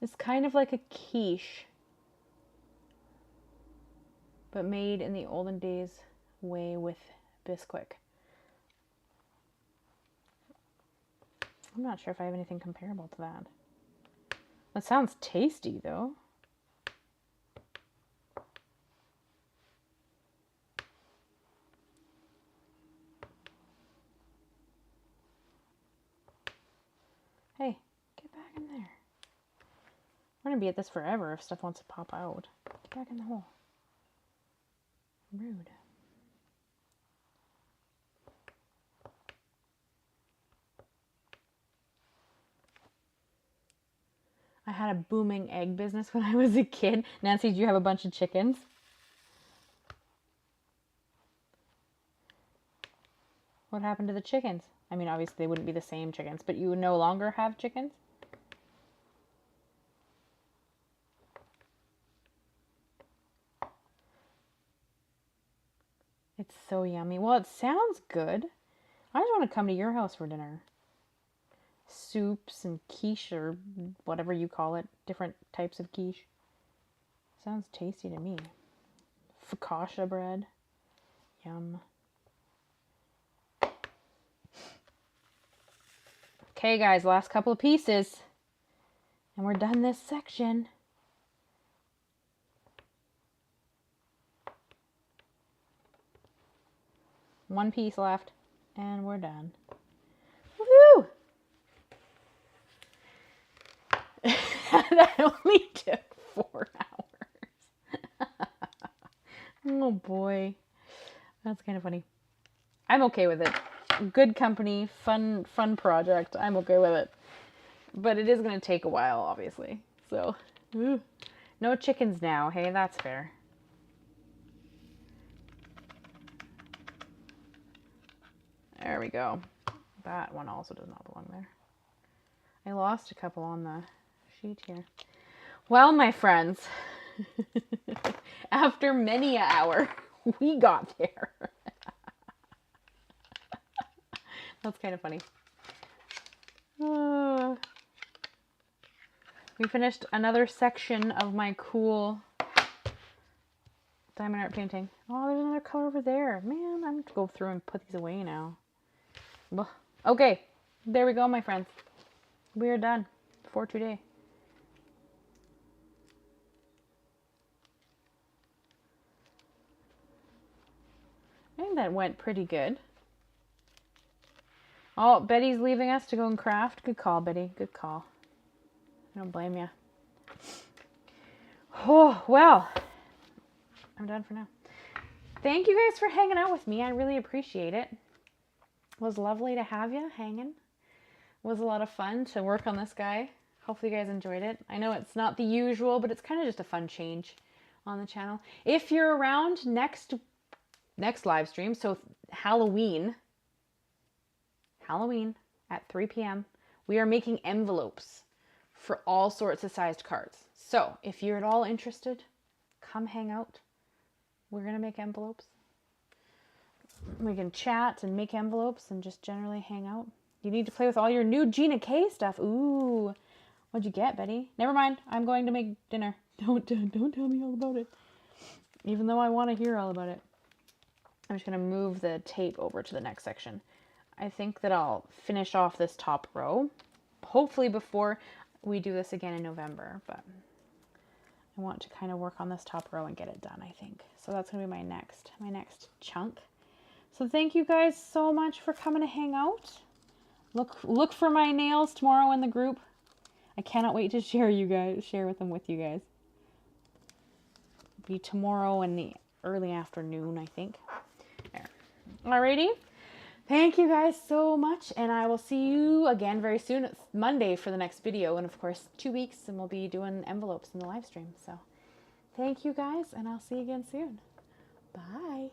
It's kind of like a quiche, but made in the olden days way with Bisquick. I'm not sure if I have anything comparable to that. That sounds tasty, though. Hey, get back in there. We're gonna be at this forever if stuff wants to pop out. Get back in the hole. Rude. I had a booming egg business when I was a kid. Nancy, do you have a bunch of chickens? What happened to the chickens? I mean, obviously they wouldn't be the same chickens, but you no longer have chickens? It's so yummy. Well, it sounds good. I just want to come to your house for dinner. Soups and quiche or whatever you call it. Different types of quiche. Sounds tasty to me. Focaccia bread. Yum. Okay, guys, last couple of pieces. And we're done this section. One piece left. And we're done. Woohoo! That only took 4 hours. Oh boy. That's kind of funny. I'm okay with it. Good company, fun project. I'm okay with it. But it is going to take a while, obviously. So, no chickens now. Hey, that's fair. There we go. That one also does not belong there. I lost a couple on the sheet here. Well, my friends, after many an hour, we got there. That's kind of funny. We finished another section of my cool diamond art painting. Oh, there's another color over there. Man, I'm going to go through and put these away now. Okay, there we go, my friends. We are done for today. I think that went pretty good. Oh, Betty's leaving us to go and craft. Good call, Betty. Good call. I don't blame you. Oh, well, I'm done for now. Thank you guys for hanging out with me. I really appreciate it. It was lovely to have you hanging. It was a lot of fun to work on this guy. Hopefully you guys enjoyed it. I know it's not the usual, but it's kind of just a fun change on the channel. If you're around next live stream, so Halloween, Halloween at 3 p.m. We are making envelopes for all sorts of sized cards. So if you're at all interested, come hang out. We're going to make envelopes. We can chat and make envelopes and just generally hang out. You need to play with all your new Gina K stuff. Ooh, what'd you get, Betty? Never mind. I'm going to make dinner. Don't tell me all about it. Even though I want to hear all about it. I'm just going to move the tape over to the next section. I think that I'll finish off this top row, hopefully before we do this again in November, but I want to kind of work on this top row and get it done, I think. So that's going to be my next chunk. So thank you guys so much for coming to hang out. Look for my nails tomorrow in the group. I cannot wait to share with them with you guys. It'll be tomorrow in the early afternoon, I think. There. Alrighty. Thank you guys so much, and I will see you again very soon. It's Monday for the next video, and of course 2 weeks, and we'll be doing envelopes in the live stream. So thank you guys, and I'll see you again soon. Bye.